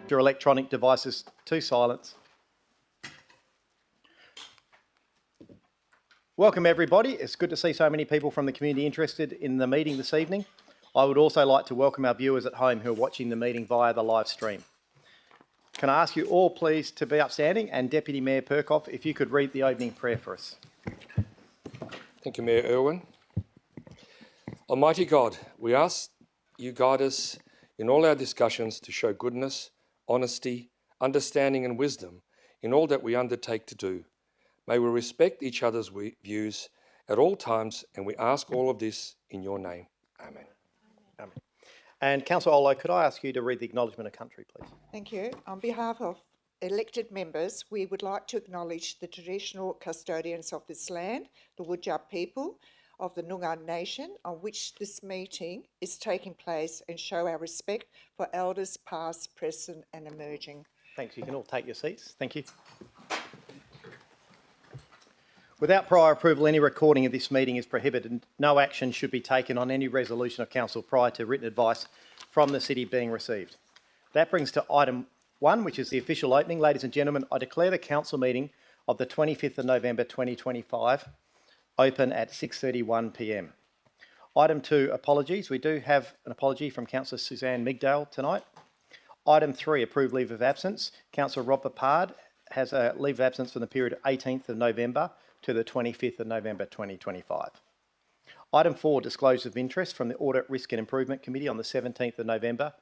your electronic devices to silence. Welcome everybody. It's good to see so many people from the community interested in the meeting this evening. I would also like to welcome our viewers at home who are watching the meeting via the live stream. Can I ask you all please to be upstanding, and Deputy Mayor Perkoff, if you could read the opening prayer for us. Thank you, Mayor Irwin. Almighty God, we ask you guide us in all our discussions to show goodness, honesty, understanding and wisdom in all that we undertake to do. May we respect each other's views at all times, and we ask all of this in your name. Amen. Amen. And Councillor Olo, could I ask you to read the acknowledgement of country, please? Thank you. On behalf of elected members, we would like to acknowledge the traditional custodians of this land, the Whadjuk people of the Noongar Nation, on which this meeting is taking place, and show our respect for elders past, present and emerging. Thanks. You can all take your seats. Thank you. Without prior approval, any recording of this meeting is prohibited, and no action should be taken on any resolution of council prior to written advice from the city being received. That brings to item 1, which is the official opening. Ladies and gentlemen, I declare the council meeting of the 25th of November 2025 open at 6:31 p.m. Item 2, apologies. We do have an apology from Councillor Suzanne Migdale tonight. Item 3, approved leave of absence. Councillor Rob Papard has a leave of absence from the period of 18th of November to the 25th of November 2025. Item 4, disclosure of interest from the Audit, Risk and Improvement Committee on the 17th of November.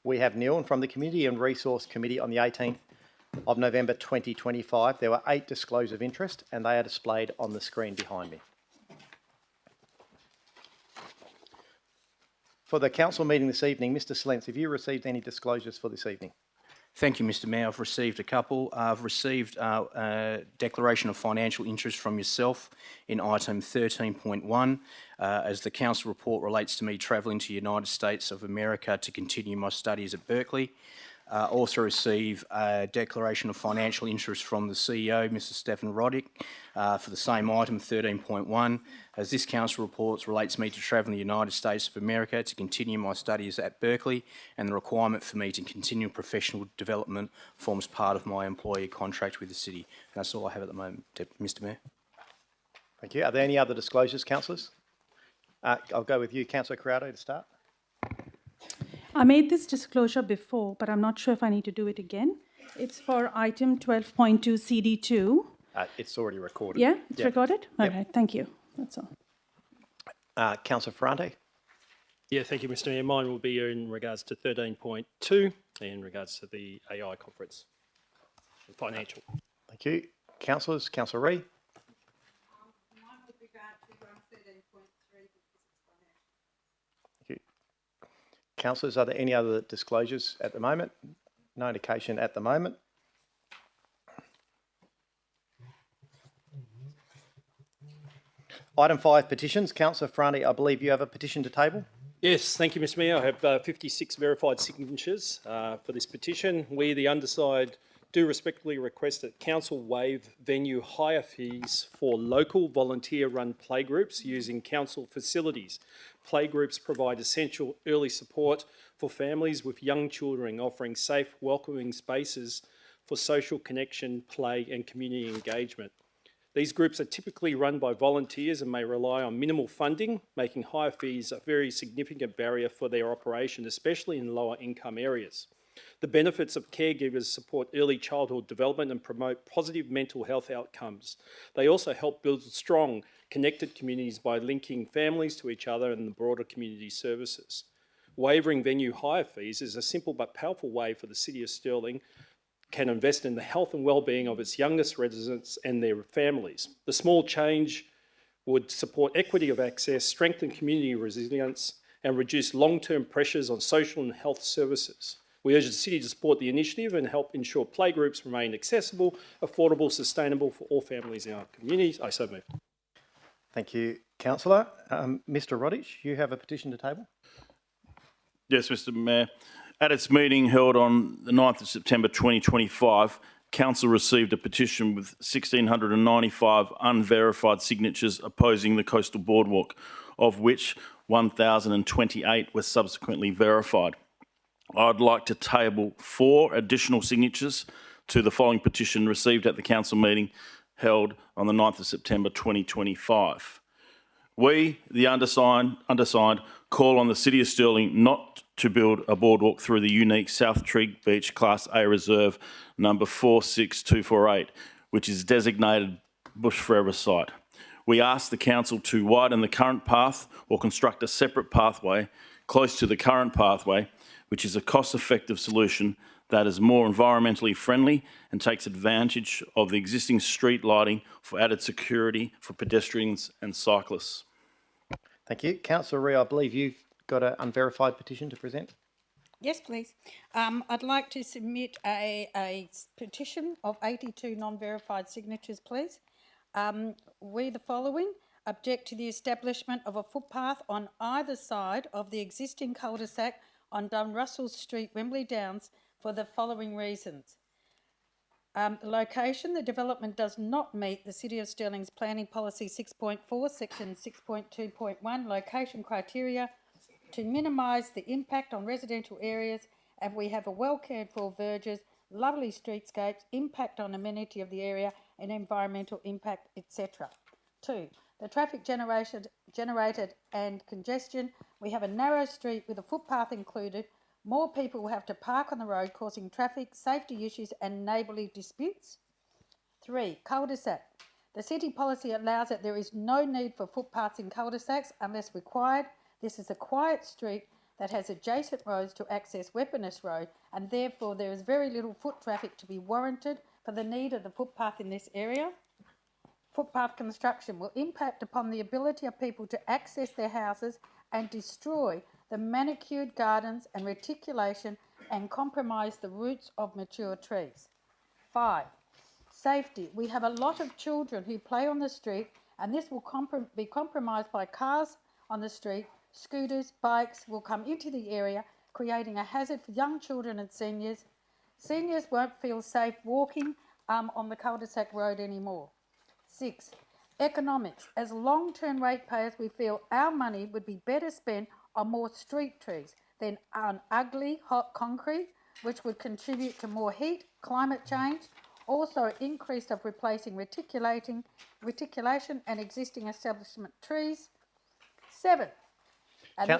We have Neil, and from the Community and Resource Committee on the 18th of November 2025. There were 8 disclosures of interest, and they are displayed on the screen behind me. For the council meeting this evening, Mr. Slentz, have you received any disclosures for this evening? Thank you, Mr. Mayor. I've received a couple. I've received a declaration of financial interest from yourself in item 13.1, as the council report relates to me travelling to the United States of America to continue my studies at Berkeley. Also receive a declaration of financial interest from the CEO, Mr. Stephen Roddick, for the same item, 13.1, as this council report relates me to travel in the United States of America to continue my studies at Berkeley, and the requirement for me to continue professional development forms part of my employee contract with the city. And that's all I have at the moment, Mr. Mayor. Thank you. Are there any other disclosures, councillors? I'll go with you, Councillor Corrado, to start. I made this disclosure before, but I'm not sure if I need to do it again. It's for item 12.2 CD2. It's already recorded. Yeah, it's Yep. recorded? Yep. Okay, thank you. That's all. Councillor Ferrante. Yeah, thank you, Mr. Mayor. Mine will be in regards to 13.2 in regards to the AI conference, financial. Thank you. Councillors, Councillor Ree. Mine would be going to 13.3 because it's financial. Thank you. Councillors, are there any other disclosures at the moment? No indication at the moment. Item 5, petitions. Councillor Ferrante, I believe you have a petition to table. Yes, thank you, Mr. Mayor. I have 56 verified signatures for this petition. We, the underside, do respectfully request that Council waive venue hire fees for local volunteer-run playgroups using council facilities. Playgroups provide essential early support for families with young children, offering safe, welcoming spaces for social connection, play and community engagement. These groups are typically run by volunteers and may rely on minimal funding, making higher fees a very significant barrier for their operation, especially in lower income areas. The benefits of caregivers support early childhood development and promote positive mental health outcomes. They also help build strong, connected communities by linking families to each other and the broader community services. Waiving venue hire fees is a simple but powerful way for the City of Stirling can invest in the health and well-being of its youngest residents and their families. The small change would support equity of access, strengthen community resilience, and reduce long-term pressures on social and health services. We urge the City to support the initiative and help ensure playgroups remain accessible, affordable, sustainable for all families in our communities. I so move. Thank you, Councillor. Mr. Roddick, you have a petition to table? Yes, Mr. Mayor. At its meeting held on the 9th of September 2025, Council received a petition with 1,695 unverified signatures opposing the Coastal Boardwalk, of which 1,028 were subsequently verified. I'd like to table 4 additional signatures to the following petition received at the council meeting held on the 9th of September 2025. We, the undersigned, call on the City of Stirling not to build a boardwalk through the unique South Trig Beach Class A Reserve number 46248, which is designated Bush Forever site. We ask the council to widen the current path or construct a separate pathway close to the current pathway, which is a cost-effective solution that is more environmentally friendly and takes advantage of the existing street lighting for added security for pedestrians and cyclists. Thank you. Councillor Ree, I believe you've got an unverified petition to present. Yes, please. I'd like to submit a petition of 82 non-verified signatures, please. We, the following, object to the establishment of a footpath on either side of the existing cul-de-sac on Dunrussell Street, Wembley Downs, for the following reasons. Location, the development does not meet the City of Stirling's Planning Policy 6.4, Section 6.2.1 location criteria to minimise the impact on residential areas, and we have a well cared for verges, lovely streetscapes, impact on amenity of the area and environmental impact, etc. 2. The traffic generated and congestion. We have a narrow street with a footpath included. More people will have to park on the road, causing traffic, safety issues and neighbourly disputes. 3. Cul-de-sac. The city policy allows that there is no need for footpaths in cul-de-sacs unless required. This is a quiet street that has adjacent roads to access Weaponess Road, and therefore there is very little foot traffic to be warranted for the need of the footpath in this area. Footpath construction will impact upon the ability of people to access their houses and destroy the manicured gardens and reticulation and compromise the roots of mature trees. 5. Safety. We have a lot of children who play on the street, and this will be compromised by cars on the street. Scooters, bikes will come into the area, creating a hazard for young children and seniors. Seniors won't feel safe walking on the cul-de-sac road anymore. 6. Economics. As long-term ratepayers, we feel our money would be better spent on more street trees than on ugly, hot concrete, which would contribute to more heat, climate change, also increase of replacing reticulation and existing establishment trees. 7.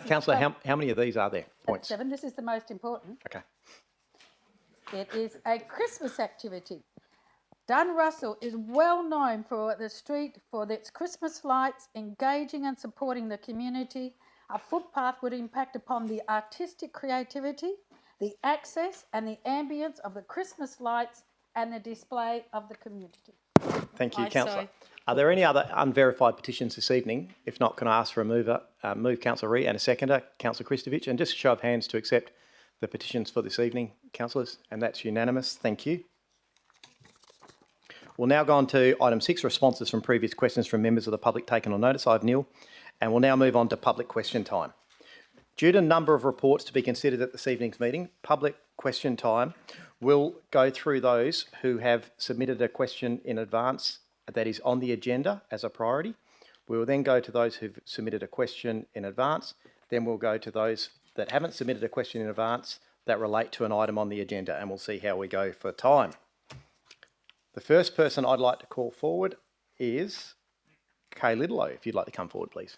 Councillor, how many of these are there? Points. 7. This is the most important. Okay. It is a Christmas activity. Dunrussell is well known for the street for its Christmas lights, engaging and supporting the community. A footpath would impact upon the artistic creativity, the access and the ambience of the Christmas lights and the display of the community. Thank you, Councillor. Are there any other unverified petitions this evening? If not, can I ask for a mover? Move Councillor Ree and a seconder, Councillor Kristovich. And just a show of hands to accept the petitions for this evening, councillors. And that's unanimous. Thank you. We'll now go on to item 6, responses from previous questions from members of the public taken on notice. I have nil. And we'll now move on to public question time. Due to a number of reports to be considered at this evening's meeting, public question time will go through those who have submitted a question in advance that is on the agenda as a priority. We will then go to those who've submitted a question in advance. Then we'll go to those that haven't submitted a question in advance that relate to an item on the agenda, and we'll see how we go for time. The first person I'd like to call forward is Kay Lidlow. If you'd like to come forward, please.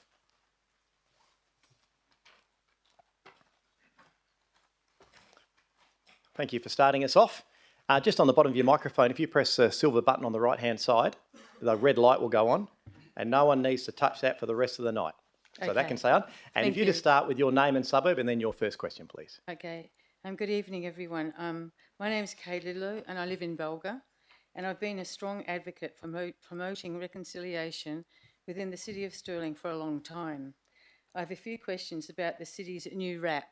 Thank you for starting us off. Just on the bottom of your microphone, if you press the silver button on the right-hand side, the red light will go on, and no one needs to touch that for the rest of the night. So that can stay on. And Thank if you just start with your name and suburb, and then your first question, please. Okay. Good evening, everyone. My name is Kay Lidlow, and I live in Bulga, and I've been a strong advocate for promoting reconciliation within the City of Stirling for a long time. I have a few questions about the city's new RAP.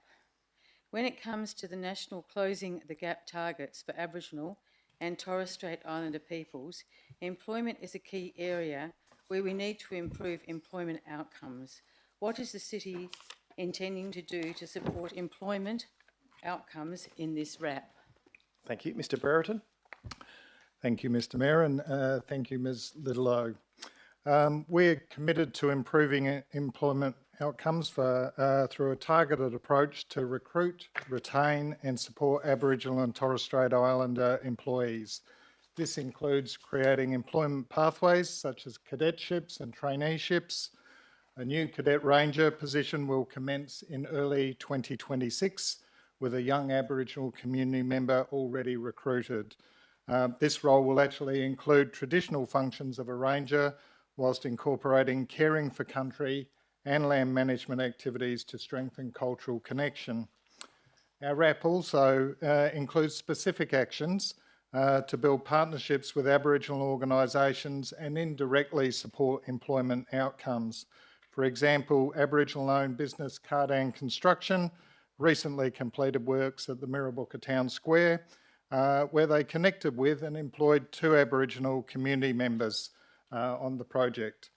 When it comes to the national closing the gap targets for Aboriginal and Torres Strait Islander peoples, employment is a key area where we need to improve employment outcomes. What is the city intending to do to support employment outcomes in this RAP? Thank you. Mr. Brereton. Thank you, Mr. Mayor, and thank you, Ms. Lidlow. We're committed to improving employment outcomes through a targeted approach to recruit, retain and support Aboriginal and Torres Strait Islander employees. This includes creating employment pathways such as cadetships and traineeships. A new Cadet Ranger position will commence in early 2026 with a young Aboriginal community member already recruited. This role will actually include traditional functions of a ranger whilst incorporating caring for country and land management activities to strengthen cultural connection. Our RAP also includes specific actions to build partnerships with Aboriginal organisations and indirectly support employment outcomes. For example, Aboriginal-owned business Cardan Construction recently completed works at the Mirrabooka Town Square, where they connected with and employed 2 Aboriginal community members on the project.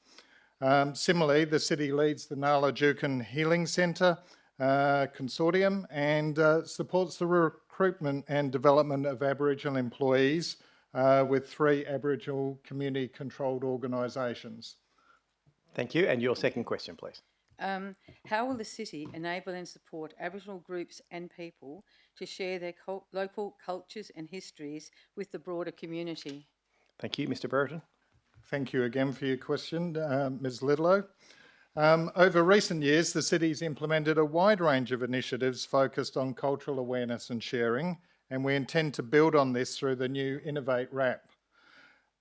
Similarly, the city leads the Nala Jukin Healing Centre consortium and supports the recruitment and development of Aboriginal employees with 3 Aboriginal community-controlled organisations. Thank you. And your second question, please. How will the city enable and support Aboriginal groups and people to share their local cultures and histories with the broader community? Thank you. Mr. Brereton. Thank you again for your question, Ms Lidlow. Over recent years, the city's implemented a wide range of initiatives focused on cultural awareness and sharing, and we intend to build on this through the new Innovate RAP.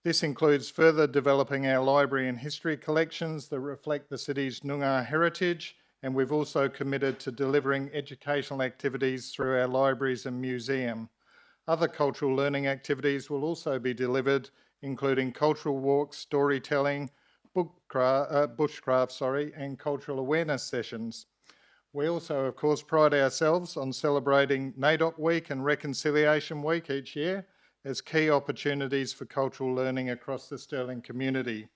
This includes further developing our library and history collections that reflect the city's Noongar heritage, and we've also committed to delivering educational activities through our libraries and museum. Other cultural learning activities will also be delivered, including cultural walks, storytelling, bushcraft, and cultural awareness sessions. We also, of course, pride ourselves on celebrating NAIDOC Week and Reconciliation Week each year as key opportunities for cultural learning across the Stirling community.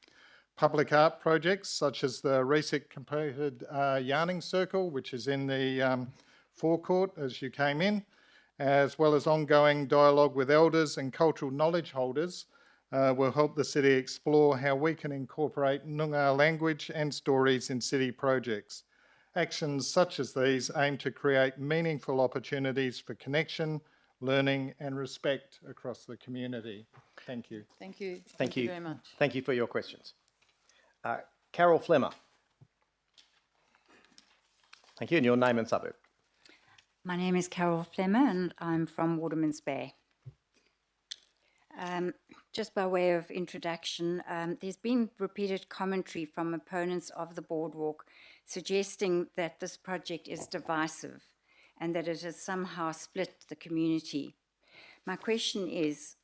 Public art projects such as the recent completed Yarning Circle, which is in the forecourt as you came in, as well as ongoing dialogue with elders and cultural knowledge holders, will help the city explore how we can incorporate Noongar language and stories in city projects. Actions such as these aim to create meaningful opportunities for connection, learning and respect across the community. Thank you. Thank you. Thank you very much. Thank you for your questions. Carol Flemmer. Thank you. And your name and suburb. My name is Carol Flemmer and I'm from Waterman's Bay. Just by way of introduction, there's been repeated commentary from opponents of the boardwalk suggesting that this project is divisive and that it has somehow split the community. My question is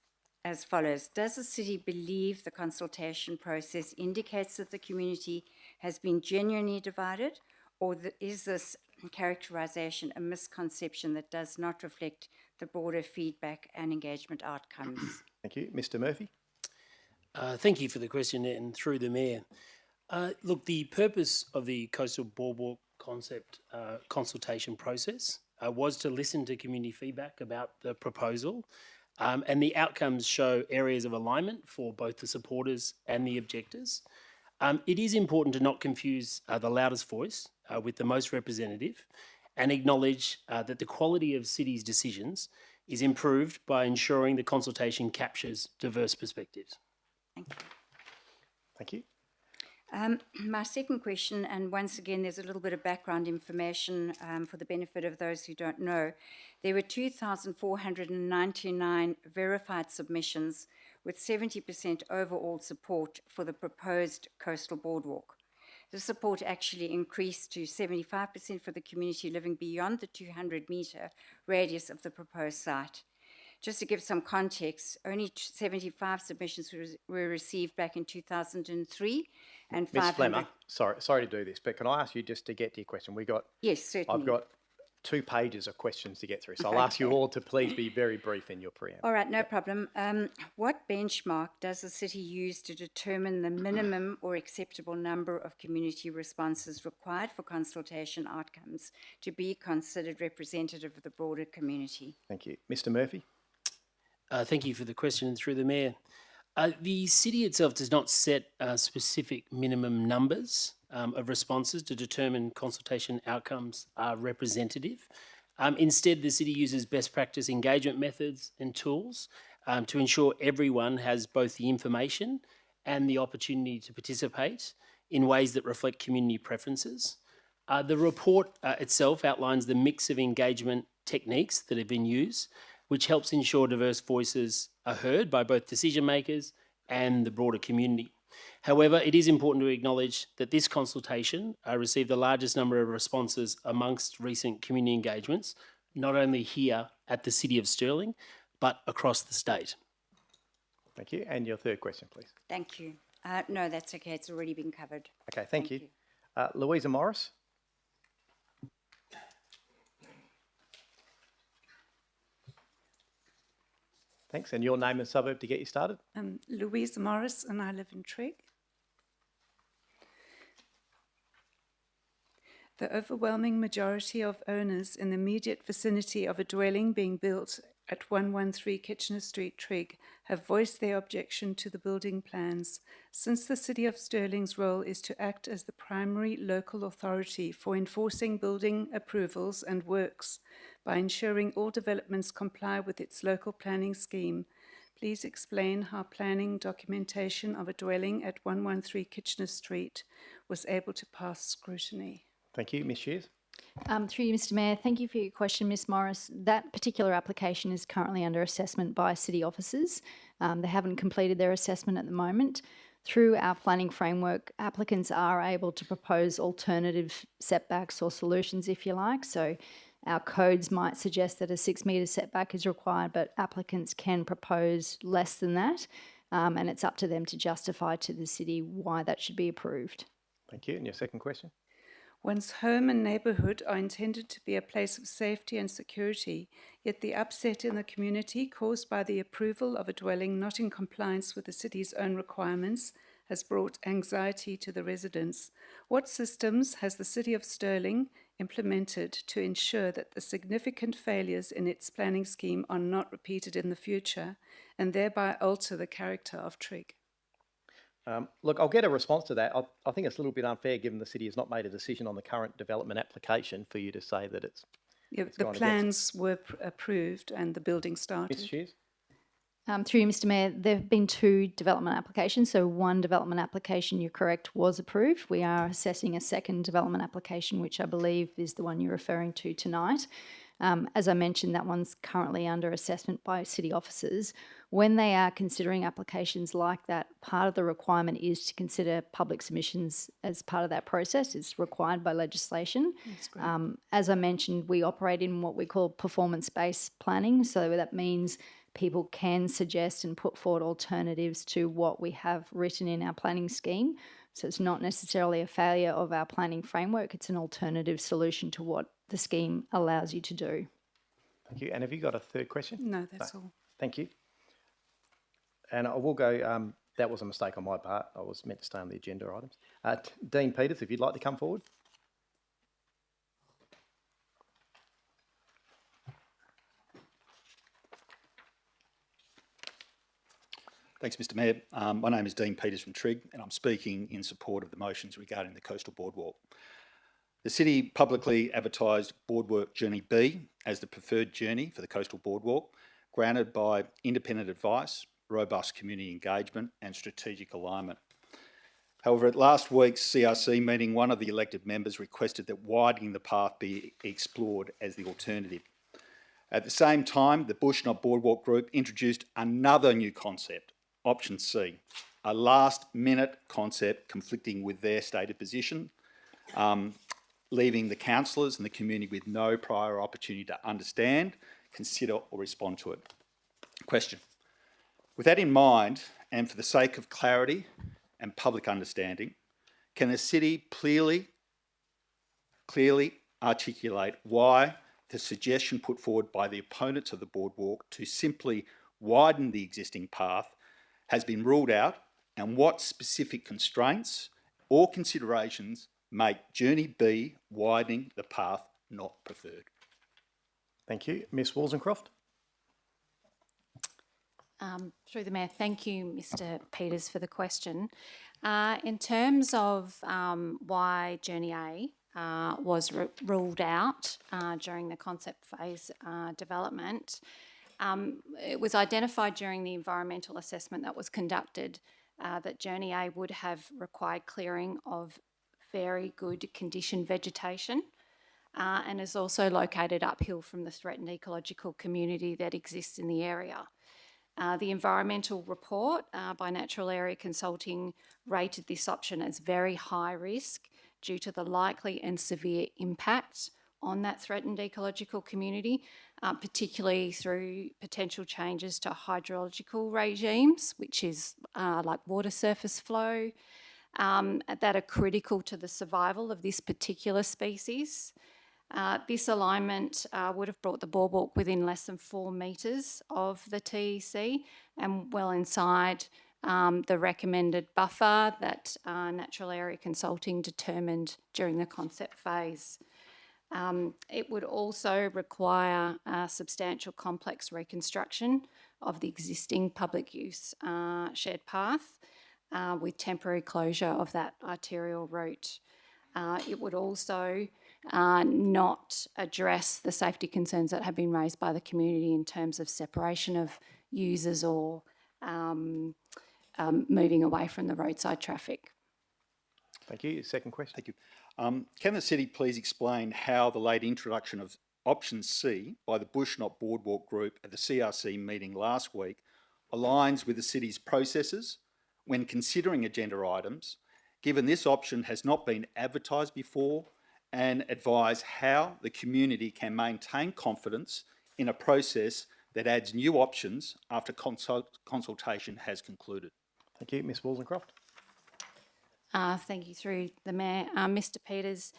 as follows: does the city believe the consultation process indicates that the community has been genuinely divided, or is this characterisation a misconception that does not reflect the broader feedback and engagement outcomes? Thank you. Mr. Murphy. Thank you for the question, and through the Mayor. Look, the purpose of the Coastal Boardwalk concept consultation process was to listen to community feedback about the proposal, and the outcomes show areas of alignment for both the supporters and the objectors. It is important to not confuse the loudest voice with the most representative, and acknowledge that the quality of cities' decisions is improved by ensuring the consultation captures diverse perspectives. Thank you. Thank you. My second question, and once again, there's a little bit of background information for the benefit of those who don't know. There were 2,499 verified submissions with 70% overall support for the proposed coastal boardwalk. The support actually increased to 75% for the community living beyond the 200-metre radius of the proposed site. Just to give some context, only 75 submissions were received back in 2003, and Ms. 500... Flemmer, sorry to do this, but can I ask you just to get to your question? Yes, certainly. I've got 2 pages of questions to get through, so I'll ask you all to please be very brief in your preamble. All right, no problem. What benchmark does the city use to determine the minimum or acceptable number of community responses required for consultation outcomes to be considered representative of the broader community? Thank you. Mr. Murphy. Thank you for the question, and through the Mayor. The city itself does not set specific minimum numbers of responses to determine consultation outcomes are representative. Instead, the city uses best practice engagement methods and tools to ensure everyone has both the information and the opportunity to participate in ways that reflect community preferences. The report itself outlines the mix of engagement techniques that have been used, which helps ensure diverse voices are heard by both decision makers and the broader community. However, it is important to acknowledge that this consultation received the largest number of responses amongst recent community engagements, not only here at the City of Stirling, but across the state. Thank you. And your third question, please. Thank you. No, that's okay. It's already been covered. Okay, thank you. Louisa Morris. Thanks. And your name and suburb to get you started. Louise Morris, and I live in Trigg. The overwhelming majority of owners in the immediate vicinity of a dwelling being built at 113 Kitchener Street, Trigg, have voiced their objection to the building plans. Since the City of Stirling's role is to act as the primary local authority for enforcing building approvals and works by ensuring all developments comply with its local planning scheme, please explain how planning documentation of a dwelling at 113 Kitchener Street was able to pass scrutiny. Thank you. Ms Shears. Through you, Mr Mayor, thank you for your question, Ms Morris. That particular application is currently under assessment by city officers. They haven't completed their assessment at the moment. Through our planning framework, applicants are able to propose alternative setbacks or solutions, if you like. So our codes might suggest that a 6 metre setback is required, but applicants can propose less than that, and it's up to them to justify to the city why that should be approved. Thank you. And your second question? One's home and neighbourhood are intended to be a place of safety and security, yet the upset in the community caused by the approval of a dwelling not in compliance with the city's own requirements has brought anxiety to the residents. What systems has the City of Stirling implemented to ensure that the significant failures in its planning scheme are not repeated in the future and thereby alter the character of Trigg? Look, I'll get a response to that. I think it's a little bit unfair, given the city has not made a decision on the current development application, for you to say that it's The plans were approved and the building started. Ms Shears. Through you, Mr Mayor, there have been 2 development applications. So one development application, you're correct, was approved. We are assessing a second development application, which I believe is the one you're referring to tonight. As I mentioned, that one's currently under assessment by city officers. When they are considering applications like that, part of the requirement is to consider public submissions as part of that process. It's required by legislation. As I mentioned, we operate in what we call performance-based planning. So that means people can suggest and put forward alternatives to what we have written in our planning scheme. So it's not necessarily a failure of our planning framework. It's an alternative solution to what the scheme allows you to do. Thank you. And have you got a third question? No, that's all. Thank you. And I will go, that was a mistake on my part. I was meant to stay on the agenda items. Dean Peters, if you'd like to come forward. Thanks, Mr Mayor. My name is Dean Peters from Trigg, and I'm speaking in support of the motions regarding the Coastal Boardwalk. The City publicly advertised Boardwalk Journey B as the preferred journey for the Coastal Boardwalk, granted by independent advice, robust community engagement and strategic alignment. However, at last week's CRC meeting, one of the elected members requested that widening the path be explored as the alternative. At the same time, the Bush Not Boardwalk group introduced another new concept, option C, a last-minute concept conflicting with their stated position, leaving the councillors and the community with no prior opportunity to understand, consider or respond to it. Question. With that in mind, and for the sake of clarity and public understanding, can the city clearly articulate why the suggestion put forward by the opponents of the boardwalk to simply widen the existing path has been ruled out, and what specific constraints or considerations make Journey B widening the path not preferred? Thank you. Ms Wollstonecroft. Through the Mayor, thank you, Mr Peters, for the question. In terms of why Journey A was ruled out during the concept phase development, it was identified during the environmental assessment that was conducted that Journey A would have required clearing of very good condition vegetation and is also located uphill from the threatened ecological community that exists in the area. The environmental report by Natural Area Consulting rated this option as very high risk due to the likely and severe impact on that threatened ecological community, particularly through potential changes to hydrological regimes, which is like water surface flow, that are critical to the survival of this particular species. This alignment would have brought the boardwalk within less than 4 metres of the TEC and well inside the recommended buffer that Natural Area Consulting determined during the concept phase. It would also require substantial complex reconstruction of the existing public use shared path with temporary closure of that arterial route. It would also not address the safety concerns that have been raised by the community in terms of separation of users or moving away from the roadside traffic. Thank you. Second question. Thank you. Can the city please explain how the late introduction of option C by the Bush Not Boardwalk Group at the CRC meeting last week aligns with the city's processes when considering agenda items, given this option has not been advertised before, and advise how the community can maintain confidence in a process that adds new options after consultation has concluded? Thank you. Ms Wollstonecroft. Thank you, through the Mayor. Mr Peters,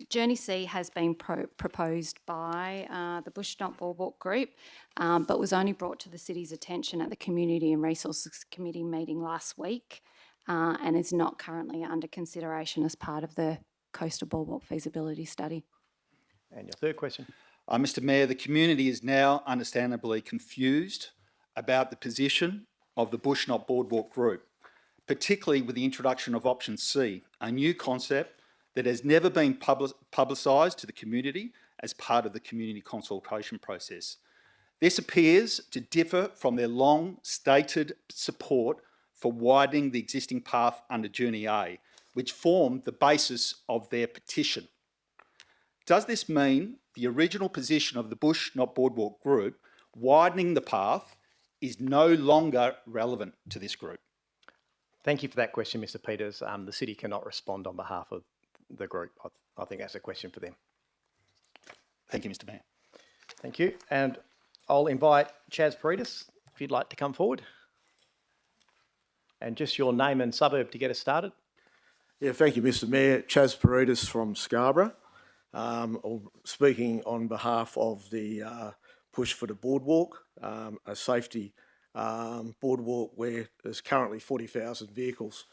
Journey C has been proposed by the Bush Not Boardwalk Group, but was only brought to the city's attention at the Community and Resources Committee meeting last week and is not currently under consideration as part of the Coastal Boardwalk feasibility study. And your third question. Mr Mayor, the community is now understandably confused about the position of the Bush Not Boardwalk Group, particularly with the introduction of option C, a new concept that has never been publicised to the community as part of the community consultation process. This appears to differ from their long-stated support for widening the existing path under Journey A, which formed the basis of their petition. Does this mean the original position of the Bush Not Boardwalk Group, widening the path, is no longer relevant to this group? Thank you for that question, Mr Peters. The city cannot respond on behalf of the group. I think that's a question for them. Thank you, Mr Mayor. Thank you. And I'll invite Chaz Paredes, if you'd like to come forward. And just your name and suburb to get us started. Yeah, thank you, Mr Mayor. Chaz Paredes from Scarborough. Speaking on behalf of the Push for the Boardwalk, a safety boardwalk where there's currently 40,000 vehicles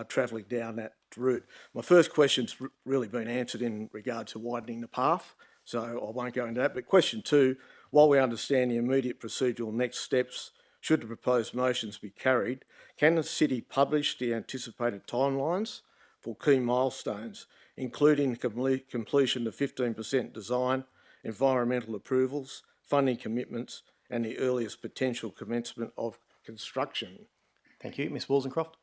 travelling down that route. My first question's really been answered in regard to widening the path, so I won't go into that. But question two, while we understand the immediate procedural next steps should the proposed motions be carried, can the city publish the anticipated timelines for key milestones, including the completion of 15% design, environmental approvals, funding commitments, and the earliest potential commencement of construction? Thank you. Ms Wollstonecroft.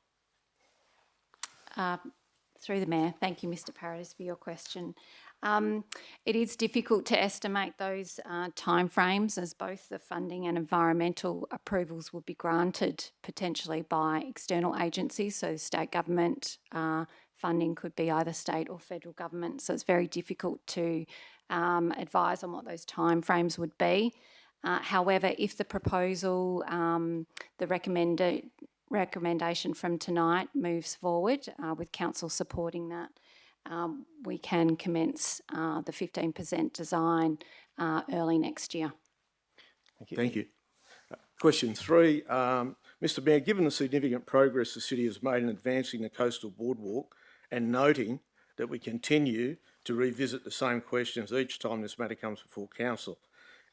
Through the Mayor, thank you, Mr Paredes, for your question. It is difficult to estimate those timeframes, as both the funding and environmental approvals would be granted potentially by external agencies, so state government funding could be either state or federal government, so it's very difficult to advise on what those timeframes would be. However, if the proposal, the recommendation from tonight moves forward with council supporting that, we can commence the 15% design early next year. Thank you. Thank you. Question three, Mr Mayor, given the significant progress the city has made in advancing the coastal boardwalk and noting that we continue to revisit the same questions each time this matter comes before council,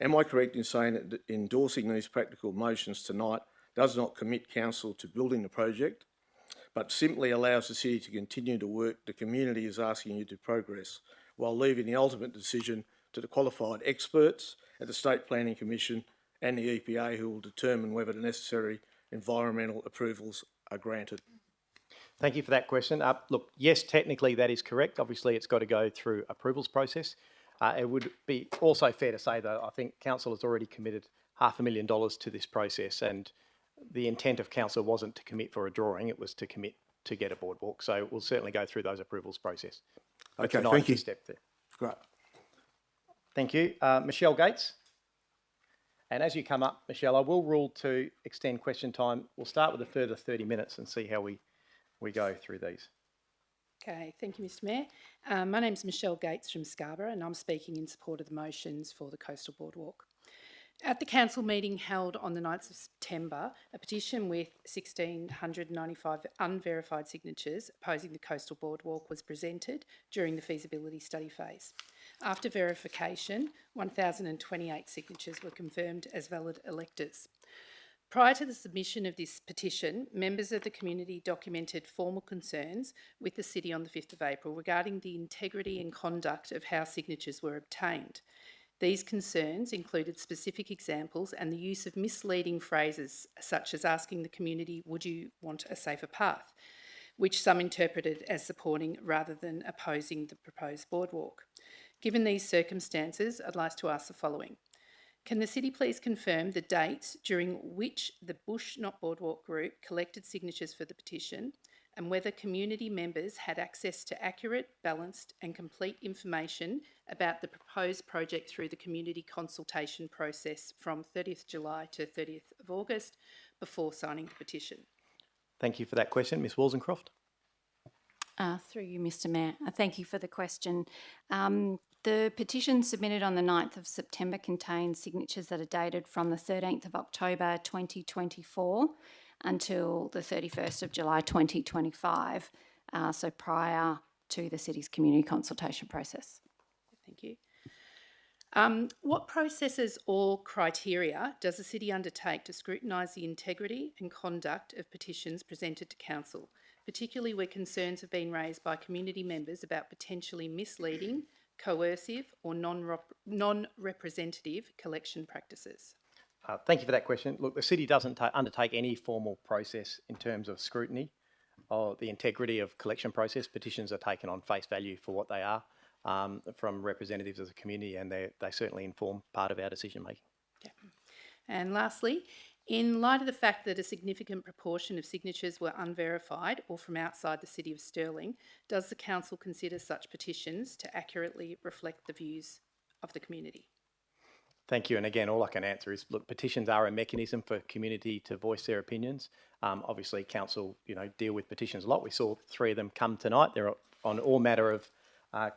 Am I correct in saying that endorsing these practical motions tonight does not commit council to building the project, but simply allows the city to continue the work the community is asking you to progress, while leaving the ultimate decision to the qualified experts at the State Planning Commission and the EPA, who will determine whether the necessary environmental approvals are granted? Thank you for that question. Look, yes, technically that is correct. Obviously, it's got to go through approvals process. It would be also fair to say, though, I think council has already committed $500,000 to this process, and the intent of council wasn't to commit for a drawing, it was to commit to get a boardwalk. So we'll certainly go through those approvals process. But Okay, tonight thank is you. a step there. Great. Thank you. Michelle Gates. And as you come up, Michelle, I will rule to extend question time. We'll start with a further 30 minutes and see how we go through these. Okay, thank you, Mr Mayor. My name's Michelle Gates from Scarborough, and I'm speaking in support of the motions for the Coastal Boardwalk. At the council meeting held on the 9th of September, a petition with 1,695 unverified signatures opposing the Coastal Boardwalk was presented during the feasibility study phase. After verification, 1,028 signatures were confirmed as valid electors. Prior to the submission of this petition, members of the community documented formal concerns with the City on the 5th of April regarding the integrity and conduct of how signatures were obtained. These concerns included specific examples and the use of misleading phrases such as asking the community, "Would you want a safer path?" which some interpreted as supporting rather than opposing the proposed boardwalk. Given these circumstances, I'd like to ask the following. Can the City please confirm the dates during which the Bush Not Boardwalk group collected signatures for the petition, and whether community members had access to accurate, balanced and complete information about the proposed project through the community consultation process from 30th July to 30th of August before signing the petition? Thank you for that question. Ms Wollsonecroft. Through you, Mr Mayor. Thank you for the question. The petition submitted on the 9th of September contains signatures that are dated from the 13th of October 2024 until the 31st of July 2025, so prior to the City's community consultation process. Thank you. What processes or criteria does the City undertake to scrutinise the integrity and conduct of petitions presented to Council, particularly where concerns have been raised by community members about potentially misleading, coercive or non-representative collection practices? Thank you for that question. Look, the City doesn't undertake any formal process in terms of scrutiny or the integrity of collection process. Petitions are taken on face value for what they are from representatives of the community, and they certainly inform part of our decision making. Okay. And lastly, in light of the fact that a significant proportion of signatures were unverified or from outside the City of Stirling, does the Council consider such petitions to accurately reflect the views of the community? Thank you. And again, all I can answer is, look, petitions are a mechanism for community to voice their opinions. Obviously, Council, deal with petitions a lot. We saw 3 of them come tonight. They're on all matter of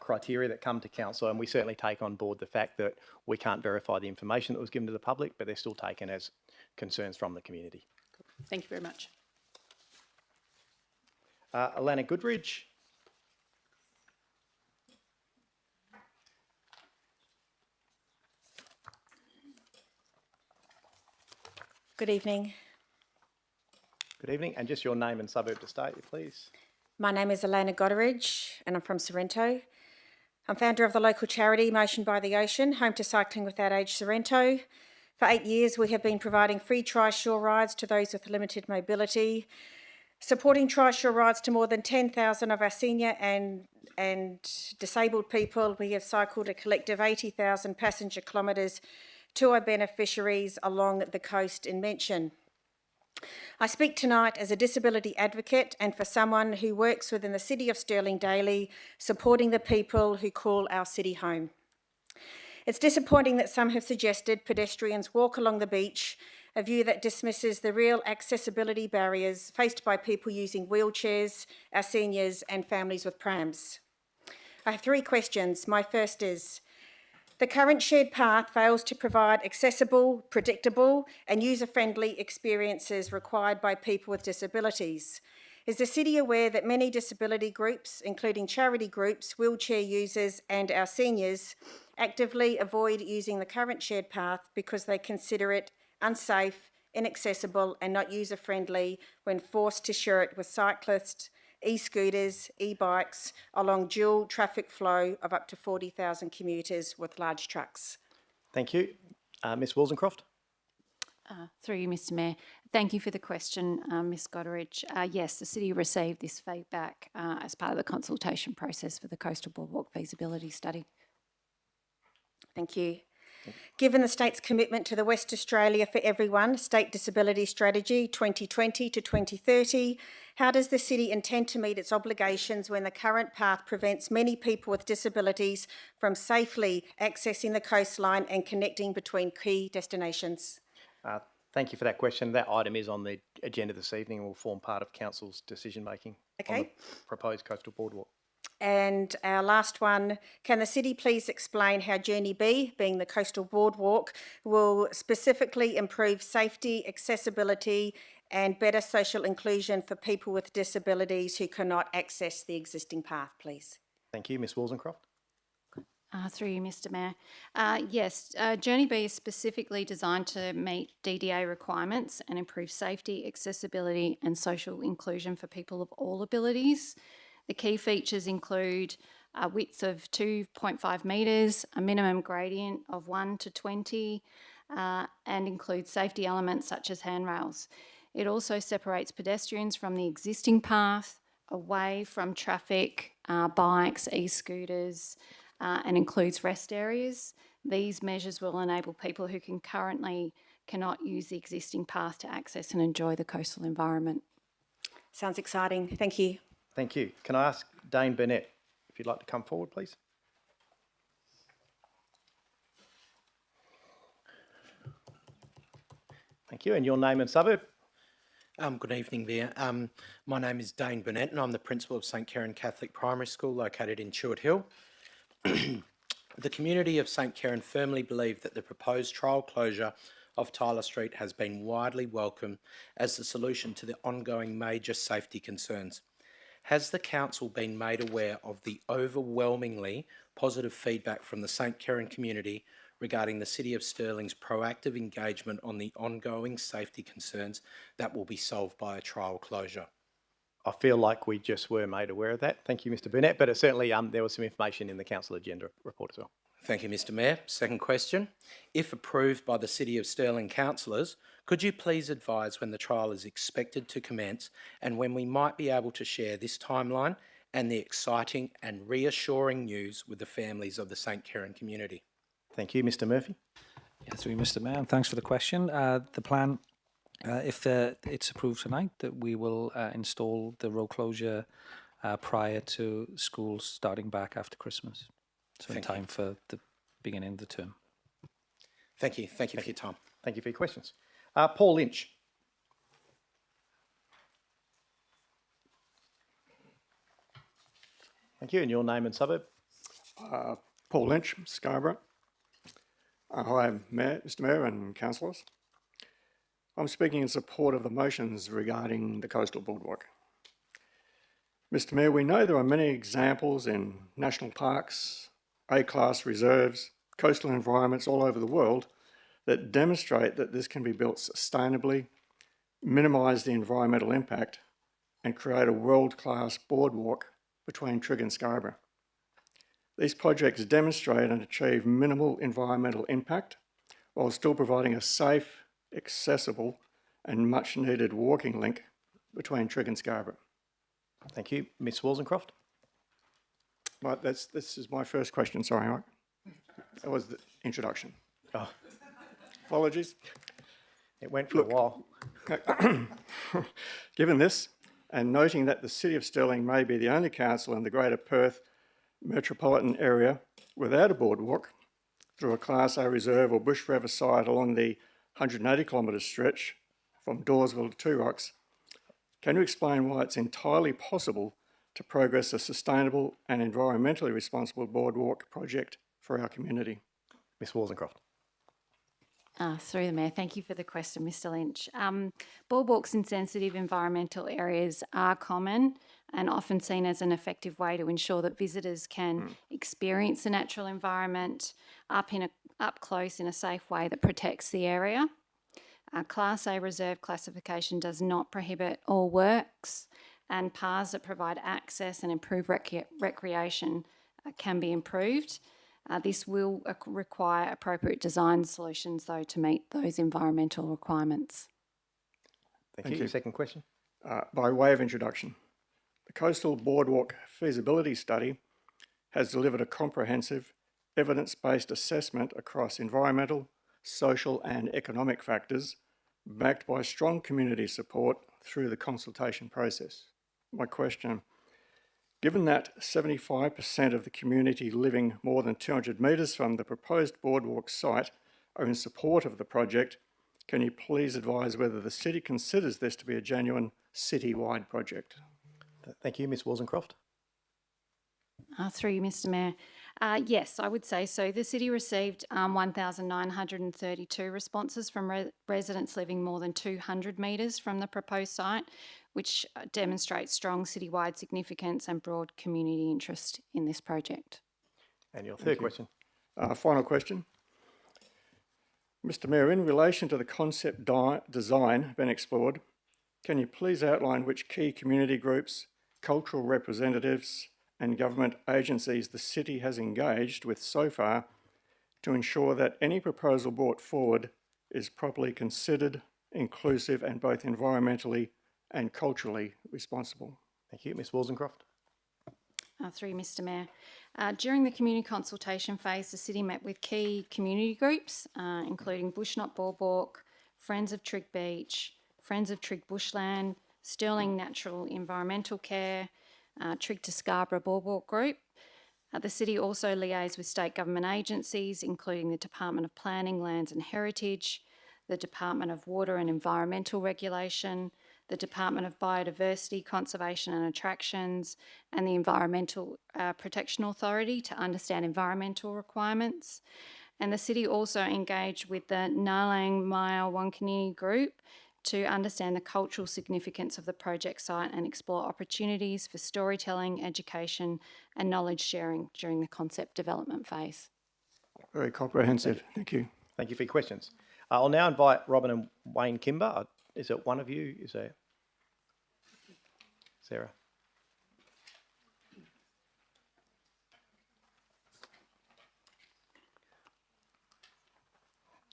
criteria that come to Council, and we certainly take on board the fact that we can't verify the information that was given to the public, but they're still taken as concerns from the community. Thank you very much. Alana Goodridge. Good evening. Good evening, and just your name and suburb to state, please. My name is Elena Goderidge and I'm from Sorrento. I'm founder of the local charity Motion by the Ocean, home to Cycling Without Age Sorrento. For 8 years, we have been providing free Tri-Shore rides to those with limited mobility, supporting Tri-Shore rides to more than 10,000 of our senior and disabled people. We have cycled a collective 80,000 passenger kilometres to our beneficiaries along the coast in mention. I speak tonight as a disability advocate and for someone who works within the City of Stirling daily, supporting the people who call our city home. It's disappointing that some have suggested pedestrians walk along the beach, a view that dismisses the real accessibility barriers faced by people using wheelchairs, our seniors and families with prams. I have 3 questions. My first is, the current shared path fails to provide accessible, predictable and user-friendly experiences required by people with disabilities. Is the city aware that many disability groups, including charity groups, wheelchair users and our seniors, actively avoid using the current shared path because they consider it unsafe, inaccessible and not user-friendly when forced to share it with cyclists, e-scooters, e-bikes along dual traffic flow of up to 40,000 commuters with large trucks? Thank you. Ms Woolsencroft. Through you, Mr Mayor. Thank you for the question, Ms Gotteridge. Yes, the city received this feedback as part of the consultation process for the Coastal Boardwalk feasibility study. Thank you. Given the state's commitment to the West Australia for Everyone State Disability Strategy 2020 to 2030, how does the city intend to meet its obligations when the current path prevents many people with disabilities from safely accessing the coastline and connecting between key destinations? Thank you for that question. That item is on the agenda this evening and will form part of Council's decision-making on the proposed coastal boardwalk. And our last one, can the city please explain how Journey B, being the coastal boardwalk, will specifically improve safety, accessibility and better social inclusion for people with disabilities who cannot access the existing path, please? Thank you. Ms Woolsencroft. Through you, Mr Mayor. Yes, Journey B is specifically designed to meet DDA requirements and improve safety, accessibility and social inclusion for people of all abilities. The key features include a width of 2.5 metres, a minimum gradient of 1 to 20, and includes safety elements such as handrails. It also separates pedestrians from the existing path, away from traffic, bikes, e-scooters, and includes rest areas. These measures will enable people who currently cannot use the existing path to access and enjoy the coastal environment. Sounds exciting. Thank you. Thank you. Can I ask Dane Burnett if you'd like to come forward, please? Thank you. And your name and suburb? Good evening, Mayor. My name is Dane Burnett and I'm the principal of St Keren Catholic Primary School located in Chewett Hill. The community of St Keren firmly believe that the proposed trial closure of Tyler Street has been widely welcomed as the solution to the ongoing major safety concerns. Has the council been made aware of the overwhelmingly positive feedback from the St Keren community regarding the City of Stirling's proactive engagement on the ongoing safety concerns that will be solved by a trial closure? I feel like we just were made aware of that. Thank you, Mr Burnett, but it certainly there was some information in the council agenda report as well. Thank you, Mr Mayor. Second question. If approved by the City of Stirling councillors, could you please advise when the trial is expected to commence and when we might be able to share this timeline and the exciting and reassuring news with the families of the St Keren community? Thank you. Mr Murphy. Yeah, through you, Mr Mayor, and thanks for the question. The plan, if it's approved tonight, that we will install the road closure prior to schools starting back after Christmas. So in time for the beginning of the term. Thank you. Thank you for your time. Thank you for your questions. Paul Lynch. Thank you. And your name and suburb? Paul Lynch, Scarborough. Hi, Mr Mayor and councillors. I'm speaking in support of the motions regarding the Coastal Boardwalk. Mr Mayor, we know there are many examples in national parks, A-class reserves, coastal environments all over the world that demonstrate that this can be built sustainably, minimise the environmental impact and create a world-class boardwalk between Trigg and Scarborough. These projects demonstrate and achieve minimal environmental impact while still providing a safe, accessible and much needed walking link between Trigg and Scarborough. Thank you. Ms Woolsencroft. Right, this is my first question, sorry, Mike. That was the introduction. Oh. Apologies. It went for a while. Given this, and noting that the City of Stirling may be the only council in the Greater Perth metropolitan area without a boardwalk through a Class A reserve or bush forever site along the 180 kilometre stretch from Dawesville to Two Rocks, can you explain why it's entirely possible to progress a sustainable and environmentally responsible boardwalk project for our community? Ms Woolsencroft. Through the Mayor, thank you for the question, Mr Lynch. Boardwalks in sensitive environmental areas are common and often seen as an effective way to ensure that visitors can experience the natural environment up close in a safe way that protects the area. Class A reserve classification does not prohibit all works, and paths that provide access and improve recreation can be improved. This will require appropriate design solutions, though, to meet those environmental requirements. Thank you. Second question. By way of introduction, the Coastal Boardwalk feasibility study has delivered a comprehensive, evidence-based assessment across environmental, social and economic factors, backed by strong community support through the consultation process. My question, given that 75% of the community living more than 200 metres from the proposed boardwalk site are in support of the project, can you please advise whether the city considers this to be a genuine city-wide project? Thank you. Ms Wollsongcroft. Through you, Mr Mayor. Yes, I would say so. The city received 1,932 responses from residents living more than 200 metres from the proposed site, which demonstrates strong citywide significance and broad community interest in this project. And your third question. Final question. Mr Mayor, in relation to the concept design being explored, can you please outline which key community groups, cultural representatives and government agencies the city has engaged with so far to ensure that any proposal brought forward is properly considered, inclusive and both environmentally and culturally responsible? Thank you. Ms Wollsongcroft. Through you, Mr Mayor. During the community consultation phase, the city met with key community groups, including Bush Not Boardwalk, Friends of Trigg Beach, Friends of Trigg Bushland, Stirling Natural Environmental Care, Trigg to Scarborough Boardwalk Group. The city also liaised with state government agencies, including the Department of Planning, Lands and Heritage, the Department of Water and Environmental Regulation, the Department of Biodiversity, Conservation and Attractions, and the Environmental Protection Authority to understand environmental requirements. And the city also engaged with the Ngalang Maya Wankanini Group to understand the cultural significance of the project site and explore opportunities for storytelling, education and knowledge sharing during the concept development phase. Very comprehensive. Thank you. Thank you for your questions. I'll now invite Robin and Wayne Kimber. Is it one of you? Is there? Sarah.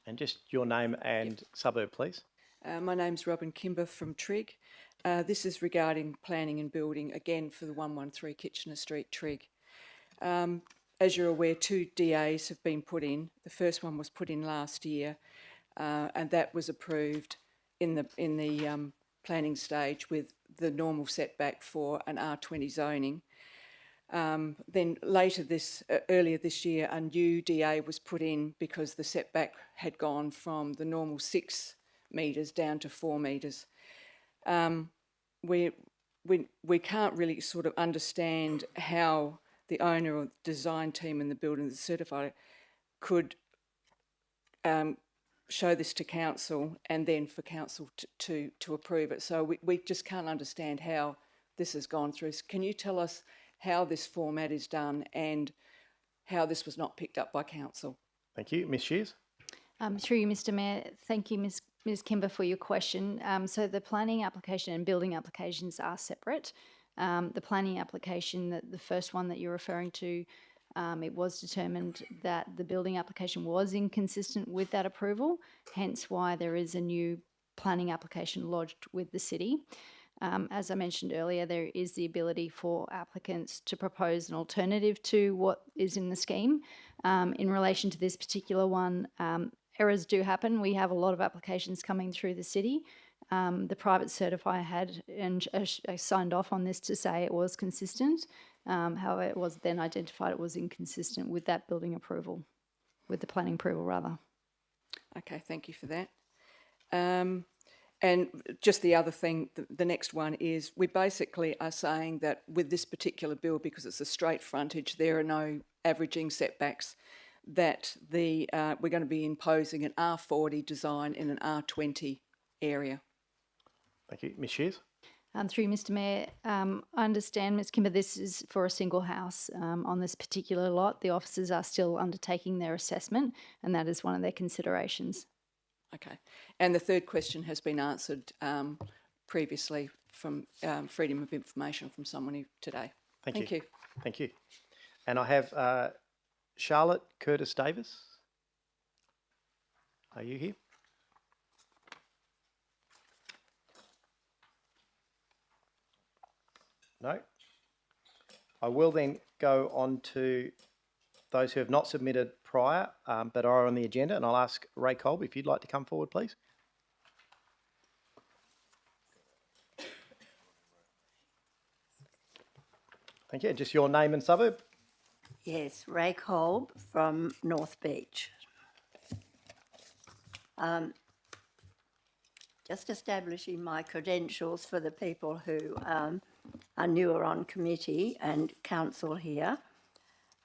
And just your name and suburb, please. My name's Robin Kimber from Trigg. This is regarding planning and building, again for the 113 Kitchener Street, Trigg. As you're aware, 2 DAs have been put in. The first one was put in last year, and that was approved in the planning stage with the normal setback for an R20 zoning. Then earlier this year, a new DA was put in because the setback had gone from the normal 6 metres down to 4 metres. We can't really sort of understand how the owner or design team and the building certifier could show this to council and then for council to approve it. So we just can't understand how this has gone through. So can you tell us how this format is done and how this was not picked up by council? Thank you. Ms Shears. Through you, Mr Mayor. Thank you, Ms Kimber, for your question. So the planning application and building applications are separate. The planning application, the first one that you're referring to, it was determined that the building application was inconsistent with that approval, hence why there is a new planning application lodged with the city. As I mentioned earlier, there is the ability for applicants to propose an alternative to what is in the scheme. In relation to this particular one, errors do happen. We have a lot of applications coming through the city. The private certifier had signed off on this to say it was consistent. However, it was then identified it was inconsistent with that building approval, with the planning approval rather. Okay, thank you for that. And just the other thing, the next one is we basically are saying that with this particular bill, because it's a straight frontage, there are no averaging setbacks. that we're going to be imposing an R40 design in an R20 area. Thank you. Ms Shears? Through you, Mr Mayor, I understand, Ms Kimber, this is for a single house on this particular lot. The officers are still undertaking their assessment, and that is one of their considerations. Okay. And the third question has been answered previously from Freedom of Information from someone today. Thank you. Thank you. And I have Charlotte Curtis Davis. Are you here? No. I will then go on to those who have not submitted prior but are on the agenda, and I'll ask Ray Kolb if you'd like to come forward, please. Thank you. Just your name and suburb. Yes, Ray Kolb from North Beach. Just establishing my credentials for the people who are newer on committee and council here.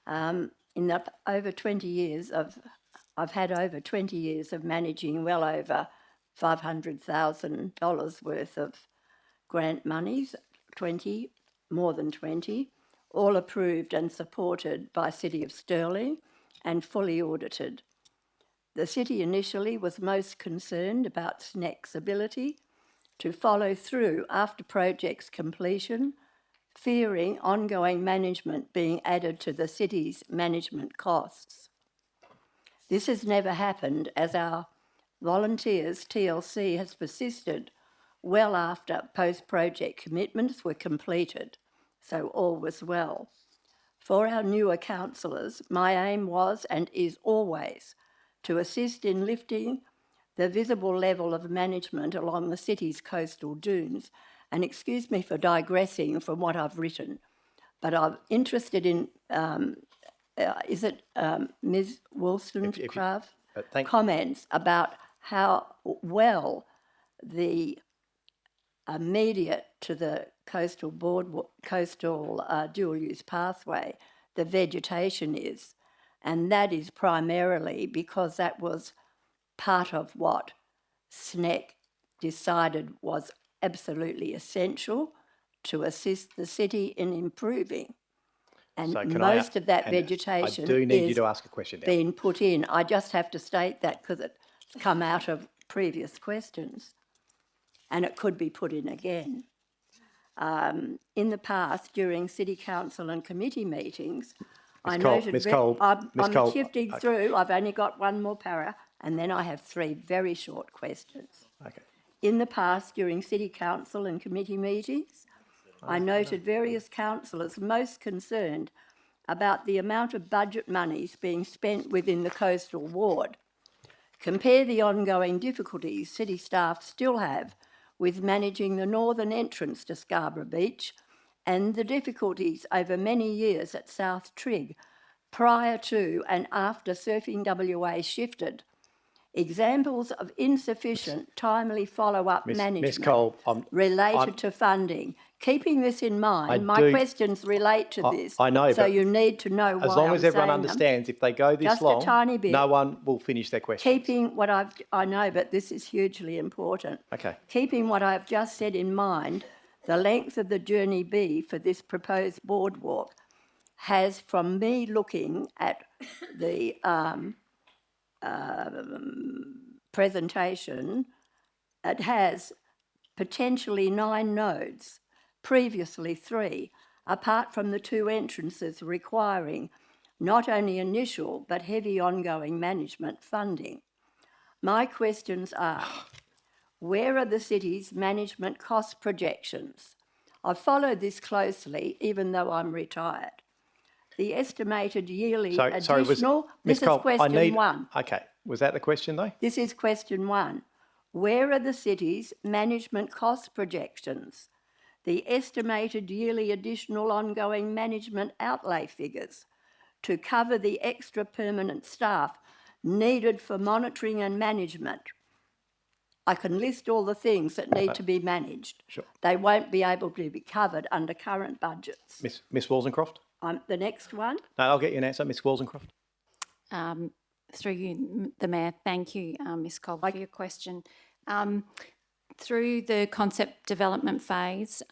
In the over 20 years I've had over 20 years of managing well over $500,000 worth of grant monies, more than 20, all approved and supported by City of Stirling and fully audited. The City initially was most concerned about SNEC's ability to follow through after project's completion, fearing ongoing management being added to the City's management costs. This has never happened, as our volunteers, TLC, has persisted well after post-project commitments were completed, so all was well. For our newer councillors, my aim was and is always to assist in lifting the visible level of management along the city's coastal dunes. And excuse me for digressing from what I've written, but I'm interested in, Ms Wollstonecraft comments about how well the immediate to the coastal dual use pathway, the vegetation is. And that is primarily because that was part of what SNEC decided was absolutely essential to assist the city in improving. And So most of that vegetation I do need you is to ask a question now. being put in. I just have to state that because it's come out of previous questions and it could be put in again. In the past, during City Council and committee meetings, I noted... Ms Kolb, I'm shifting through. I've only got one more para and then I have three very short questions. Okay. In the past, during City Council and committee meetings, I noted various councillors most concerned about the amount of budget monies being spent within the coastal ward. Compare the ongoing difficulties city staff still have with managing the northern entrance to Scarborough Beach and the difficulties over many years at South Trigg prior to and after Surfing WA shifted. Examples of insufficient, timely follow-up management Ms Kolb, related to funding. Keeping this in mind, my questions relate to this. I know, so but you need to know why as long I'm as everyone saying them. understands, if they go this Just a long, tiny bit. no one will finish their question. Keeping what I know, but this is hugely important. Okay. Keeping what I've just said in mind, the length of the Journey B for this proposed boardwalk has, from me looking at the presentation, it has potentially 9 nodes, previously 3, apart from the 2 entrances requiring not only initial but heavy ongoing management funding. My questions are, where are the city's management cost projections? I've followed this closely, even though I'm retired. The estimated yearly additional... Ms This is question 1. Okay, was that the question though? This is question 1. Where are the city's management cost projections? The estimated yearly additional ongoing management outlay figures to cover the extra permanent staff needed for monitoring and management. I can list all the things that need to be managed. Sure. They won't be able to be covered under current budgets. Miss Wollstonecraft? The next one. No, I'll get you an answer. Miss Wollstonecraft? Through you, the Mayor, thank you, Ms Cobb, for your question. Through the concept development phase,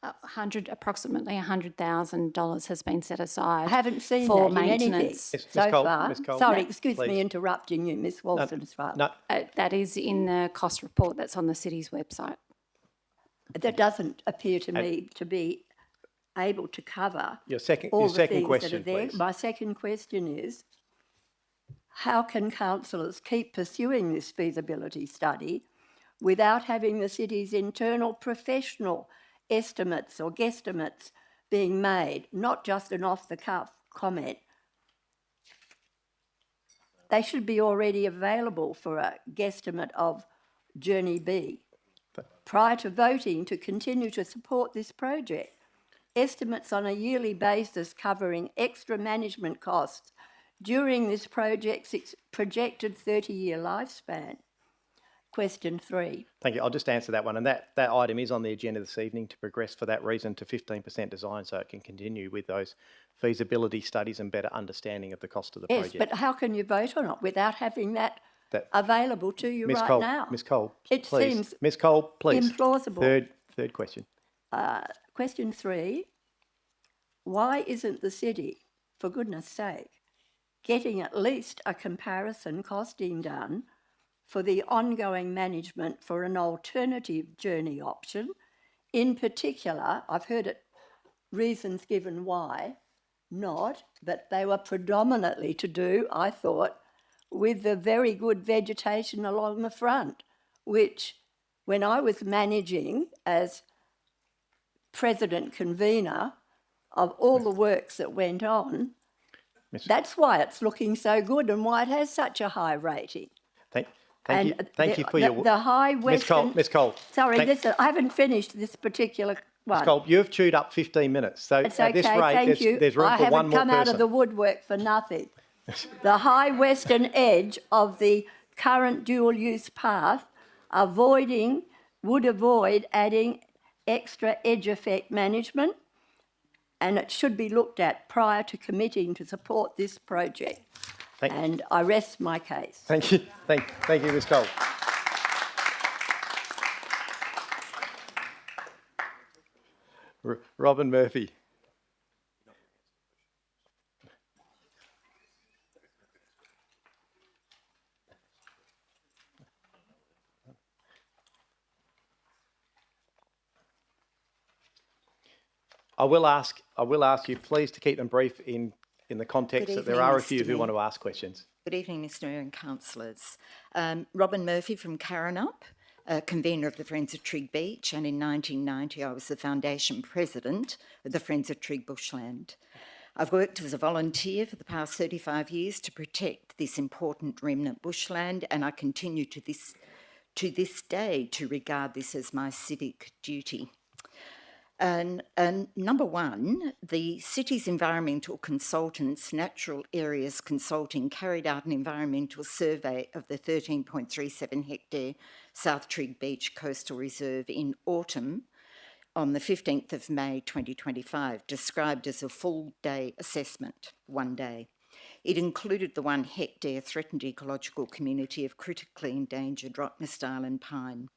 approximately $100,000 has been set aside. I haven't seen for that in anything maintenance. so Cole, far. Ms Cole, Sorry, no, excuse please. me interrupting you, Ms Walton, as well. No, That is in the cost report that's on the city's website. That doesn't appear to me to be able to cover your second all the things question, that are there. please. My second question is, how can councillors keep pursuing this feasibility study without having the city's internal professional estimates or guesstimates being made, not just an off-the-cuff comment? They should be already available for a guesstimate of Journey B prior to voting to continue to support this project. Estimates on a yearly basis covering extra management costs during this project's projected 30-year lifespan. Question 3. Thank you. I'll just answer that one. And that item is on the agenda this evening to progress for that reason to 15% design so it can continue with those feasibility studies and better understanding of the cost of the Yes, project. but how can you vote on it without having that available to you Ms right Cole, now? Ms Cole, It please. seems Ms Cole, please. implausible. Third question. Question 3, why isn't the city, for goodness sake, getting at least a comparison costing done for the ongoing management for an alternative journey option? In particular, I've heard it, reasons given why not, but they were predominantly to do, I thought, with the very good vegetation along the front, which when I was managing as president convener of all the works that went on, that's why it's looking so good and why it has such a high rating. Thank And you for your... the high western... Ms Cole. Sorry, thank- listen, I haven't finished this particular one. Ms Cole, you've chewed up 15 minutes. So It's at okay, this rate, thank you. there's room I for one haven't more come out person. of the woodwork for nothing. The high western edge of the current dual-use path would avoid adding extra edge effect management, and it should be looked at prior to committing to support this project. And I rest my case. Thank you. Thank you, Ms Cole. Robin Murphy. I will ask you please to keep them brief in the context Good that there evening, are a few Mr. who want Mayor. to ask questions. Good evening, Mr Mayor and councillors. Robin Murphy from Karrinyup, convener of the Friends of Trigg Beach, and in 1990 I was the foundation president of the Friends of Trigg Bushland. I've worked as a volunteer for the past 35 years to protect this important remnant bushland, and I continue to this day to regard this as my civic duty. And number one, the city's environmental consultants, Natural Areas Consulting, carried out an environmental survey of the 13.37 hectare South Trigg Beach Coastal Reserve in autumn on the 15th of May 2025, described as a full day assessment, 1 day. It included the 1 hectare threatened ecological community of critically endangered Rottnest Island pine.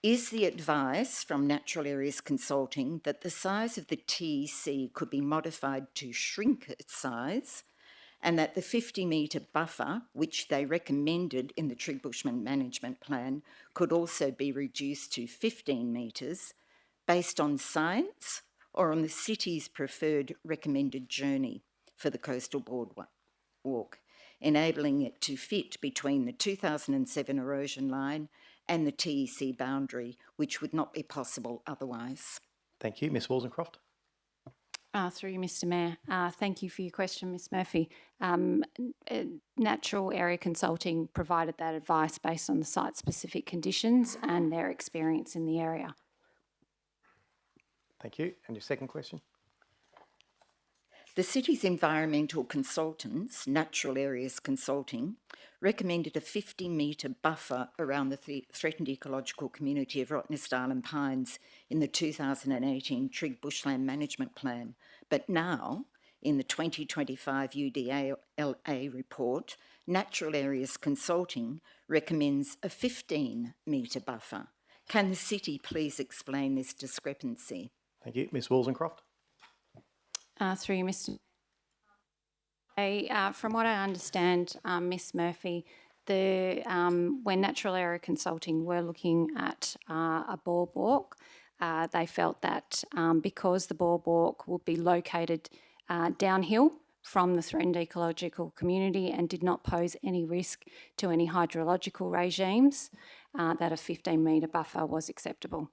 Is the advice from Natural Areas Consulting that the size of the TEC could be modified to shrink its size, and that the 50-metre buffer, which they recommended in the Trigg Bushland Management Plan, could also be reduced to 15 metres, based on science or on the city's preferred recommended journey for the coastal boardwalk, enabling it to fit between the 2007 erosion line and the TEC boundary, which would not be possible otherwise. Thank you. Ms Wollstonecroft. Through you, Mr Mayor. Thank you for your question, Ms Murphy. Natural Area Consulting provided that advice based on the site-specific conditions and their experience in the area. Thank you. And your second question? The city's environmental consultants, Natural Areas Consulting, recommended a 50-metre buffer around the threatened ecological community of Rottnest Island pines in the 2018 Trigg Bushland Management Plan. But now, in the 2025 UDLA report, Natural Areas Consulting recommends a 15-metre buffer. Can the city please explain this discrepancy? Thank you. Ms Woolsencroft. Through you, Mr. From what I understand, Ms Murphy, when Natural Area Consulting were looking at a boardwalk, they felt that because the boardwalk would be located downhill from the threatened ecological community and did not pose any risk to any hydrological regimes, that a 15-metre buffer was acceptable.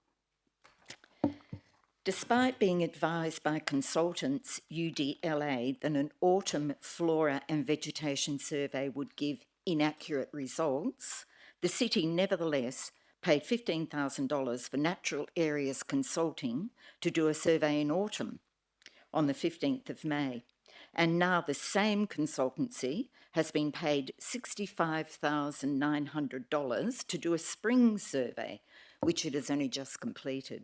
Despite being advised by consultants UDLA that an autumn flora and vegetation survey would give inaccurate results, the city nevertheless paid $15,000 for Natural Areas Consulting to do a survey in autumn on the 15th of May. And now the same consultancy has been paid $65,900 to do a spring survey, which it has only just completed.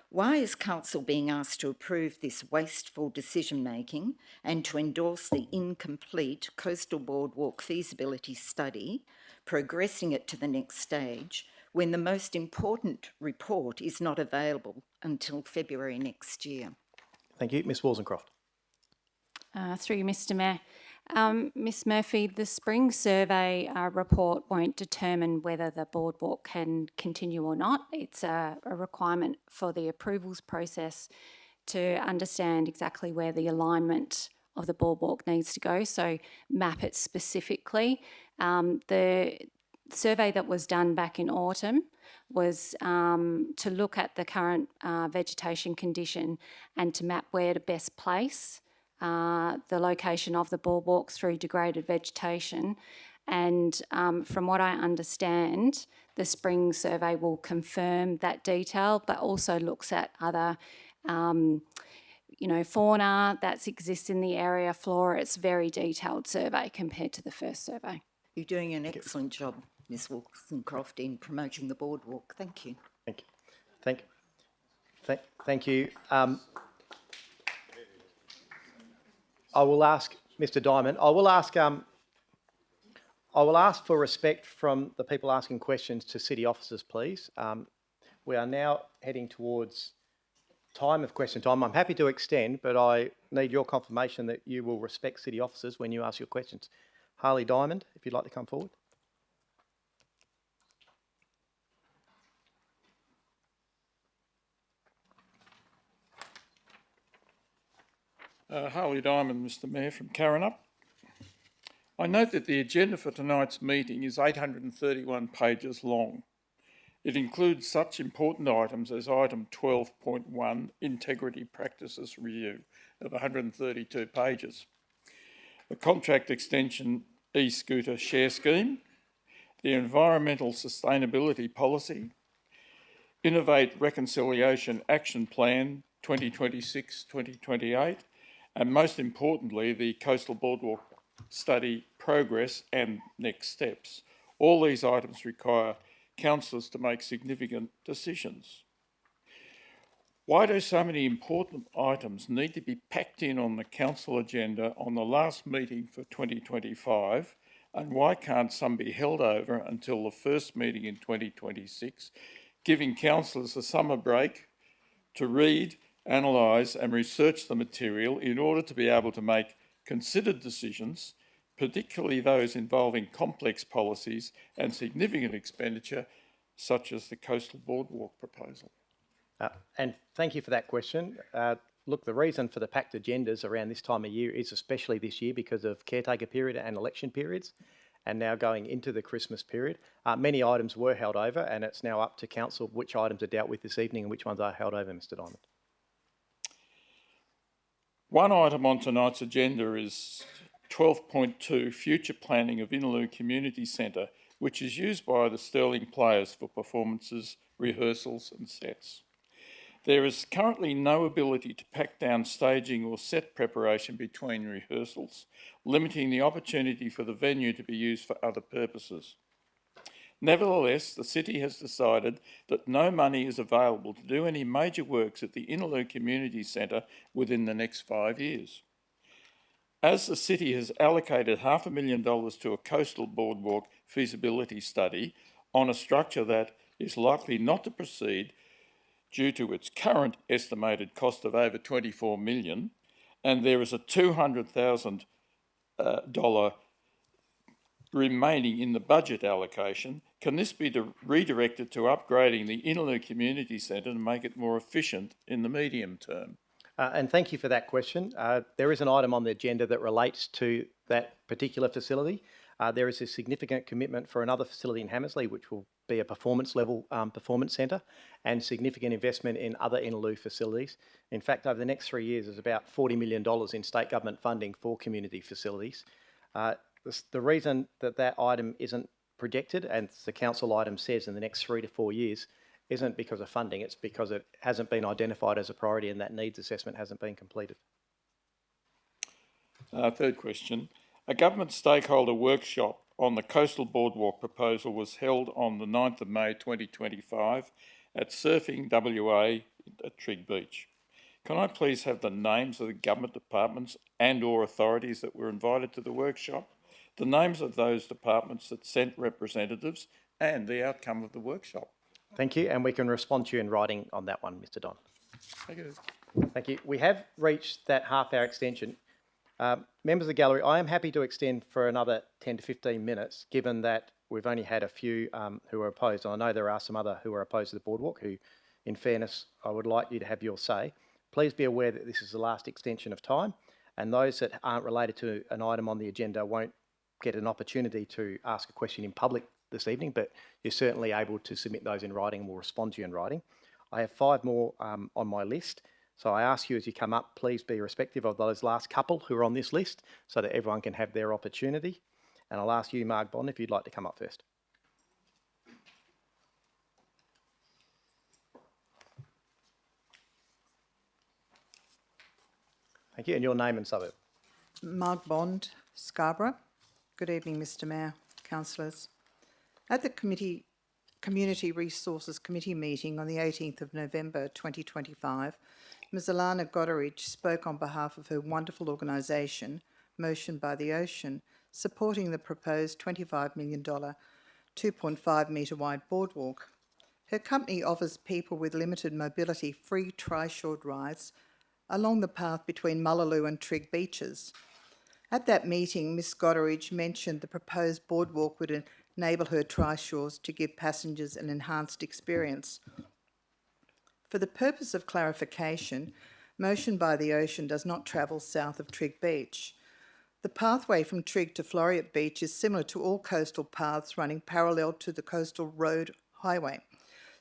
Why is Council being asked to approve this wasteful decision-making and to endorse the incomplete Coastal Boardwalk feasibility study, progressing it to the next stage, when the most important report is not available until February next year? Thank you. Ms Woolsencroft. Through you, Mr Mayor. Ms Murphy, the spring survey report won't determine whether the boardwalk can continue or not. It's a requirement for the approvals process to understand exactly where the alignment of the boardwalk needs to go, so map it specifically. The survey that was done back in autumn was to look at the current vegetation condition and to map where to best place the location of the boardwalk through degraded vegetation. And from what I understand, the spring survey will confirm that detail, but also looks at other, fauna that exists in the area, flora. It's a very detailed survey compared to the first survey. You're doing an excellent job, Ms Woolsencroft, in promoting the boardwalk. Thank you. Thank you. Thank you. I will ask Mr Diamond. I will ask for respect from the people asking questions to city officers, please. We are now heading towards time of question time. I'm happy to extend, but I need your confirmation that you will respect city officers when you ask your questions. Harley Diamond, if you'd like to come forward. Harley Diamond, Mr Mayor, from Karrinyup. I note that the agenda for tonight's meeting is 831 pages long. It includes such important items as item 12.1, Integrity Practices Review, of 132 pages. The contract extension e-scooter share scheme, the environmental sustainability policy, Innovate Reconciliation Action Plan 2026-2028, and most importantly, the Coastal Boardwalk study progress and next steps. All these items require councillors to make significant decisions. Why do so many important items need to be packed in on the council agenda on the last meeting for 2025, and why can't some be held over until the first meeting in 2026, giving councillors a summer break to read, analyse and research the material in order to be able to make considered decisions, particularly those involving complex policies and significant expenditure, such as the Coastal Boardwalk proposal? And thank you for that question. Look, the reason for the packed agendas around this time of year is especially this year because of caretaker period and election periods, and now going into the Christmas period. Many items were held over, and it's now up to council which items are dealt with this evening and which ones are held over, Mr Diamond. One item on tonight's agenda is 12.2, Future Planning of Innaloo Community Centre, which is used by the Stirling players for performances, rehearsals and sets. There is currently no ability to pack down staging or set preparation between rehearsals, limiting the opportunity for the venue to be used for other purposes. Nevertheless, the city has decided that no money is available to do any major works at the Innaloo Community Centre within the next 5 years. As the city has allocated $500,000 to a coastal boardwalk feasibility study on a structure that is likely not to proceed due to its current estimated cost of over $24 million, and there is a $200,000 remaining in the budget allocation, can this be redirected to upgrading the Innaloo Community Centre to make it more efficient in the medium term? And thank you for that question. There is an item on the agenda that relates to that particular facility. There is a significant commitment for another facility in Hammersley, which will be a performance centre, and significant investment in other Innaloo facilities. In fact, over the next 3 years, there's about $40 million in state government funding for community facilities. The reason that that item isn't projected, and the council item says in the next 3 to 4 years, isn't because of funding, it's because it hasn't been identified as a priority and that needs assessment hasn't been completed. Third question. A government stakeholder workshop on the Coastal Boardwalk proposal was held on the 9th of May 2025 at Surfing WA at Trigg Beach. Can I please have the names of the government departments and or authorities that were invited to the workshop, the names of those departments that sent representatives, and the outcome of the workshop? Thank you, and we can respond to you in writing on that one, Mr. Don. Thank you. Thank you. We have reached that half-hour extension. Members of the gallery, I am happy to extend for another 10 to 15 minutes, given that we've only had a few who are opposed. I know there are some other who are opposed to the boardwalk who, in fairness, I would like you to have your say. Please be aware that this is the last extension of time, and those that aren't related to an item on the agenda won't get an opportunity to ask a question in public this evening, but you're certainly able to submit those in writing and we'll respond to you in writing. I have 5 more on my list, so I ask you as you come up, please be respectful of those last couple who are on this list so that everyone can have their opportunity. And I'll ask you, Mark Bond, if you'd like to come up first. Thank you, and your name and suburb. Mark Bond, Scarborough. Good evening, Mr Mayor, councillors. At the Community Resources Committee meeting on the 18th of November 2025, Ms Alana Goderich spoke on behalf of her wonderful organisation, Motion by the Ocean, supporting the proposed $25 million 2.5 metre wide boardwalk. Her company offers people with limited mobility free tri-shore rides along the path between Mullaloo and Trigg beaches. At that meeting, Ms Goderich mentioned the proposed boardwalk would enable her tri-shores to give passengers an enhanced experience. For the purpose of clarification, Motion by the Ocean does not travel south of Trigg Beach. The pathway from Trigg to Floriat Beach is similar to all coastal paths running parallel to the coastal road highway.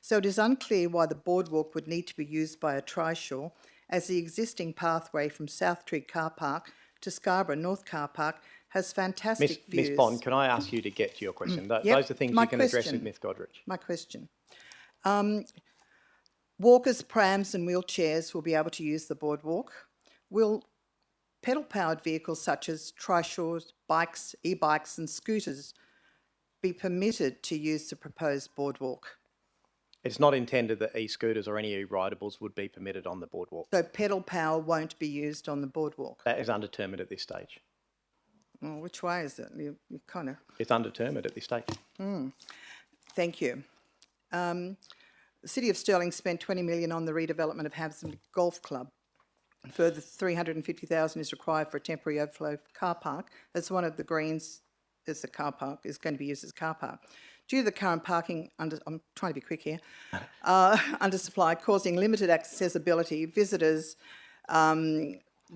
So it is unclear why the boardwalk would need to be used by a tri-shore, as the existing pathway from South Trigg Car Park to Scarborough North Car Park has fantastic views. Ms Bond, can I ask you to get to your question? Those are things you can address with Ms Goderich. My question. Walkers, prams and wheelchairs will be able to use the boardwalk. Will pedal-powered vehicles such as tri-shores, bikes, e-bikes and scooters be permitted to use the proposed boardwalk? It's not intended that e-scooters or any e-ridables would be permitted on the boardwalk. So pedal power won't be used on the boardwalk? That is undetermined at this stage. Well, which way is it? You kind of... It's undetermined at this stage. Thank you. The City of Stirling spent $20 million on the redevelopment of Hammersley Golf Club. A further $350,000 is required for a temporary overflow car park, as one of the greens is the car park, is going to be used as car park. Due to the current parking, I'm trying to be quick here, undersupply, causing limited accessibility, visitors,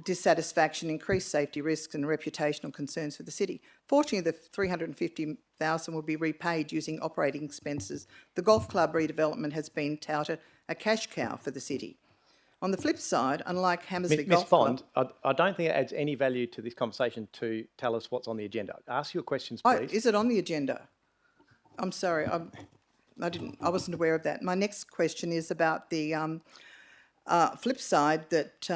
dissatisfaction, increased safety risks and reputational concerns for the city. Fortunately, the $350,000 will be repaid using operating expenses. The golf club redevelopment has been touted a cash cow for the city. On the flip side, unlike Hammersley Golf Club... Ms Bond, I don't think it adds any value to this conversation to tell us what's on the agenda. Ask your questions, please. Oh, is it on the agenda? I'm sorry, I wasn't aware of that. My next question is about the flip side, that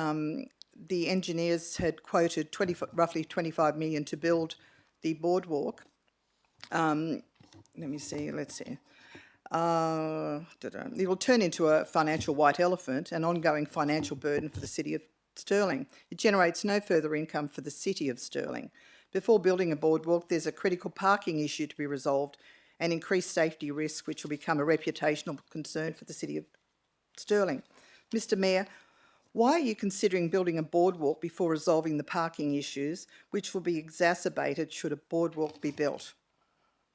the engineers had quoted roughly $25 million to build the boardwalk. Let me see, let's see. It will turn into a financial white elephant, an ongoing financial burden for the City of Stirling. It generates no further income for the City of Stirling. Before building a boardwalk, there's a critical parking issue to be resolved and increased safety risk, which will become a reputational concern for the City of Stirling. Mr Mayor, why are you considering building a boardwalk before resolving the parking issues, which will be exacerbated should a boardwalk be built?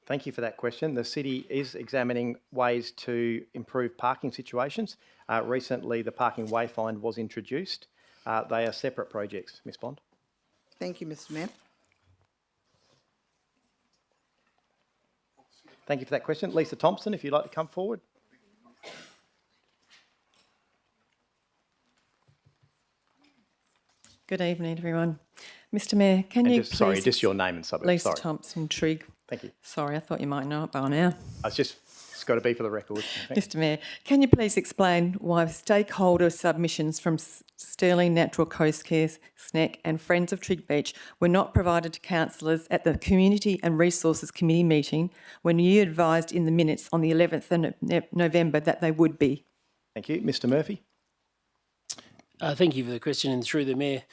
Thank you for that question. The city is examining ways to improve parking situations. Recently, the parking wayfind was introduced. They are separate projects, Ms Bond. Thank you, Mr Mayor. Thank you for that question. Lisa Thompson, if you'd like to come forward. Good evening, everyone. Mr Mayor, can you please... Sorry, just your name and suburb. Lisa Sorry. Thompson, Trigg. Thank you. Sorry, I thought you might know it by now. It's got to be for the record. Mr Mayor, can you please explain why stakeholder submissions from Stirling Natural Coast Cares, SNEC and Friends of Trigg Beach were not provided to councillors at the Community and Resources Committee meeting when you advised in the minutes on the 11th of November that they would be? Thank you. Mr Murphy. Thank you for the question, and through the Mayor.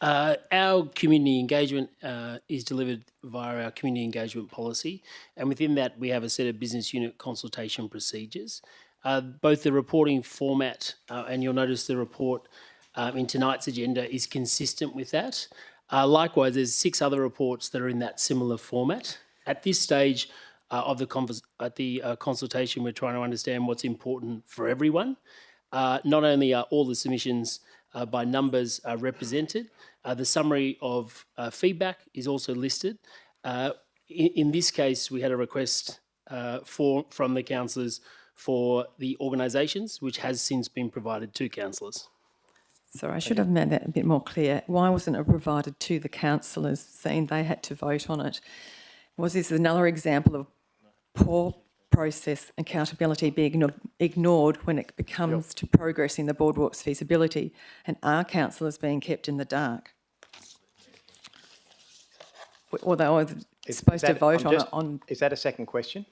Our community engagement is delivered via our community engagement policy, and within that we have a set of business unit consultation procedures. Both the reporting format, and you'll notice the report in tonight's agenda is consistent with that. Likewise, there's 6 other reports that are in that similar format. At this stage of the consultation, we're trying to understand what's important for everyone. Not only are all the submissions by numbers represented, the summary of feedback is also listed. In this case, we had a request from the councillors for the organisations, which has since been provided to councillors. Sorry, I should have made that a bit more clear. Why wasn't it provided to the councillors, saying they had to vote on it? Was this another example of poor process and accountability being ignored when it comes to progressing the boardwalk's feasibility, and are councillors being kept in the dark? Or they were supposed to vote on it on... Is that a second question?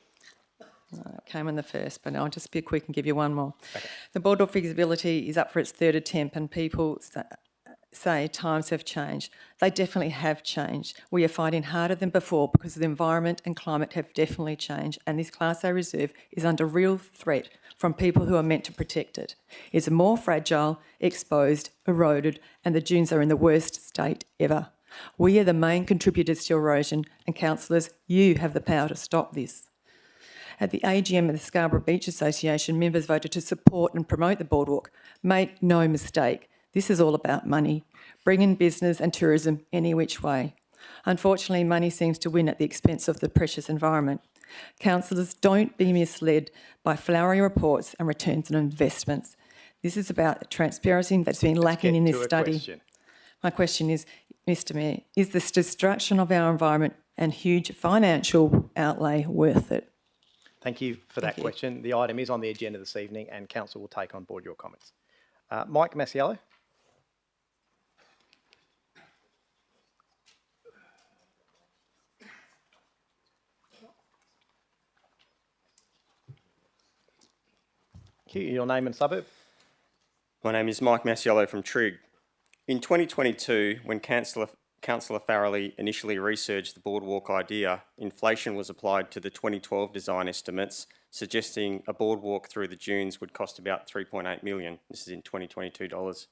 It came in the first, but I'll just be quick and give you one more. Okay. The boardwalk feasibility is up for its 3rd attempt, and people say times have changed. They definitely have changed. We are fighting harder than before because the environment and climate have definitely changed, and this Class A reserve is under real threat from people who are meant to protect it. It's more fragile, exposed, eroded, and the dunes are in the worst state ever. We are the main contributors to erosion, and councillors, you have the power to stop this. At the AGM of the Scarborough Beach Association, members voted to support and promote the boardwalk. Make no mistake, this is all about money, bringing business and tourism any which way. Unfortunately, money seems to win at the expense of the precious environment. Councillors, don't be misled by flowery reports and returns on investments. This is about transparency that's been lacking in this study. My question is, Mr Mayor, is this destruction of our environment and huge financial outlay worth it? Thank you for that question. The item is on the agenda this evening, and Council will take on board your comments. Mike Masiello. Thank you. Your name and suburb? My name is Mike Masiello from Trigg. In 2022, when Councillor Farrelly initially researched the boardwalk idea, inflation was applied to the 2012 design estimates, suggesting a boardwalk through the dunes would cost about $3.8 million. This is in 2022 dollars.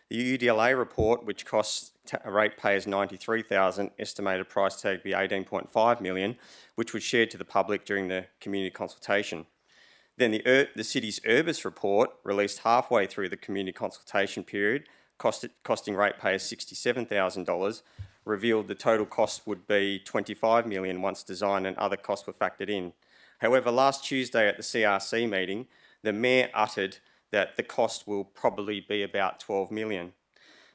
The UDLA report, which costs ratepayers $93,000, estimated price tag to be $18.5 million, which was shared to the public during the community consultation. Then the city's Urbis report, released halfway through the community consultation period, costing ratepayers $67,000, revealed the total cost would be $25 million once design and other costs were factored in. However, last Tuesday at the CRC meeting, the Mayor uttered that the cost will probably be about $12 million.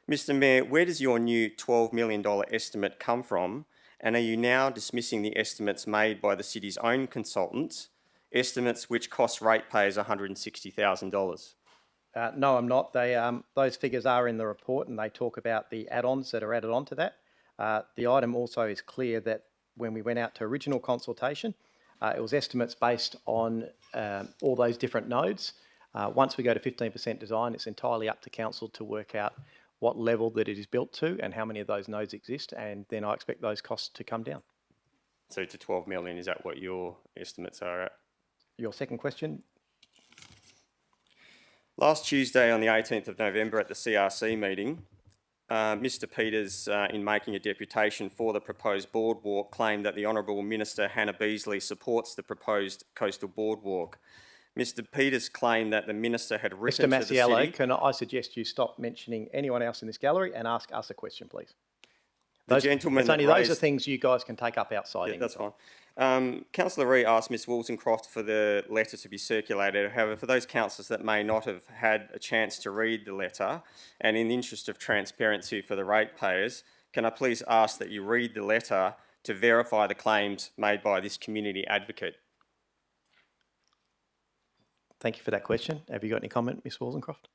Mr Mayor, where does your new $12 million estimate come from, and are you now dismissing the estimates made by the city's own consultants, estimates which cost ratepayers $160,000? No, I'm not. Those figures are in the report, and they talk about the add-ons that are added onto that. The item also is clear that when we went out to original consultation, it was estimates based on all those different nodes. Once we go to 15% design, it's entirely up to council to work out what level that it is built to and how many of those nodes exist, and then I expect those costs to come down. So to 12 million, is that what your estimates are at? Your second question? Last Tuesday on the 18th of November at the CRC meeting, Mr Peters, in making a deputation for the proposed boardwalk, claimed that the Honourable Minister Hannah Beazley supports the proposed coastal boardwalk. Mr Peters claimed that the Minister had written Mr to the Masiello, city... can I suggest you stop mentioning anyone else in this gallery and ask us a question, please? The gentleman Those that are things you guys can take up outside. Yeah, that's fine. Councillor Ree asked Ms Woolsencroft for the letter to be circulated. However, for those councillors that may not have had a chance to read the letter, and in the interest of transparency for the ratepayers, can I please ask that you read the letter to verify the claims made by this community advocate? Thank you for that question. Have you got any comment, Ms Woolsencroft?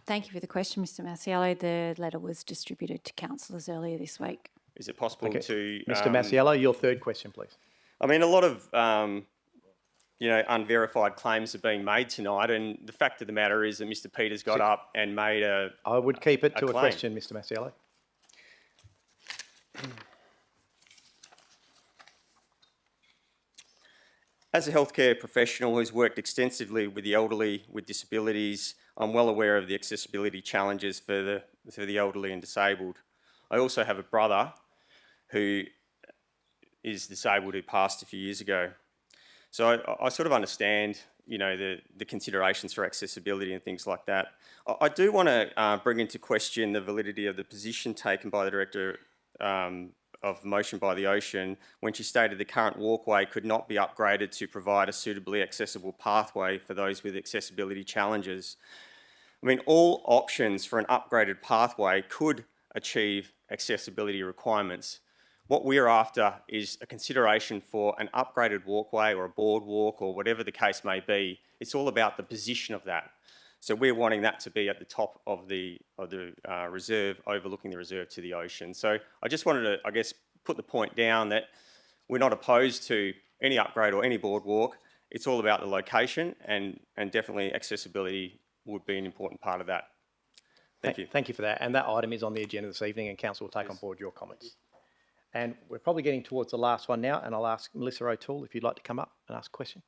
Thank you for the question, Mr Masiello. The letter was distributed to councillors earlier this week. Is it possible to... Mr Masiello, your third question, please. I mean, a lot of, unverified claims are being made tonight, and the fact of the matter is that Mr Peters got up and made a I would keep it to a claim. question, Mr Masiello. As a healthcare professional who's worked extensively with the elderly with disabilities, I'm well aware of the accessibility challenges for the elderly and disabled. I also have a brother who is disabled who passed a few years ago. So I sort of understand, the considerations for accessibility and things like that. I do want to bring into question the validity of the position taken by the Director of Motion by the Ocean when she stated the current walkway could not be upgraded to provide a suitably accessible pathway for those with accessibility challenges. I mean, all options for an upgraded pathway could achieve accessibility requirements. What we're after is a consideration for an upgraded walkway or a boardwalk or whatever the case may be. It's all about the position of that. So we're wanting that to be at the top of the reserve, overlooking the reserve to the ocean. So I just wanted to, I guess, put the point down that we're not opposed to any upgrade or any boardwalk. It's all about the location, and definitely accessibility would be an important part of that. Thank you. Thank you for that. And that item is on the agenda this evening, and Council will take on board your comments. And we're probably getting towards the last one now, and I'll ask Melissa O'Toole if you'd like to come up and ask a question.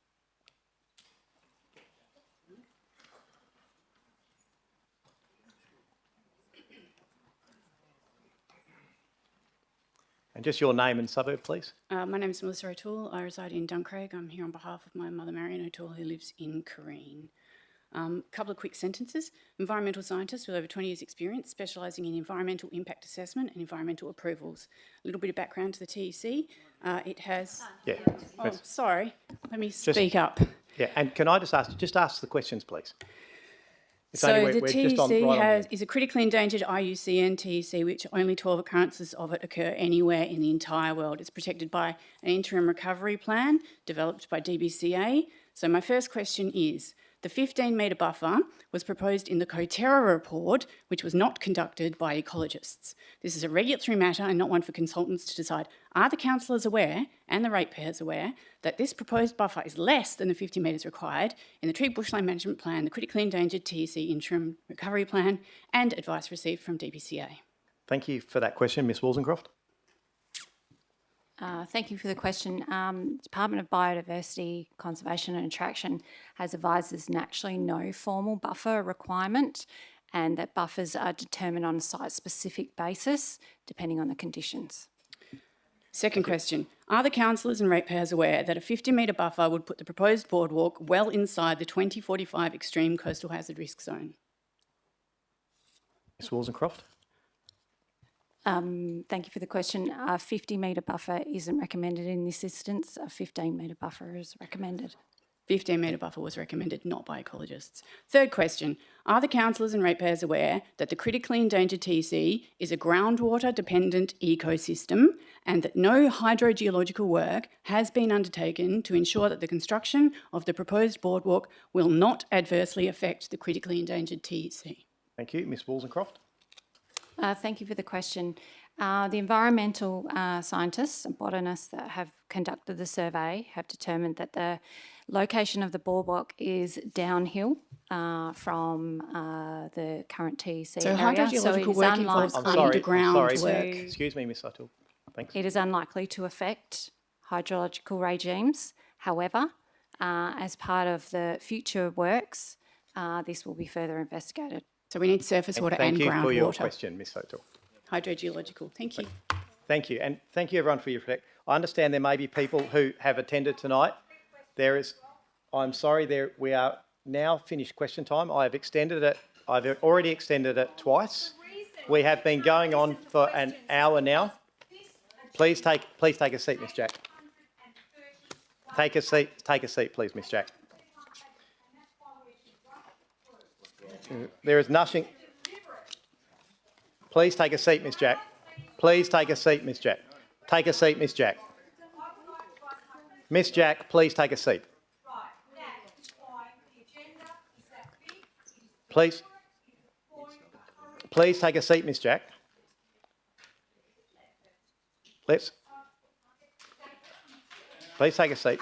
And just your name and suburb, please. My name is Melissa O'Toole. I reside in Duncraig. I'm here on behalf of my mother, Marion O'Toole, who lives in Careen. Couple of quick sentences. Environmental scientist with over 20 years' experience, specialising in environmental impact assessment and environmental approvals. A little bit of background to the TEC. It has... Yeah. Oh, sorry. Let me speak up. Yeah, and can I just ask the questions, please? So the TEC is a critically endangered IUCN TEC, which only 12 occurrences of it occur anywhere in the entire world. It's protected by an interim recovery plan developed by DBCA. So my first question is, the 15-metre buffer was proposed in the Coterra report, which was not conducted by ecologists. This is a regulatory matter and not one for consultants to decide. Are the councillors aware, and the ratepayers aware, that this proposed buffer is less than the 50 metres required in the Trigg Bushland Management Plan, the Critically Endangered TEC Interim Recovery Plan, and advice received from DBCA? Thank you for that question. Ms Woolsencroft. Thank you for the question. Department of Biodiversity, Conservation and Attraction has advised there's actually no formal buffer requirement, and that buffers are determined on a site-specific basis depending on the conditions. Second question. Are the councillors and ratepayers aware that a 50-metre buffer would put the proposed boardwalk well inside the 2045 Extreme Coastal Hazard Risk Zone? Ms Woolsencroft. Thank you for the question. A 50-metre buffer isn't recommended in this instance. A 15-metre buffer is recommended. 15-metre buffer was recommended, not by ecologists. Third question. Are the councillors and ratepayers aware that the critically endangered TEC is a groundwater-dependent ecosystem and that no hydrogeological work has been undertaken to ensure that the construction of the proposed boardwalk will not adversely affect the critically endangered TEC? Thank you. Ms Woolsencroft. Thank you for the question. The environmental scientists and botanists that have conducted the survey have determined that the Location of the boardwalk is downhill from the current TEC So area. hydrogeological it is work involves unlikely- underground work. Excuse me, Ms O'Toole. Thanks. It is unlikely to affect hydrological regimes. However, as part of the future works, this will be further investigated. So we need surface water and Thank you for your groundwater. question, Ms O'Toole. Hydrogeological. Thank you. Thank you, and thank you everyone for your feedback. I understand there may be people who have attended tonight. I'm sorry, we are now finished question time. I've already extended it twice. We have been going on for an hour now. Please take a seat, Miss Jack. Take a seat, please, Miss Jack. There is nothing. Please take a seat, Miss Jack. Please take a seat, Miss Jack. Take a seat, Miss Jack. Miss Jack, please take a seat. Please take a seat, Miss Jack. Please take a seat.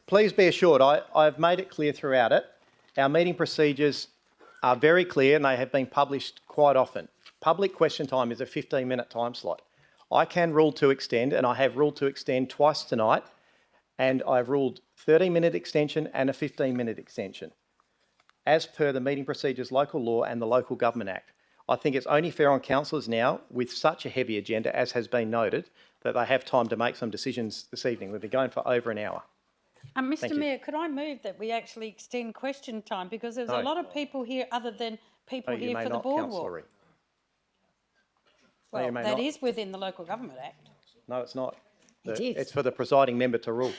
Please be assured, I've made it clear throughout it. Our meeting procedures are very clear and they have been published quite often. Public question time is a 15-minute time slot. I can rule to extend, and I have ruled to extend twice tonight, and I've ruled 30-minute extension and a 15-minute extension, as per the meeting procedures, local law and the Local Government Act. I think it's only fair on councillors now, with such a heavy agenda, as has been noted, that they have time to make some decisions this evening. We've been going for over an hour. Mr Mayor, could I move that we actually extend question time, because there's a lot of people here other than people here for the boardwalk. Well, that is within the Local Government Act. No, it's not. It is. It's for the presiding member to rule.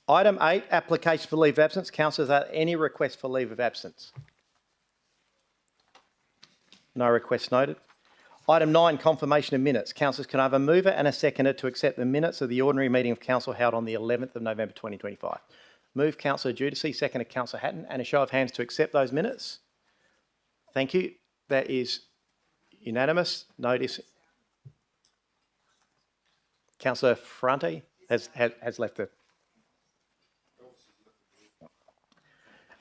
Item 8, application for leave of absence. Councillors, are there any requests for leave of absence? No requests noted. Item 9, confirmation of minutes. Councillors, can I have a mover and a seconder to accept the minutes of the ordinary meeting of Council held on the 11th of November 2025? Move Councillor Giudice, seconder Councillor Hatton, and a show of hands to accept those minutes. Thank you. That is unanimous. Notice Councillor Ferrante has left the...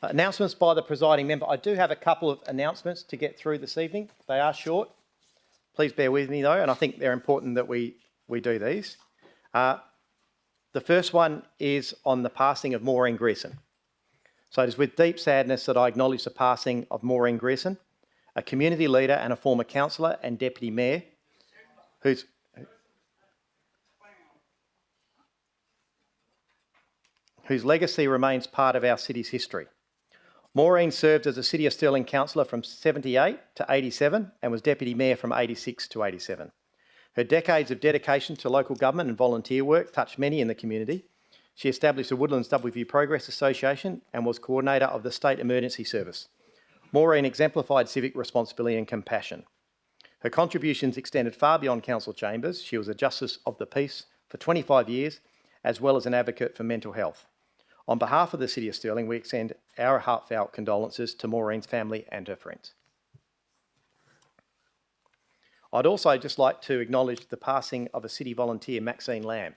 Announcements by the presiding member. I do have a couple of announcements to get through this evening. They are short. Please bear with me though, and I think they're important that we do these. The first one is on the passing of Maureen Grierson. So it is with deep sadness that I acknowledge the passing of Maureen Grierson, a community leader and a former councillor and deputy mayor, whose legacy remains part of our city's history. Maureen served as a City of Stirling councillor from 78 to 87 and was deputy mayor from 86 to 87. Her decades of dedication to local government and volunteer work touched many in the community. She established the Woodlands WView Progress Association and was coordinator of the State Emergency Service. Maureen exemplified civic responsibility and compassion. Her contributions extended far beyond council chambers. She was a Justice of the Peace for 25 years, as well as an advocate for mental health. On behalf of the City of Stirling, we extend our heartfelt condolences to Maureen's family and her friends. I'd also just like to acknowledge the passing of a city volunteer, Maxine Lamb.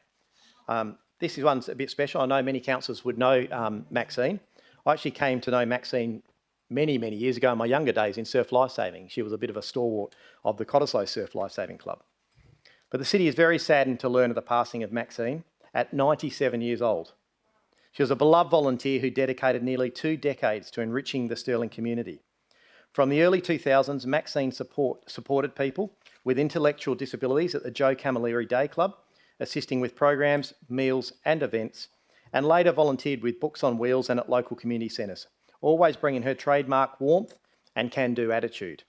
This one's a bit special. I know many councillors would know Maxine. I actually came to know Maxine many, many years ago in my younger days in surf lifesaving. She was a bit of a stalwart of the Cottesloe Surf Lifesaving Club. But the city is very saddened to learn of the passing of Maxine at 97 years old. She was a beloved volunteer who dedicated nearly 2 decades to enriching the Stirling community. From the early 2000s, Maxine supported people with intellectual disabilities at the Joe Camilleri Day Club, assisting with programs, meals and events, and later volunteered with Books on Wheels and at local community centres, always bringing her trademark warmth and can-do attitude.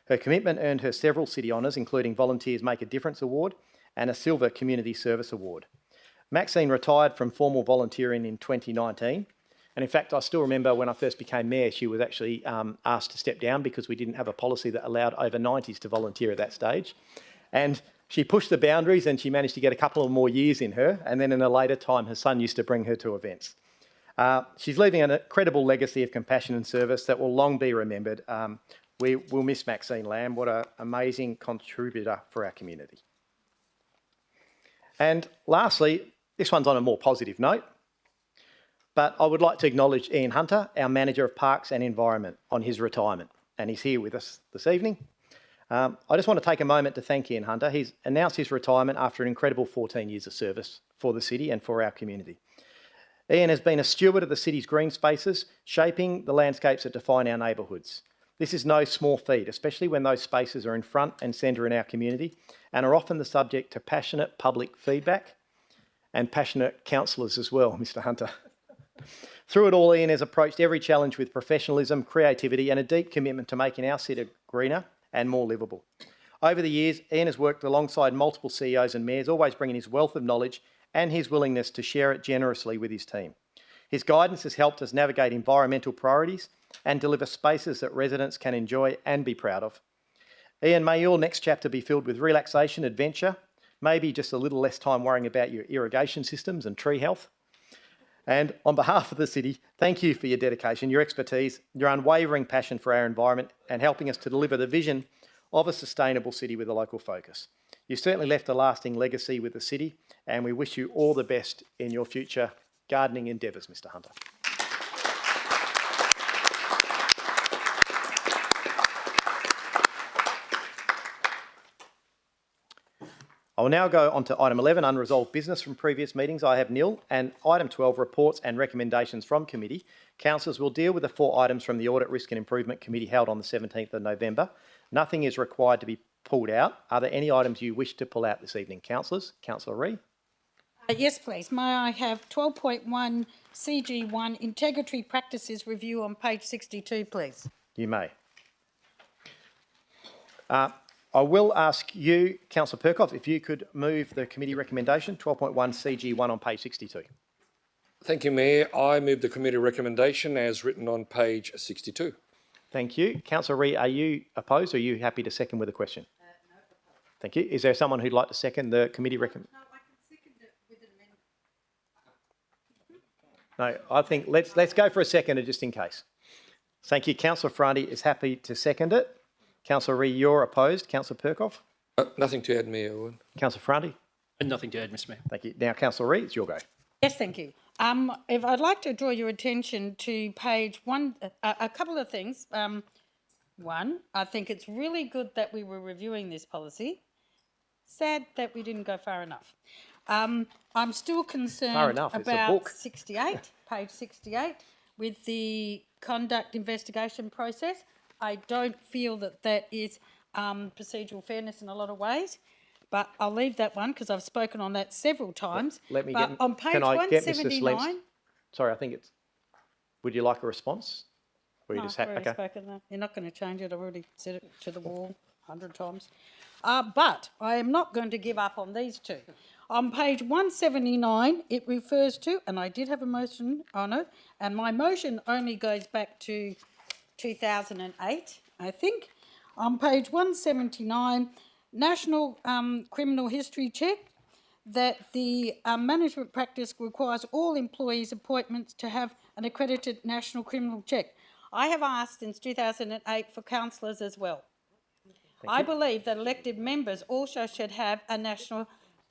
Her commitment earned her several city honours, including Volunteers Make a Difference Award and a Silver Community Service Award. Maxine retired from formal volunteering in 2019. And in fact, I still remember when I first became mayor, she was actually asked to step down because we didn't have a policy that allowed over 90s to volunteer at that stage. And She pushed the boundaries and she managed to get a couple of more years in her, and then in a later time her son used to bring her to events. She's leaving an incredible legacy of compassion and service that will long be remembered. We will miss Maxine Lamb. What an amazing contributor for our community. And lastly, this one's on a more positive note, but I would like to acknowledge Ian Hunter, our Manager of Parks and Environment, on his retirement, and he's here with us this evening. I just want to take a moment to thank Ian Hunter. He's announced his retirement after an incredible 14 years of service for the city and for our community. Ian has been a steward of the city's green spaces, shaping the landscapes that define our neighbourhoods. This is no small feat, especially when those spaces are in front and centre in our community and are often the subject to passionate public feedback and passionate councillors as well, Mr Hunter. Through it all, Ian has approached every challenge with professionalism, creativity and a deep commitment to making our city greener and more livable. Over the years, Ian has worked alongside multiple CEOs and mayors, always bringing his wealth of knowledge and his willingness to share it generously with his team. His guidance has helped us navigate environmental priorities and deliver spaces that residents can enjoy and be proud of. Ian, may your next chapter be filled with relaxation, adventure, maybe just a little less time worrying about your irrigation systems and tree health. And on behalf of the city, thank you for your dedication, your expertise, your unwavering passion for our environment and helping us to deliver the vision of a sustainable city with a local focus. You've certainly left a lasting legacy with the city and we wish you all the best in your future gardening endeavours, Mr Hunter. I will now go on to item 11, unresolved business from previous meetings. I have nil. And item 12, reports and recommendations from committee. Councillors will deal with the 4 items from the Audit, Risk and Improvement Committee held on the 17th of November. Nothing is required to be pulled out. Are there any items you wish to pull out this evening, councillors? Councillor Ree. Yes, please. May I have 12.1 CG1 Integrity Practices Review on page 62, please? You may. I will ask you, Councillor Perkoff, if you could move the committee recommendation, 12.1 CG1 on page 62. Thank you, Mayor. I move the committee recommendation as written on page 62. Thank you. Councillor Ree, are you opposed or are you happy to second with a question? No, opposed. Thank you. Is there someone who'd like to second the committee recommendation? No, I can second it with an amendment. No, I think let's go for a seconder just in case. Thank you. Councillor Ferrandi is happy to second it. Councillor Ree, you're opposed. Councillor Perkoff? Nothing to add, Mayor Owen. Councillor Ferrandi? Nothing to add, Mr Mayor. Thank you. Now, Councillor Ree, it's your go. Yes, thank you. If I'd like to draw your attention to page 1, a couple of things. One, I think it's really good that we were reviewing this policy. Sad that we didn't go far enough. I'm still concerned about 68, page 68, with the conduct investigation process. I don't feel that that is procedural fairness in a lot of ways, but I'll leave that one because I've spoken on that several times. Let me but get, on page can I get 179, Mr. Slents? Sorry, I think it's, would you like a response? Or you no, just I've already spoken that. You're not going to change it. I've already said it to the wall 100 times. But I am not going to give up on these two. On page 179, it refers to, and I did have a motion on it, and my motion only goes back to 2008, I think. On page 179, National Criminal History Check, that the management practice requires all employees' appointments to have an accredited national criminal check. I have asked since 2008 for councillors as well. I believe that elected members also should have a national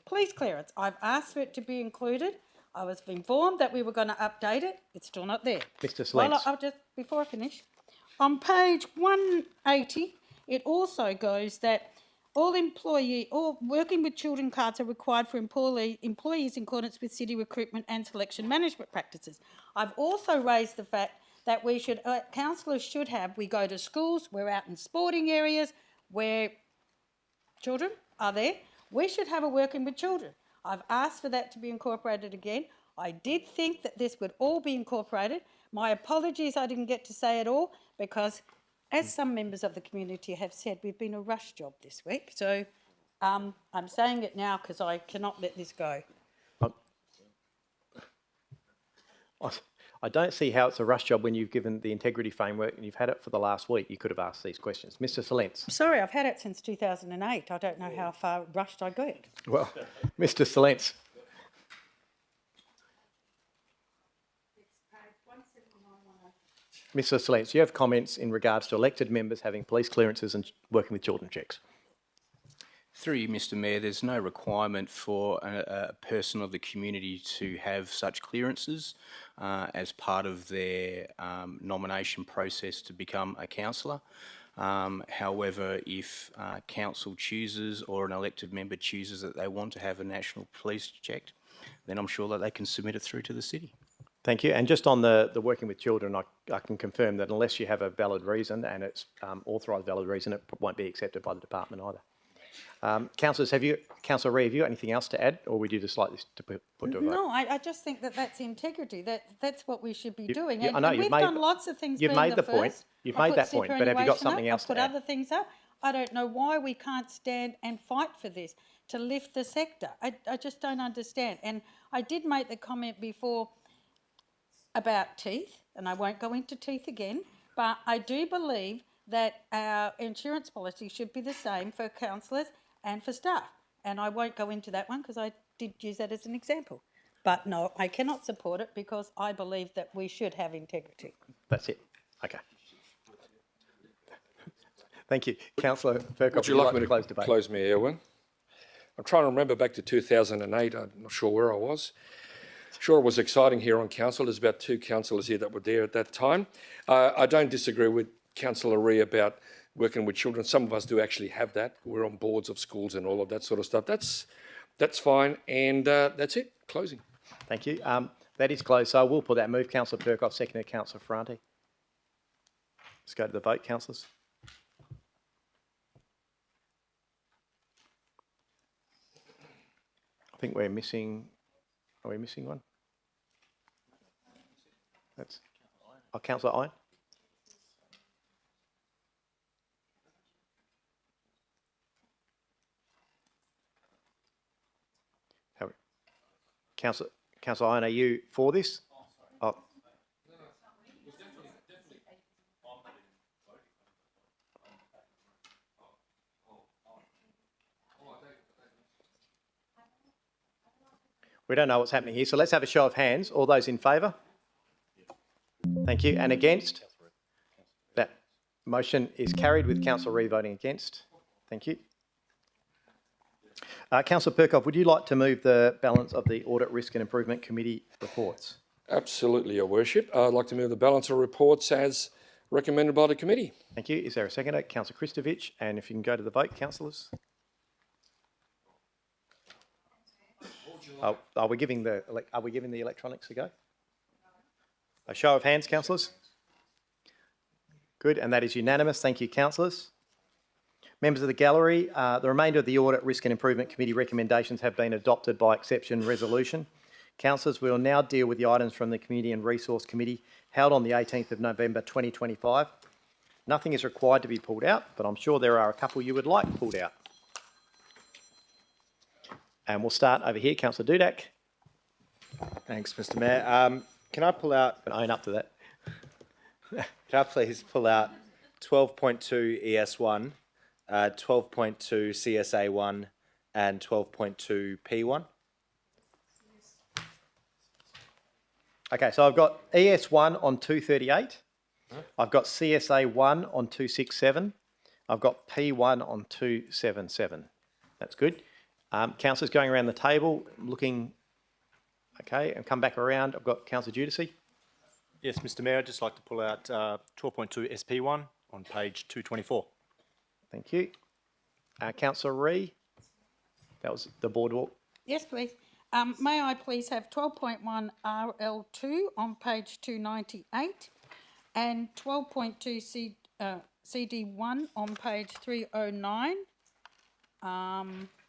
police clearance. I've asked for it to be included. I was informed that we were going to update it. It's still not there. Mr. Slents. Well, I'll just, before I finish, on page 180, it also goes that all working with children cards are required for employees in accordance with city recruitment and selection management practices. I've also raised the fact that we should, councillors should have, we go to schools, we're out in sporting areas where children are there, we should have a working with children. I've asked for that to be incorporated again. I did think that this would all be incorporated. My apologies I didn't get to say it all because, as some members of the community have said, we've been a rush job this week. So I'm saying it now because I cannot let this go. I don't see how it's a rush job when you've given the integrity framework and you've had it for the last week. You could have asked these questions. Mr. Salents. Sorry, I've had it since 2008. I don't know how far rushed I got. Well, Mr. Salents. Mr. Salents, you have comments in regards to elected members having police clearances and working with children checks. Through you, Mr. Mayor, there's no requirement for a person of the community to have such clearances as part of their nomination process to become a councillor. However, if council chooses or an elected member chooses that they want to have a national police check, then I'm sure that they can submit it through to the city. Thank you. And just on the working with children, I can confirm that unless you have a valid reason and it's authorised valid reason, it won't be accepted by the department either. Councillors, Councillor Ree, have you got anything else to add, or would you just like this to put to a vote? No, I just think that that's integrity. That's what we should be doing. I know, and we've done lots of things. You've made the point. You've made that point, but have you got something else to add? I've put other things up. I don't know why we can't stand and fight for this to lift the sector. I just don't understand. And I did make the comment before about teeth, and I won't go into teeth again, but I do believe that our insurance policy should be the same for councillors and for staff. And I won't go into that one because I did use that as an example. But no, I cannot support it because I believe that we should have integrity. That's it. Okay. Thank you. Councillor Perkop, Would you like me to close debate? Close me, Erwin. I'm trying to remember back to 2008. I'm not sure where I was. Sure, it was exciting here on council. There's about 2 councillors here that were there at that time. I don't disagree with Councillor Ree about working with children. Some of us do actually have that. We're on boards of schools and all of that sort of stuff. That's fine, and that's it. Closing. Thank you. That is closed, so I will put that move. Councillor Perkov, seconded Councillor Ferranti. Let's go to the vote, councillors. I think we're missing. Are we missing one? That's Councillor Iron. Councillor Iron, are you for this? Oh. We don't know what's happening here, so let's have a show of hands. All those in favour? Thank you. And against? That motion is carried with Councillor Ree voting against. Thank you. Councillor Perkov, would you like to move the balance of the Audit, Risk and Improvement Committee reports? Absolutely, Your Worship. I'd like to move the balance of reports as recommended by the committee. Thank you. Is there a seconder? Councillor Kristovich. And if you can go to the vote, councillors. Are we giving the electronics a go? A show of hands, councillors. Good, and that is unanimous. Thank you, councillors. Members of the gallery, the remainder of the Audit, Risk and Improvement Committee recommendations have been adopted by exception resolution. Councillors, we will now deal with the items from the Community and Resource Committee held on the 18th of November 2025. Nothing is required to be pulled out, but I'm sure there are a couple you would like pulled out. And we'll start over here, Councillor Dudak. Thanks, Mr. Mayor. Can I pull out? Own up to that. Can I please pull out 12.2 ES1, 12.2 CSA1, and 12.2 P1? Okay, so I've got ES1 on 238. I've got CSA1 on 267. I've got P1 on 277. That's good. Councillors going around the table, looking, okay, and come back around. I've got Councillor Giudice. Yes, Mr. Mayor, I'd just like to pull out 12.2 SP1 on page 224. Thank you. Councillor Ree, that was the boardwalk. Yes, please. May I please have 12.1 RL2 on page 298 and 12.2 CD1 on page 309.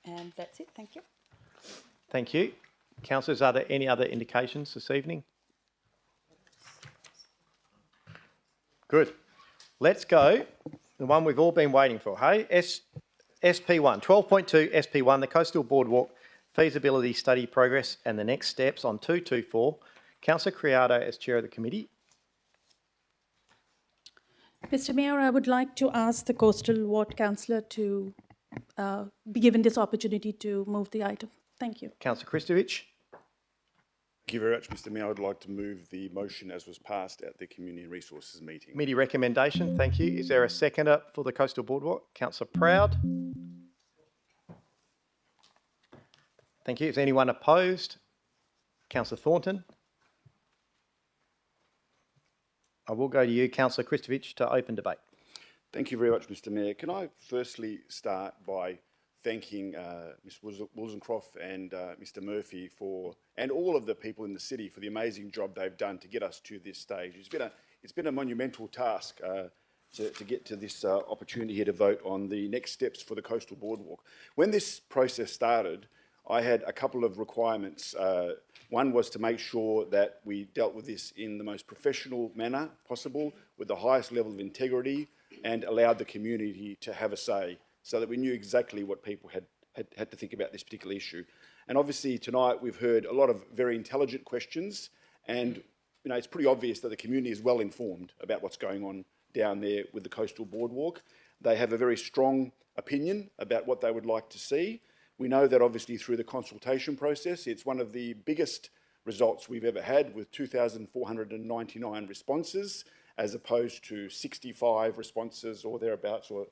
And that's it. Thank you. Thank you. Councillors, are there any other indications this evening? Good. Let's go. The one we've all been waiting for, hey? SP1, 12.2 SP1, the Coastal Boardwalk Feasibility Study Progress and the Next Steps on 224, Councillor Criado as chair of the committee. Mr. Mayor, I would like to ask the Coastal Ward Councillor to be given this opportunity to move the item. Thank you. Councillor Christovich. Thank you very much, Mr. Mayor. I'd like to move the motion as was passed at the Community Resources meeting. Committee recommendation, thank you. Is there a seconder for the Coastal Boardwalk? Councillor Proud. Thank you. Is anyone opposed? Councillor Thornton. I will go to you, Councillor Christovich, to open debate. Thank you very much, Mr. Mayor. Can I firstly start by thanking Ms. Woolsencroft and Mr. Murphy and all of the people in the city for the amazing job they've done to get us to this stage. It's been a monumental task to get to this opportunity here to vote on the next steps for the Coastal Boardwalk. When this process started, I had a couple of requirements. One was to make sure that we dealt with this in the most professional manner possible, with the highest level of integrity, and allowed the community to have a say, so that we knew exactly what people had to think about this particular issue. And obviously tonight we've heard a lot of very intelligent questions, and it's pretty obvious that the community is well informed about what's going on down there with the Coastal Boardwalk. They have a very strong opinion about what they would like to see. We know that obviously through the consultation process, it's one of the biggest results we've ever had, with 2,499 responses, as opposed to 65 responses or thereabouts, or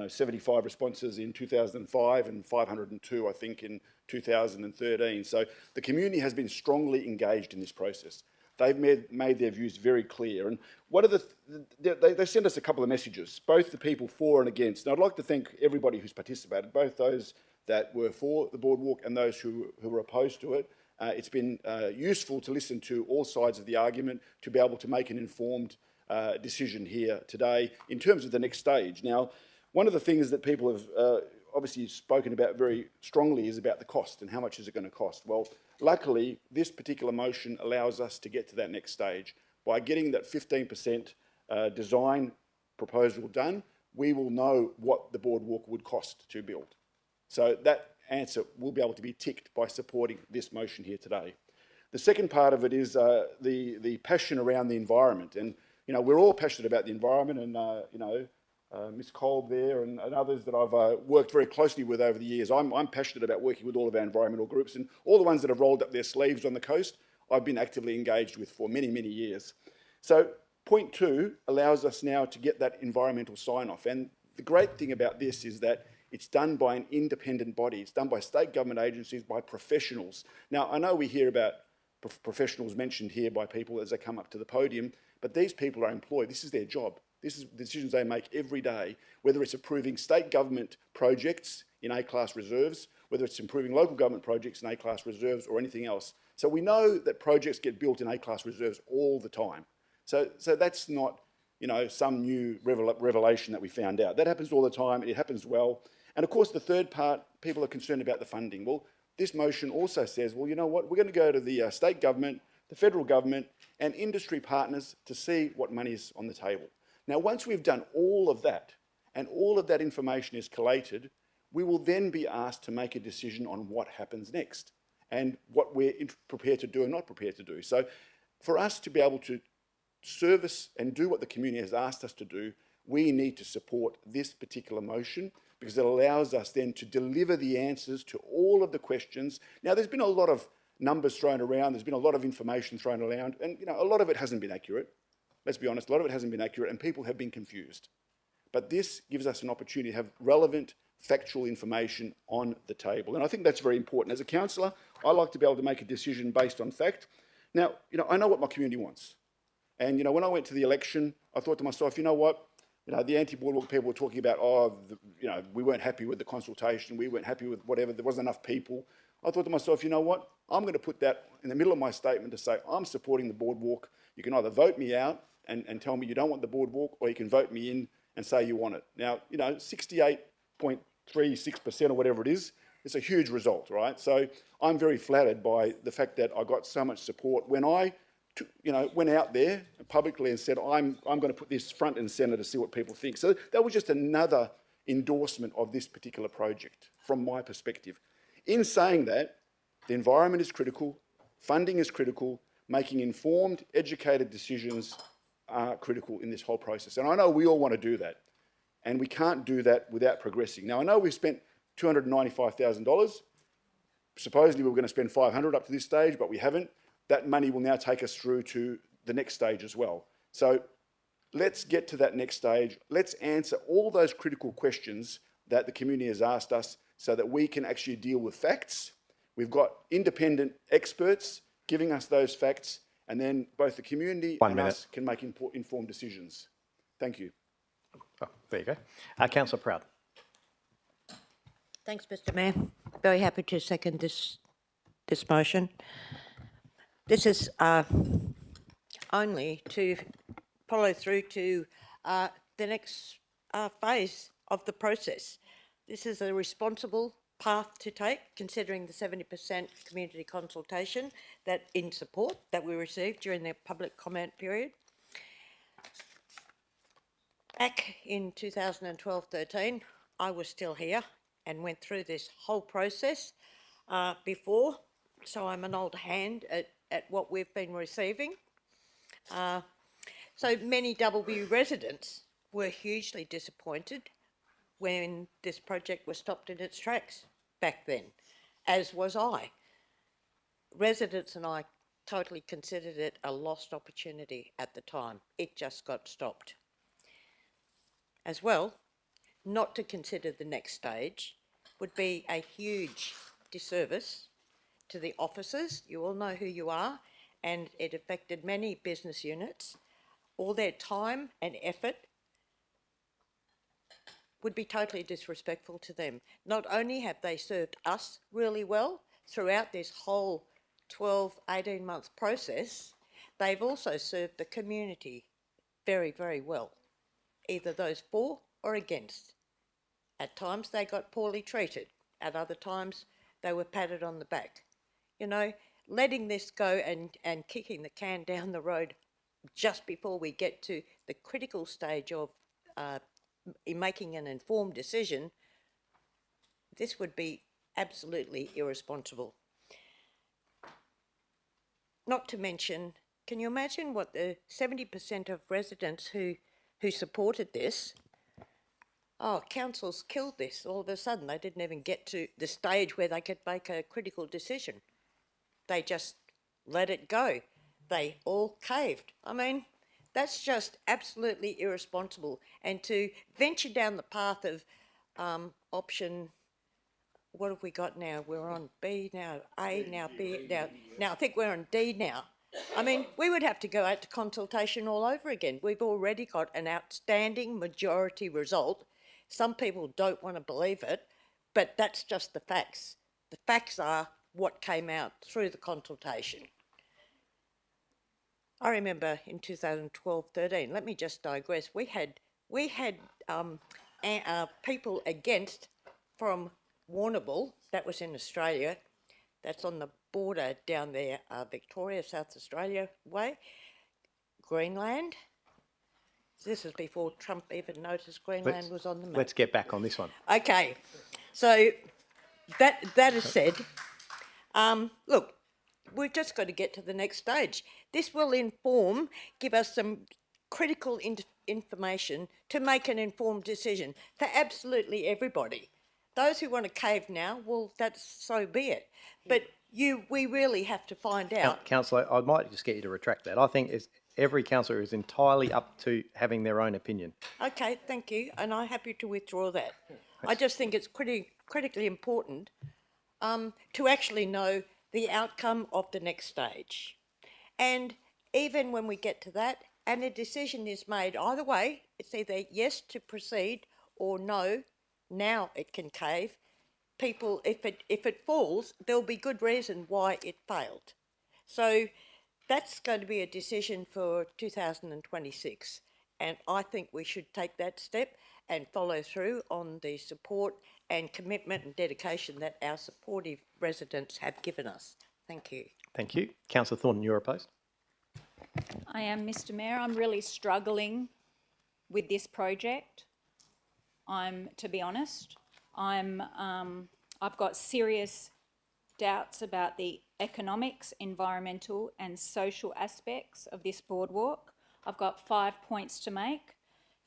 75 responses in 2005 and 502, I think, in 2013. So the community has been strongly engaged in this process. They've made their views very clear. And what are they sent us a couple of messages, both the people for and against. And I'd like to thank everybody who's participated, both those that were for the boardwalk and those who were opposed to it. It's been useful to listen to all sides of the argument to be able to make an informed decision here today in terms of the next stage. Now, one of the things that people have obviously spoken about very strongly is about the cost and how much is it going to cost. Well, luckily, this particular motion allows us to get to that next stage. By getting that 15% design proposal done, we will know what the boardwalk would cost to build. So that answer will be able to be ticked by supporting this motion here today. The second part of it is the passion around the environment. And, we're all passionate about the environment, and, Ms. Kolb there and others that I've worked very closely with over the years. I'm passionate about working with all of our environmental groups, and all the ones that have rolled up their sleeves on the coast, I've been actively engaged with for many, many years. So point 2 allows us now to get that environmental sign-off. And the great thing about this is that it's done by an independent body. It's done by state government agencies, by professionals. Now, I know we hear about professionals mentioned here by people as they come up to the podium, but these people are employed. This is their job. This is the decisions they make every day, whether it's approving state government projects in A-class reserves, whether it's improving local government projects in A-class reserves or anything else. So we know that projects get built in A-class reserves all the time. So that's not, some new revelation that we found out. That happens all the time. It happens well. And of course, the third part, people are concerned about the funding. Well, this motion also says, well, you know what? We're going to go to the state government, the federal government, and industry partners to see what money is on the table. Now, once we've done all of that, and all of that information is collated, we will then be asked to make a decision on what happens next and what we're prepared to do and not prepared to do. So for us to be able to service and do what the community has asked us to do, we need to support this particular motion, because it allows us then to deliver the answers to all of the questions. Now, there's been a lot of numbers thrown around, there's been a lot of information thrown around, and a lot of it hasn't been accurate. Let's be honest, a lot of it hasn't been accurate, and people have been confused. But this gives us an opportunity to have relevant, factual information on the table. And I think that's very important. As a councillor, I like to be able to make a decision based on fact. Now, I know what my community wants. And, when I went to the election, I thought to myself, you know what? The anti-boardwalk people were talking about, we weren't happy with the consultation, we weren't happy with whatever, there wasn't enough people. I thought to myself, you know what? I'm going to put that in the middle of my statement to say, I'm supporting the boardwalk. You can either vote me out and tell me you don't want the boardwalk, or you can vote me in and say you want it. Now, 68.36% or whatever it is, it's a huge result, right? So I'm very flattered by the fact that I got so much support when I went out there publicly and said, I'm going to put this front and centre to see what people think. So that was just another endorsement of this particular project from my perspective. In saying that, the environment is critical, Funding is critical. Making informed, educated decisions are critical in this whole process. And I know we all want to do that. And we can't do that without progressing. Now, I know we've spent $295,000. Supposedly we were going to spend $500 up to this stage, but we haven't. That money will now take us through to the next stage as well. So let's get to that next stage. Let's answer all those critical questions that the community has asked us so that we can actually deal with facts. We've got independent experts giving us those facts, and then both the community and us can make informed decisions. Thank you. Oh, there you go. Councillor Proud. Thanks, Mr. Mayor. Very happy to second this motion. This is only to follow through to the next phase of the process. This is a responsible path to take, considering the 70% community consultation in support that we received during the public comment period. Back in 2012-13, I was still here and went through this whole process before, so I'm an old hand at what we've been receiving. So many W residents were hugely disappointed when this project was stopped in its tracks back then, as was I. Residents and I totally considered it a lost opportunity at the time. It just got stopped. As well, not to consider the next stage would be a huge disservice to the officers. You all know who you are, and it affected many business units. All their time and effort would be totally disrespectful to them. Not only have they served us really well throughout this whole 12, 18-month process, they've also served the community very, very well, either those for or against. At times they got poorly treated, at other times they were patted on the back. You know, letting this go and kicking the can down the road just before we get to the critical stage of in making an informed decision, this would be absolutely irresponsible. Not to mention, can you imagine what the 70% of residents who supported this, councils killed this all of a sudden. They didn't even get to the stage where they could make a critical decision. They just let it go. They all caved. I mean, that's just absolutely irresponsible. And to venture down the path of option, what have we got now? We're on B now, A now, B now. Now I think we're on D now. I mean, we would have to go out to consultation all over again. We've already got an outstanding majority result. Some people don't want to believe it, but that's just the facts. The facts are what came out through the consultation. I remember in 2012-13, let me just digress, we had people against from Warrnambool, that was in Australia, that's on the border down there, Victoria, South Australia way, Greenland. This is before Trump even noticed Greenland was on the map. Let's get back on this one. Okay, so that is said, look, we've just got to get to the next stage. This will give us some critical information to make an informed decision for absolutely everybody. Those who want to cave now, well, that's so be it. But we really have to find out. Councillor, I might just get you to retract that. I think every councillor is entirely up to having their own opinion. Okay, thank you, and I'm happy to withdraw that. I just think it's critically important to actually know the outcome of the next stage. And even when we get to that and a decision is made, either way, it's either yes to proceed or no, now it can cave. People, if it falls, there'll be good reason why it failed. So that's going to be a decision for 2026. And I think we should take that step and follow through on the support and commitment and dedication that our supportive residents have given us. Thank you. Thank you. Councillor Thornton, you're opposed? I am, Mr. Mayor. I'm really struggling with this project. To be honest, I've got serious doubts about the economics, environmental and social aspects of this boardwalk. I've got 5 points to make.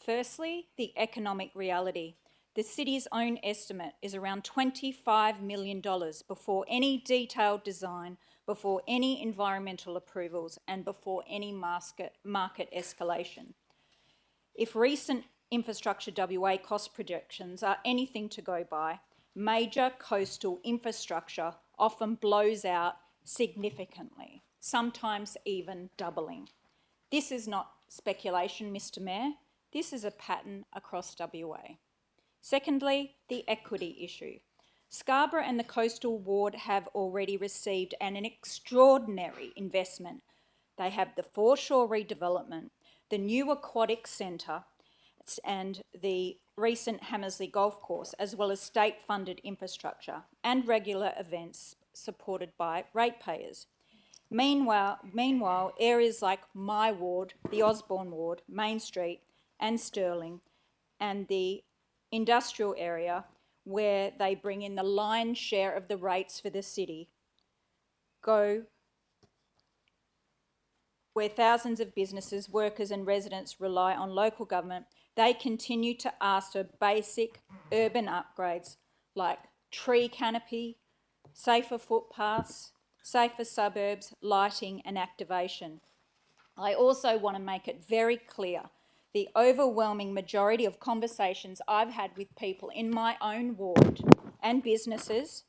Firstly, the economic reality. The city's own estimate is around $25 million before any detailed design, before any environmental approvals and before any market escalation. If recent Infrastructure WA cost projections are anything to go by, major coastal infrastructure often blows out significantly, sometimes even doubling. This is not speculation, Mr Mayor. This is a pattern across WA. Secondly, the equity issue. Scarborough and the Coastal Ward have already received an extraordinary investment. They have the foreshore redevelopment, the new aquatic centre and the recent Hammersley Golf Course, as well as state-funded infrastructure and regular events supported by ratepayers. Meanwhile, areas like my ward, the Osborne Ward, Main Street and Stirling and the industrial area where they bring in the lion's share of the rates for the city, where thousands of businesses, workers and residents rely on local government, they continue to ask for basic urban upgrades like tree canopy, safer footpaths, safer suburbs, lighting and activation. I also want to make it very clear the overwhelming majority of conversations I've had with people in my own ward and businesses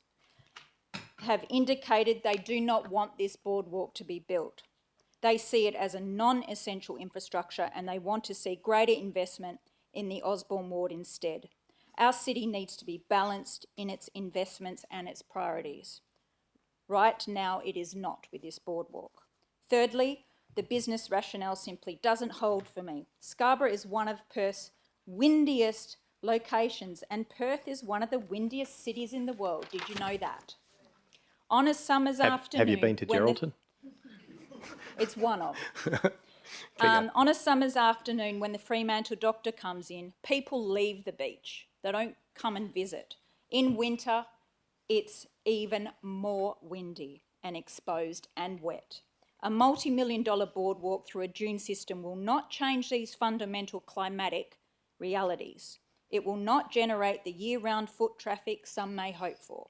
have indicated they do not want this boardwalk to be built. They see it as a non-essential infrastructure and they want to see greater investment in the Osborne Ward instead. Our city needs to be balanced in its investments and its priorities. Right now it is not with this boardwalk. Thirdly, the business rationale simply doesn't hold for me. Scarborough is one of Perth's windiest locations and Perth is one of the windiest cities in the world. Did you know that? On a summer's afternoon... Have you been to Geraldton? It's one of. On a summer's afternoon when the Fremantle doctor comes in, people leave the beach. They don't come and visit. In winter, it's even more windy and exposed and wet. A multi-million-dollar boardwalk through a dune system will not change these fundamental climatic realities. It will not generate the year-round foot traffic some may hope for.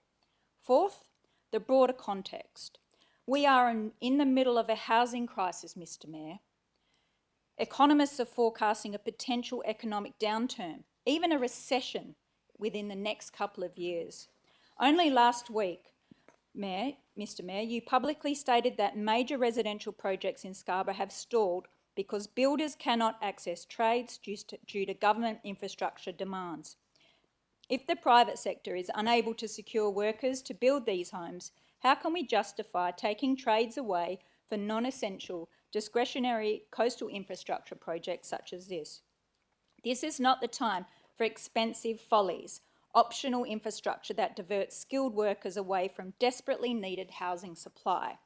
Fourth, the broader context. We are in the middle of a housing crisis, Mr Mayor. Economists are forecasting a potential economic downturn, even a recession within the next couple of years. Only last week, Mr Mayor, you publicly stated that major residential projects in Scarborough have stalled because builders cannot access trades due to government infrastructure demands. If the private sector is unable to secure workers to build these homes, how can we justify taking trades away for non-essential, discretionary coastal infrastructure projects such as this? This is not the time for expensive follies, optional infrastructure that diverts skilled workers away from desperately needed housing supply.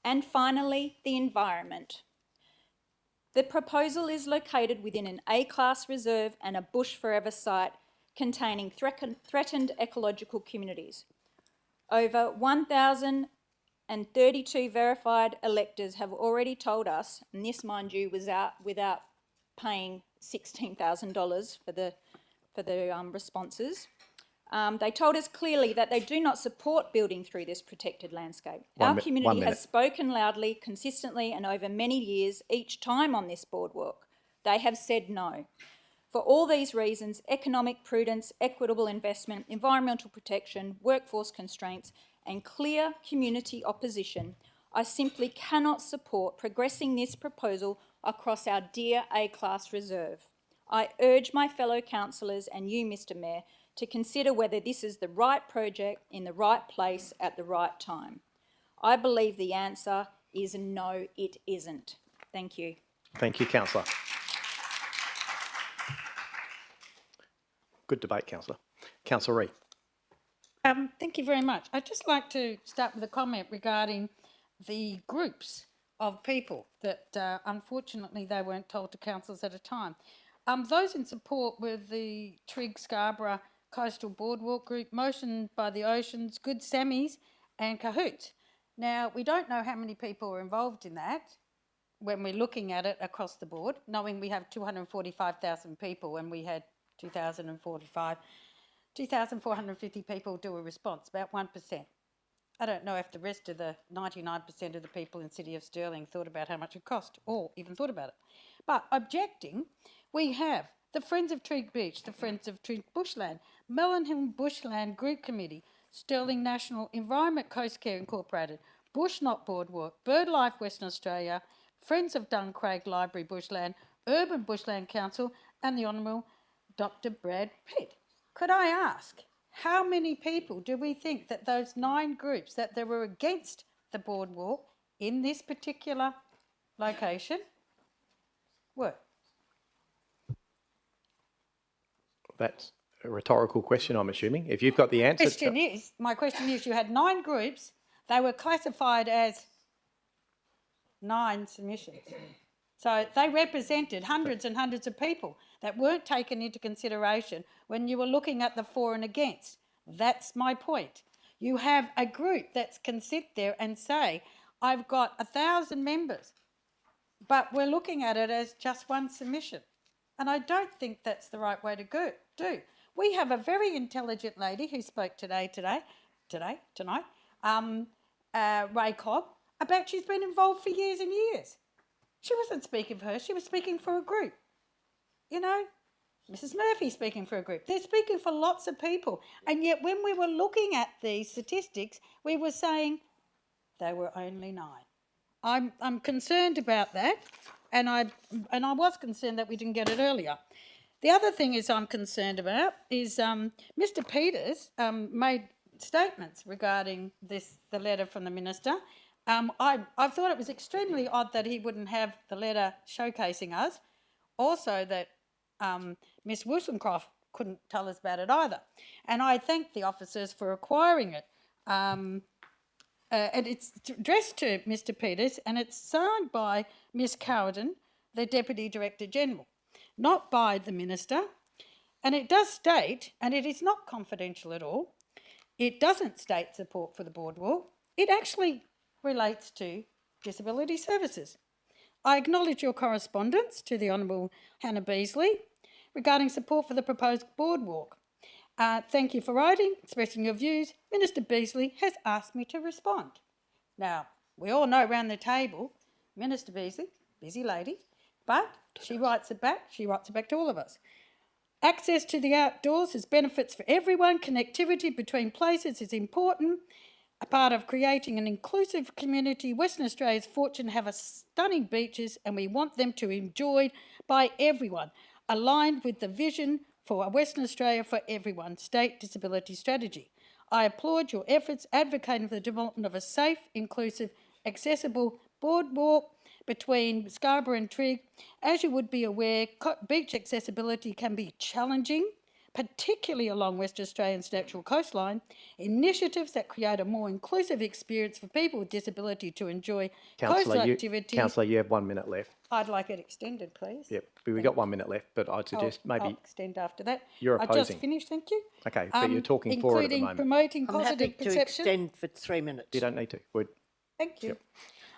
And finally, the environment. The proposal is located within an A-class reserve and a bush forever site containing threatened ecological communities. Over 1,032 verified electors have already told us, and this, mind you, was out without paying $16,000 for the responses. They told us clearly that they do not support building through this protected landscape. Our community has spoken loudly, consistently, and over many years, each time on this boardwalk. They have said no. For all these reasons, economic prudence, equitable investment, environmental protection, workforce constraints, and clear community opposition, I simply cannot support progressing this proposal across our dear A-class reserve. I urge my fellow councillors and you, Mr Mayor, to consider whether this is the right project in the right place at the right time. I believe the answer is no, it isn't. Thank you. Thank you, councillor. Good debate, councillor. Councillor Reid. Thank you very much. I'd just like to start with a comment regarding the groups of people that unfortunately they weren't told to councillors at a time. Those in support were the Trigg Scarborough Coastal Boardwalk Group, motioned by the Oceans, Good Sammies and Cahoots. Now, we don't know how many people are involved in that when we're looking at it across the board, knowing we have 245,000 people and we had 2,450 people do a response, about 1%. I don't know if the rest of the 99% of the people in the City of Stirling thought about how much it cost or even thought about it. But objecting, we have the Friends of Trigg Beach, the Friends of Trigg Bushland, Melonhill Bushland Group Committee, Stirling National Environment Coast Care Incorporated, Bush Not Boardwalk, BirdLife Western Australia, Friends of Duncraig Library Bushland, Urban Bushland Council, and the Honourable Dr. Brad Pitt. Could I ask, how many people do we think that those 9 groups that they were against the boardwalk in this particular location were? That's a rhetorical question, I'm assuming. If you've got the answer... My question is, you had 9 groups. They were classified as 9 submissions. So they represented hundreds and hundreds of people that weren't taken into consideration when you were looking at the for and against. That's my point. You have a group that can sit there and say, I've got 1,000 members, but we're looking at it as just one submission. And I don't think that's the right way to do. We have a very intelligent lady who spoke tonight, Ray Cobb, about she's been involved for years and years. She wasn't speaking for her, she was speaking for a group. You know, Mrs. Murphy speaking for a group. They're speaking for lots of people. And yet when we were looking at these statistics, we were saying they were only 9. I'm concerned about that, and I was concerned that we didn't get it earlier. The other thing I'm concerned about is Mr. Peters made statements regarding the letter from the Minister. I thought it was extremely odd that he wouldn't have the letter showcasing us. Also that Ms. Woolsencroft couldn't tell us about it either. And I thank the officers for acquiring it. And it's addressed to Mr. Peters, and it's signed by Ms. Cowden, the Deputy Director General, not by the Minister. And it does state, and it is not confidential at all, it doesn't state support for the boardwalk. It actually relates to disability services. I acknowledge your correspondence to the Honourable Hannah Beasley regarding support for the proposed boardwalk. Thank you for writing, expressing your views. Minister Beasley has asked me to respond. Now, we all know around the table, Minister Beasley, busy lady, but she writes it back to all of us. Access to the outdoors has benefits for everyone. Connectivity between places is important. A part of creating an inclusive community. Western Australia is fortunate to have stunning beaches, and we want them to be enjoyed by everyone, aligned with the vision for Western Australia for everyone, State Disability Strategy. I applaud your efforts advocating for the development of a safe, inclusive, accessible boardwalk between Scarborough and Trigg. As you would be aware, beach accessibility can be challenging, particularly along West Australia's natural coastline. Initiatives that create a more inclusive experience for people with disability to enjoy coastal activities. Councillor, you have 1 minute left. I'd like it extended, please. Yep, we've got 1 minute left, but I'd suggest maybe... I'll extend after that. You're opposing. I just finished, thank you. Okay, but you're talking for it at the moment. Including promoting I'm positive happy to perception. extend for 3 minutes. You don't need to. Thank you.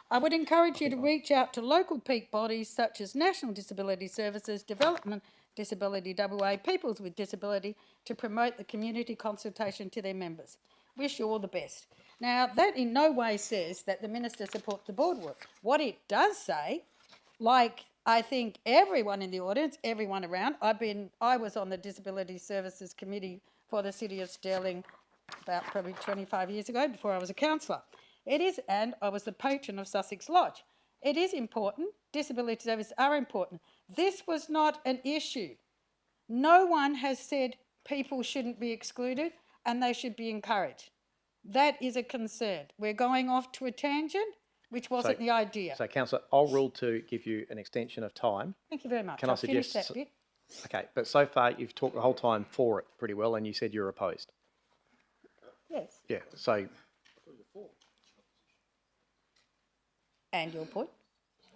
I would encourage you to reach out to local peak bodies such as National Disability Services, Development Disability WA, Peoples with Disability, to promote the community consultation to their members. Wish you all the best. Now, that in no way says that the Minister supports the boardwalk. What it does say, like I think everyone in the audience, everyone around, I was on the Disability Services Committee for the City of Stirling about probably 25 years ago before I was a councillor. It is, and I was the patron of Sussex Lodge. It is important. Disability services are important. This was not an issue. No one has said people shouldn't be excluded and they should be encouraged. That is a concern. We're going off to a tangent, which wasn't the idea. So, Councillor, I'll rule to give you an extension of time. Thank you very much. Can I suggest... Finish that bit. Okay, but so far you've talked the whole time for it pretty well, and you said you're opposed. Yes. Yeah, so... And your point?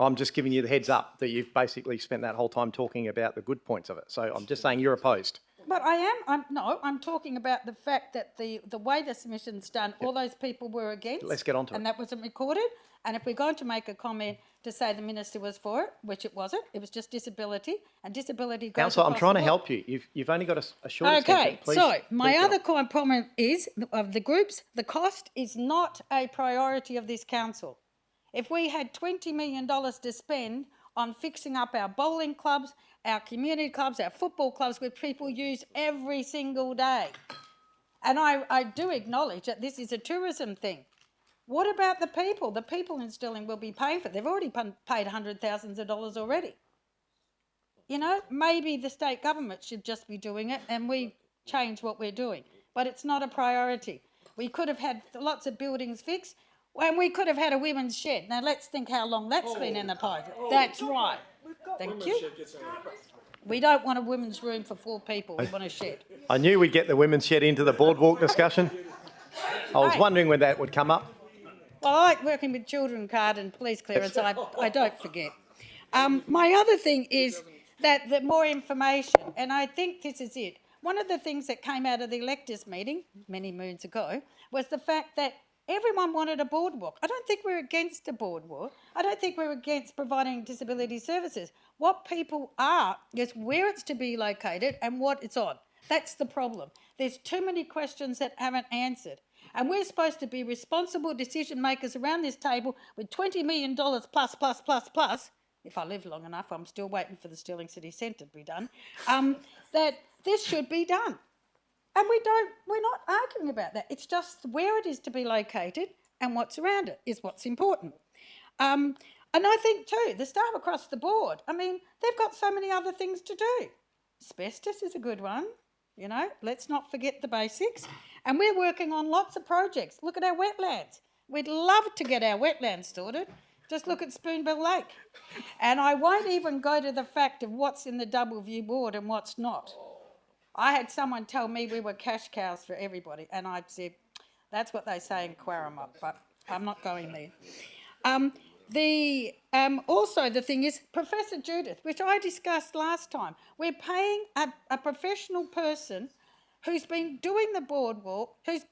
I'm just giving you the heads up that you've basically spent that whole time talking about the good points of it. So I'm just saying you're opposed. But I'm talking about the fact that the way the submission's done, all those people were against. Let's get on to it. And that wasn't recorded. And if we're going to make a comment to say the minister was for it, which it wasn't, it was just disability, and disability goes Councillor, I'm across trying the to board. help you. You've only got a short Okay, extension. Please, so my please other get on. comment is, of the groups, the cost is not a priority of this council. If we had $20 million to spend on fixing up our bowling clubs, our community clubs, our football clubs, which people use every single day, and I do acknowledge that this is a tourism thing. What about the people? The people in Stirling will be paying for it. They've already paid hundreds of dollars already. You know, maybe the state government should just be doing it and we change what we're doing. But it's not a priority. We could have had lots of buildings fixed and we could have had a women's shed. Now let's think how long that's been in the pipe. That's right. Thank you. We don't want a women's room for 4 people. We want a shed. I knew we'd get the women's shed into the boardwalk discussion. I was wondering when that would come up. Well, I like working with children card and police clearance. I don't forget. My other thing is that the more information, and I think this is it. One of the things that came out of the electors meeting many moons ago was the fact that everyone wanted a boardwalk. I don't think we're against a boardwalk. I don't think we're against providing disability services. What people are is where it's to be located and what it's on. That's the problem. There's too many questions that haven't answered. And we're supposed to be responsible decision makers around this table with $20 million plus. If I live long enough, I'm still waiting for the Stirling City Centre to be done. That this should be done. And we're not arguing about that. It's just where it is to be located and what's around it is what's important. And I think too, the staff across the board, I mean, they've got so many other things to do. Asbestos is a good one, you know, let's not forget the basics. And we're working on lots of projects. Look at our wetlands. We'd love to get our wetlands sorted. Just look at Spoonbill Lake. And I won't even go to the fact of what's in the Doubleview Ward and what's not. I had someone tell me we were cash cows for everybody, and I said, that's what they say in Quarrama, but I'm not going there. Also, the thing is, Professor Judith, which I discussed last time, we're paying a professional person who's been doing the boardwalk, who's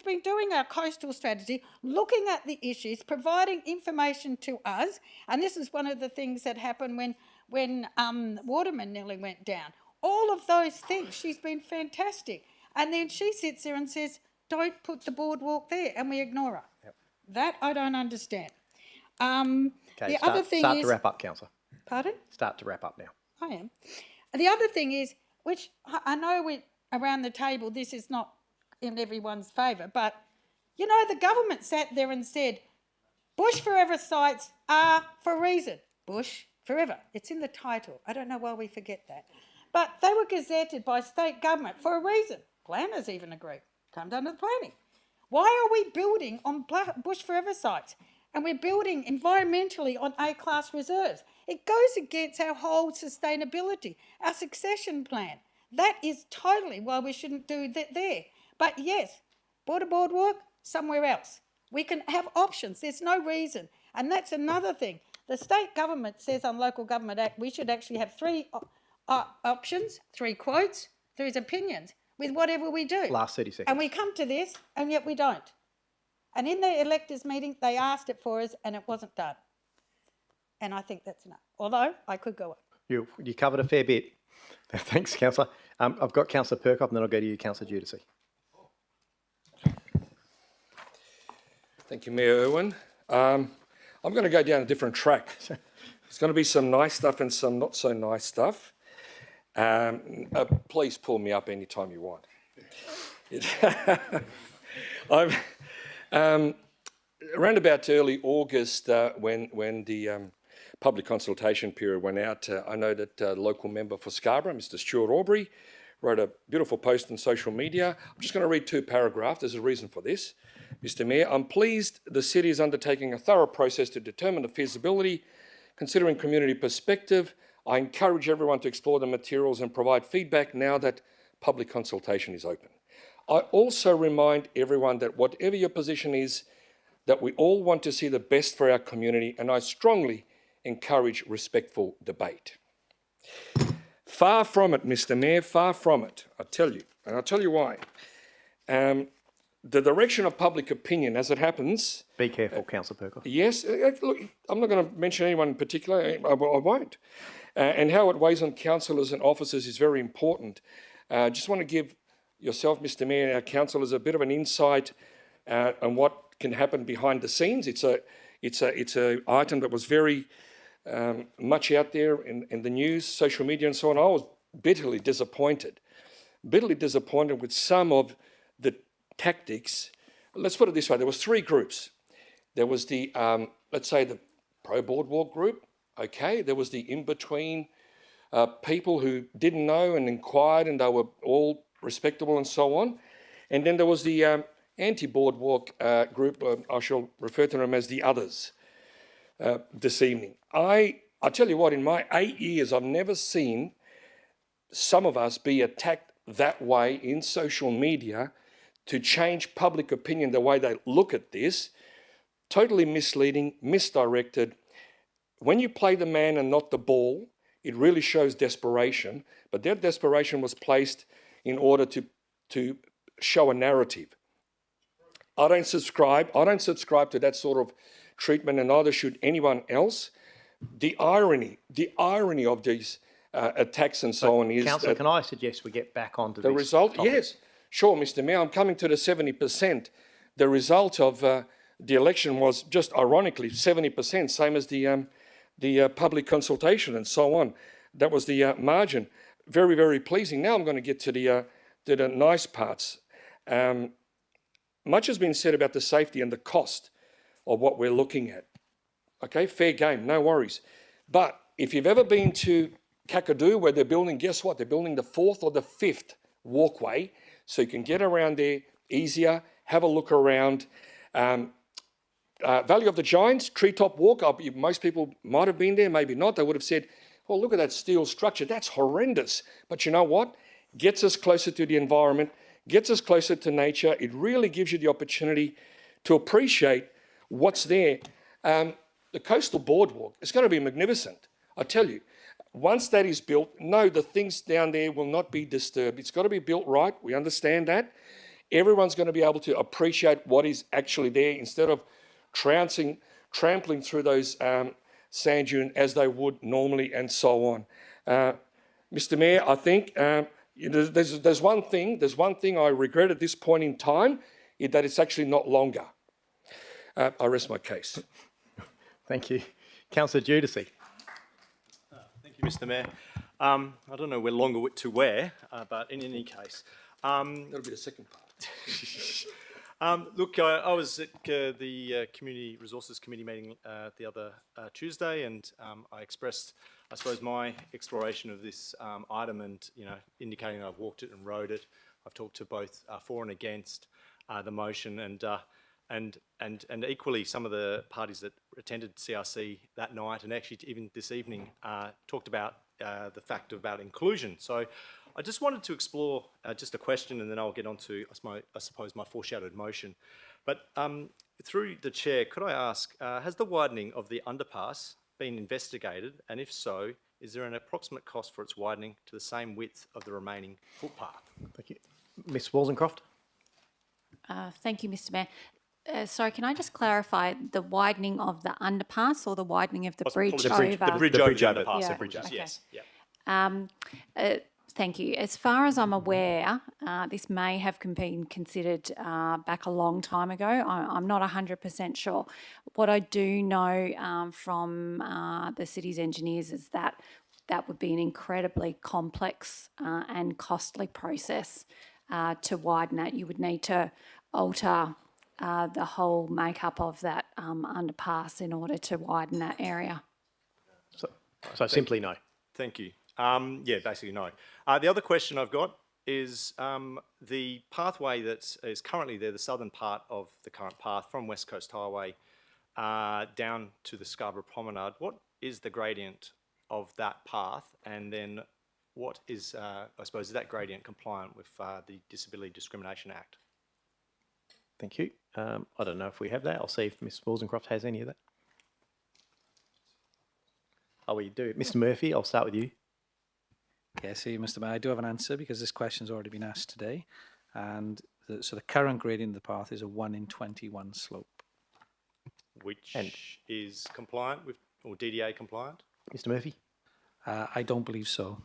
been doing our coastal strategy, looking at the issues, providing information to us, and this is one of the things that happened when Waterman nearly went down. All of those things, she's been fantastic. And then she sits there and says, don't put the boardwalk there, and we ignore her. Yep. That I don't understand. Other thing start is... to wrap up, Councillor. Pardon? Start to wrap up now. I am. The other thing is, which I know around the table this is not in everyone's favour, but, you know, the government sat there and said, Bush Forever sites are for a reason. Bush Forever. It's in the title. I don't know why we forget that. But they were gazetted by state government for a reason. Planners even agree. Comes under the planning. Why are we building on Bush Forever sites? And we're building environmentally on A-class reserves. It goes against our whole sustainability, our succession plan. That is totally why we shouldn't do that there. But yes, boardwalk, somewhere else. We can have options. There's no reason. And that's another thing. The state government says on Local Government Act we should actually have 3 options, 3 quotes, 3 opinions with whatever we do. Last 30 seconds. And we come to this and yet we don't. And in the electors meeting, they asked it for us and it wasn't done. And I think that's enough. Although I could go on. You covered a fair bit. Thanks, Councillor. I've got Councillor Perkov and then I'll go to you, Councillor Giudice. Thank you, Mayor Irwin. I'm going to go down a different track. There's going to be some nice stuff and some not so nice stuff. Please pull me up anytime you want. Around about early August, when the public consultation period went out, I know that the local member for Scarborough, Mr. Stuart Aubrey, wrote a beautiful post on social media. I'm just going to read 2 paragraphs. There's a reason for this. Mr. Mayor, I'm pleased the city is undertaking a thorough process to determine the feasibility. Considering community perspective, I encourage everyone to explore the materials and provide feedback now that public consultation is open. I also remind everyone that whatever your position is, that we all want to see the best for our community, and I strongly encourage respectful debate. Far from it, Mr Mayor, far from it, I tell you. And I'll tell you why. The direction of public opinion, as it happens... Be careful, Councillor Perkle. Yes, look, I'm not going to mention anyone in particular, I won't. And how it weighs on councillors and officers is very important. I just want to give yourself, Mr Mayor, and our councillors a bit of an insight on what can happen behind the scenes. It's a item that was very much out there in the news, social media and so on. I was bitterly disappointed with some of the tactics. Let's put it this way, there was three groups. There was the, let's say, the pro-boardwalk group, okay. There was the in-between people who didn't know and inquired and they were all respectable and so on. And then there was the anti-boardwalk group, I shall refer to them as the others this evening. I tell you what, in my 8 years, I've never seen some of us be attacked that way in social media to change public opinion the way they look at this. Totally misleading, misdirected. When you play the man and not the ball, it really shows desperation, but that desperation was placed in order to show a narrative. I don't subscribe to that sort of treatment, and neither should anyone else. The irony of these attacks and so on is... Councillor, can I suggest we get back onto the this result? topic? Yes, sure, Mr Mayor, I'm coming to the 70%. The result of the election was just ironically 70%, same as the public consultation and so on. That was the margin. Very, very pleasing. Now I'm going to get to the nice parts. Much has been said about the safety and the cost of what we're looking at. Okay, fair game, no worries. But if you've ever been to Kakadu where they're building, guess what? They're building the 4th or the 5th walkway so you can get around there easier, have a look around. Valley of the Giants, Treetop Walk, most people might have been there, maybe not. They would have said, well, look at that steel structure. That's horrendous. But you know what? Gets us closer to the environment, gets us closer to nature. It really gives you the opportunity to appreciate what's there. The coastal boardwalk is going to be magnificent. I tell you, once that is built, no, the things down there will not be disturbed. It's got to be built right. We understand that. Everyone's going to be able to appreciate what is actually there instead of trampling through those sand dunes as they would normally and so on. Mr Mayor, I think there's one thing I regret at this point in time, is that it's actually not longer. I rest my case. Thank you. Councillor Giudice. Thank you, Mr Mayor. I don't know where longer to where, but in any case... That'll be the second part. Look, I was at the Community Resources Committee meeting the other Tuesday, and I expressed, I suppose, my exploration of this item, and indicating that I've walked it and rode it. I've talked to both for and against the motion, and equally some of the parties that attended CRC that night, and actually even this evening, talked about the fact about inclusion. So I just wanted to explore just a question, and then I'll get on to, I suppose, my foreshadowed motion. But through the chair, could I ask, has the widening of the underpass been investigated? And if so, is there an approximate cost for its widening to the same width of the remaining footpath? Thank you. Ms Wollstonecroft. Thank you, Mr Mayor. Sorry, can I just clarify the widening of the underpass or the widening of the bridge over? The bridge over the underpass, yeah. the bridges, Okay. yes. Yeah. Thank you. As far as I'm aware, this may have been considered back a long time ago. I'm not 100% sure. What I do know from the city's engineers is that that would be an incredibly complex and costly process to widen that. You would need to alter the whole makeup of that underpass in order to widen that area. So simply no. Thank you. Yeah, basically no. The other question I've got is the pathway that is currently there, the southern part of the current path from West Coast Highway down to the Scarborough Promenade. What is the gradient of that path? And then what is, I suppose, is that gradient compliant with the Disability Discrimination Act? Thank you. I don't know if we have that. I'll see if Ms Wollstonecroft has any of that. Oh, we do. Mr Murphy, I'll start with you. Yes, Mr. Mayor, I do have an answer because this question's already been asked today. And so the current grading of the path is a 1 in 21 slope. Which is compliant with, or DDA compliant? Mr. Murphy? I don't believe so.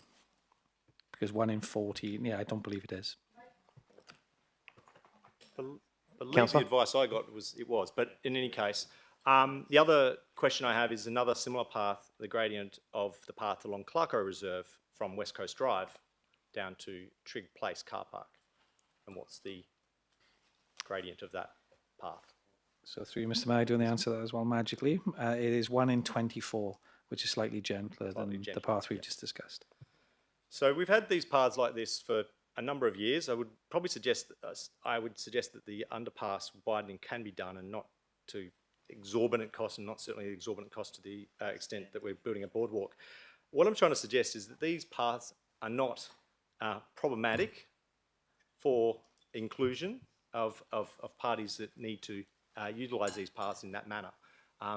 Because 1 in 40, yeah, I don't believe it is. Believe the Councillor? advice I got was it was, but in any case, the other question I have is another similar path, the gradient of the path along Clarko Reserve from West Coast Drive down to Trigg Place car park. And what's the gradient of that path? So through you, Mr. Mayor, doing the answer to that as well magically. It is 1 in 24, which is slightly gentler than the path we've just discussed. So we've had these paths like this for a number of years. I would probably suggest that the underpass widening can be done, and not to exorbitant cost, and not certainly exorbitant cost to the extent that we're building a boardwalk. What I'm trying to suggest is that these paths are not problematic for inclusion of parties that need to utilise these paths in that manner.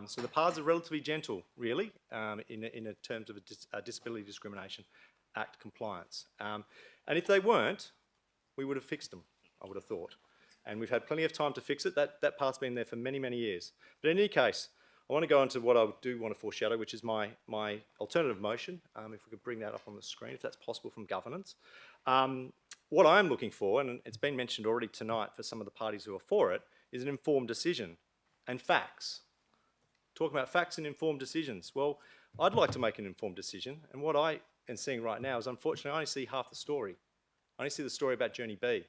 So the paths are relatively gentle, really, in terms of a Disability Discrimination Act compliance. And if they weren't, we would have fixed them, I would have thought. And we've had plenty of time to fix it. That path's been there for many, many years. But in any case, I want to go on to what I do want to foreshadow, which is my alternative motion, if we could bring that up on the screen, if that's possible from governance. What I'm looking for, and it's been mentioned already tonight for some of the parties who are for it, is an informed decision and facts. Talking about facts and informed decisions. Well, I'd like to make an informed decision, and what I am seeing right now is, unfortunately, I only see half the story. I only see the story about Journey B.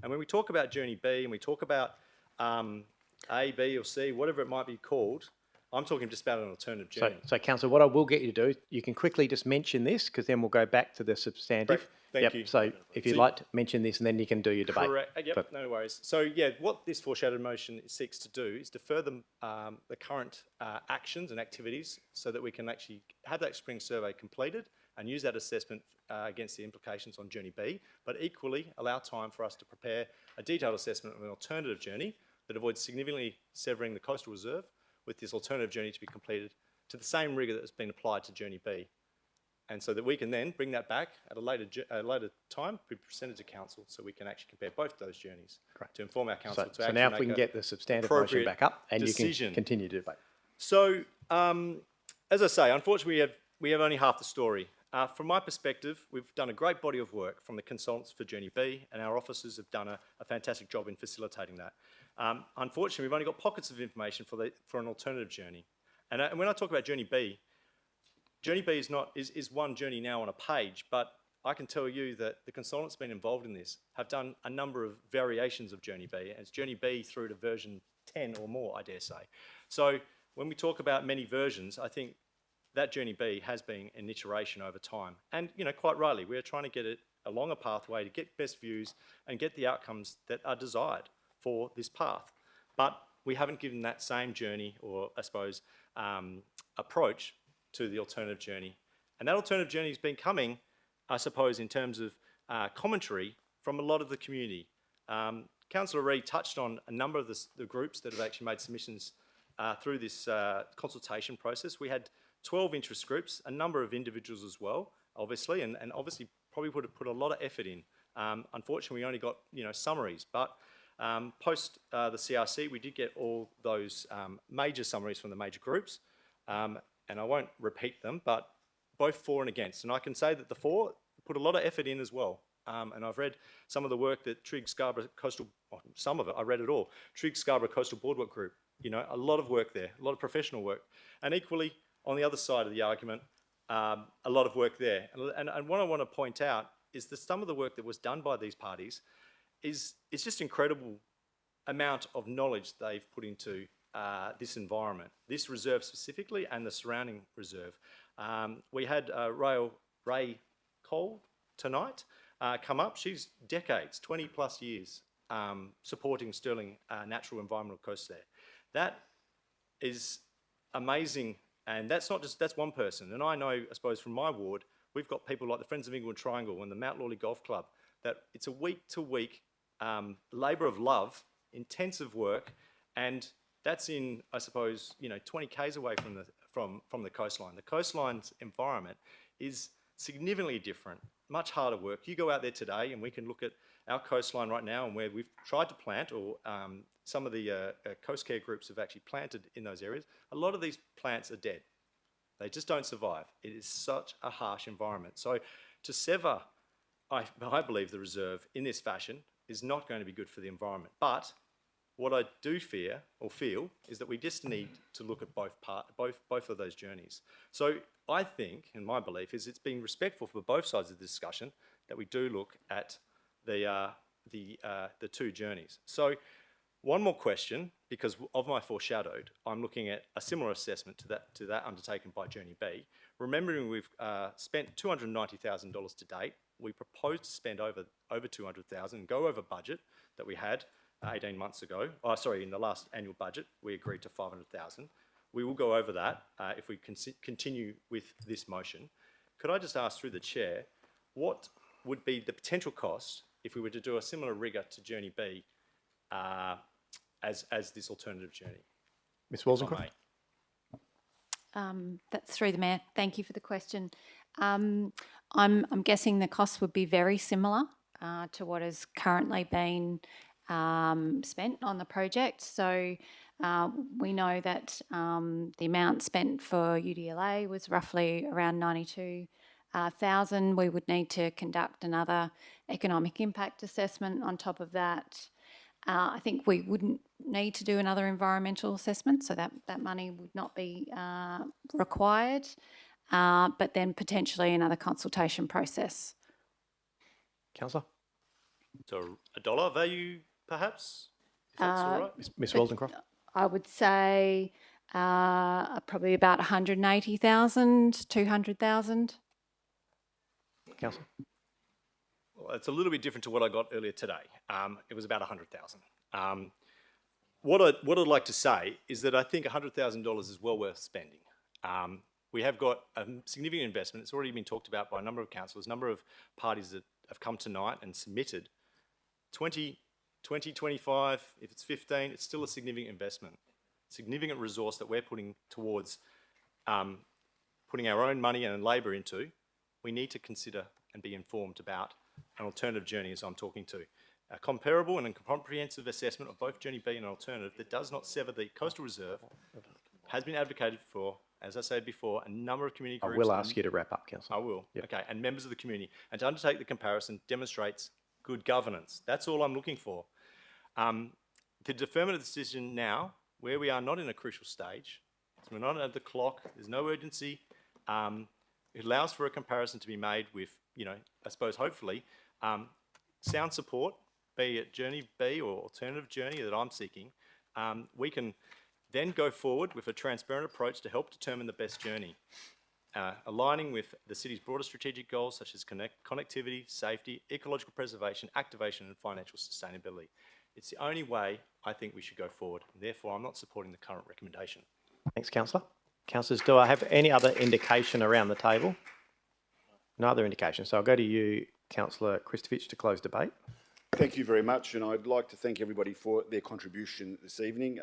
And when we talk about Journey B and we talk about A, B or C, whatever it might be called, I'm talking just about an alternative journey. So Councillor, what I will get you to do, you can quickly just mention this, because then we'll go back to the substantive. Thank you. So if you'd like to mention this, and then you can do your debate. Correct. Yep, no worries. So yeah, what this foreshadowed motion seeks to do is to further the current actions and activities so that we can actually have that spring survey completed and use that assessment against the implications on Journey B, but equally allow time for us to prepare a detailed assessment of an alternative journey that avoids significantly severing the coastal reserve, with this alternative journey to be completed to the same rigour that has been applied to Journey B. And so that we can then bring that back at a later time, be presented to council, so we can actually compare both those journeys to inform our council to So actually now make if we can a get the substantive motion appropriate back up, and decision. you can continue to debate. So, as I say, unfortunately we have only half the story. From my perspective, we've done a great body of work from the consultants for Journey B, and our officers have done a fantastic job in facilitating that. Unfortunately, we've only got pockets of information for an alternative journey. And when I talk about Journey B is one journey now on a page, but I can tell you that the consultants been involved in this have done a number of variations of Journey B, and it's Journey B through to version 10 or more, I dare say. So when we talk about many versions, I think that Journey B has been an iteration over time. And, you know, quite rightly, we're trying to get it along a pathway to get best views and get the outcomes that are desired for this path. But we haven't given that same journey, or I suppose, approach to the alternative journey. And that alternative journey has been coming, I suppose, in terms of commentary from a lot of the community. Councillor Reid touched on a number of the groups that have actually made submissions through this consultation process. We had 12 interest groups, a number of individuals as well, obviously, and obviously probably would have put a lot of effort in. Unfortunately, we only got summaries, but post the CRC, we did get all those major summaries from the major groups, and I won't repeat them, but both for and against. And I can say that the for put a lot of effort in as well. And I've read some of the work that Trigg Scarborough Coastal, some of it, I read it all, Trigg Scarborough Coastal Boardwalk Group, a lot of work there, a lot of professional work. And equally, on the other side of the argument, a lot of work there. And what I want to point out is that some of the work that was done by these parties is just incredible amount of knowledge they've put into this environment, this reserve specifically, and the surrounding reserve. We had Ray Cole tonight come up. She's decades, 20 plus years, supporting Stirling Natural Environmental Coast there. That is amazing, and that's one person. And I know, I suppose, from my ward, we've got people like the Friends of Inglewood Triangle and the Mount Lawley Golf Club, that it's a week-to-week labour of love, intensive work, and that's in, I suppose, 20 k's away from the coastline. The coastline's environment is significantly different much harder work. You go out there today and we can look at our coastline right now and where we've tried to plant, or some of the coast care groups have actually planted in those areas. A lot of these plants are dead. They just don't survive. It is such a harsh environment. So to sever, I believe, the reserve in this fashion is not going to be good for the environment. But what I do fear or feel is that we just need to look at both of those journeys. So I think, and my belief is, it's being respectful for both sides of the discussion that we do look at the two journeys. So one more question, because of my foreshadowed, I'm looking at a similar assessment to that undertaken by Journey B. Remembering we've spent $290,000 to date, we propose to spend over $200,000 and go over budget that we had 18 months ago. In the last annual budget, we agreed to $500,000. We will go over that if we continue with this motion. Could I just ask through the chair, what would be the potential cost if we were to do a similar rigor to Journey B as this alternative journey? Ms. Wollstonecraft? That's through the Mayor. Thank you for the question. I'm guessing the cost would be very similar to what has currently been spent on the project. So we know that the amount spent for UDLA was roughly around $92,000. We would need to conduct another economic impact assessment on top of that. I think we wouldn't need to do another environmental assessment, so that money would not be required, but then potentially another consultation process. Councillor? So a dollar value, perhaps? If that's all right? Ms. Wollstonecraft? I would say probably about 180,000, 200,000. Councillor? Well, it's a little bit different to what I got earlier today. It was about 100,000. What I'd like to say is that I think $100,000 is well worth spending. We have got a significant investment. It's already been talked about by a number of councillors, a number of parties that have come tonight and submitted. 20, 25, if it's 15, it's still a significant investment, significant resource that we're putting towards putting our own money and labour into. We need to consider and be informed about an alternative journey, as I'm talking to. A comparable and a comprehensive assessment of both Journey B and an alternative that does not sever the coastal reserve has been advocated for, as I said before, a number of community groups. I will ask you to wrap up, Councillor. I will. Yep. Okay, and members of the community. And to undertake the comparison demonstrates good governance. That's all I'm looking for. The deferment of the decision now, where we are not in a crucial stage, so we're not at the clock, there's no urgency, it allows for a comparison to be made with, I suppose, hopefully, sound support, be it Journey B or alternative journey that I'm seeking. We can then go forward with a transparent approach to help determine the best journey, aligning with the city's broader strategic goals such as connectivity, safety, ecological preservation, activation and financial sustainability. It's the only way I think we should go forward. And therefore, I'm not supporting the current recommendation. Thanks, Councillor. Councillors, do I have any other indication around the table? No other indication. So I'll go to you, Councillor Kristovich, to close debate. Thank you very much, and I'd like to thank everybody for their contribution this evening.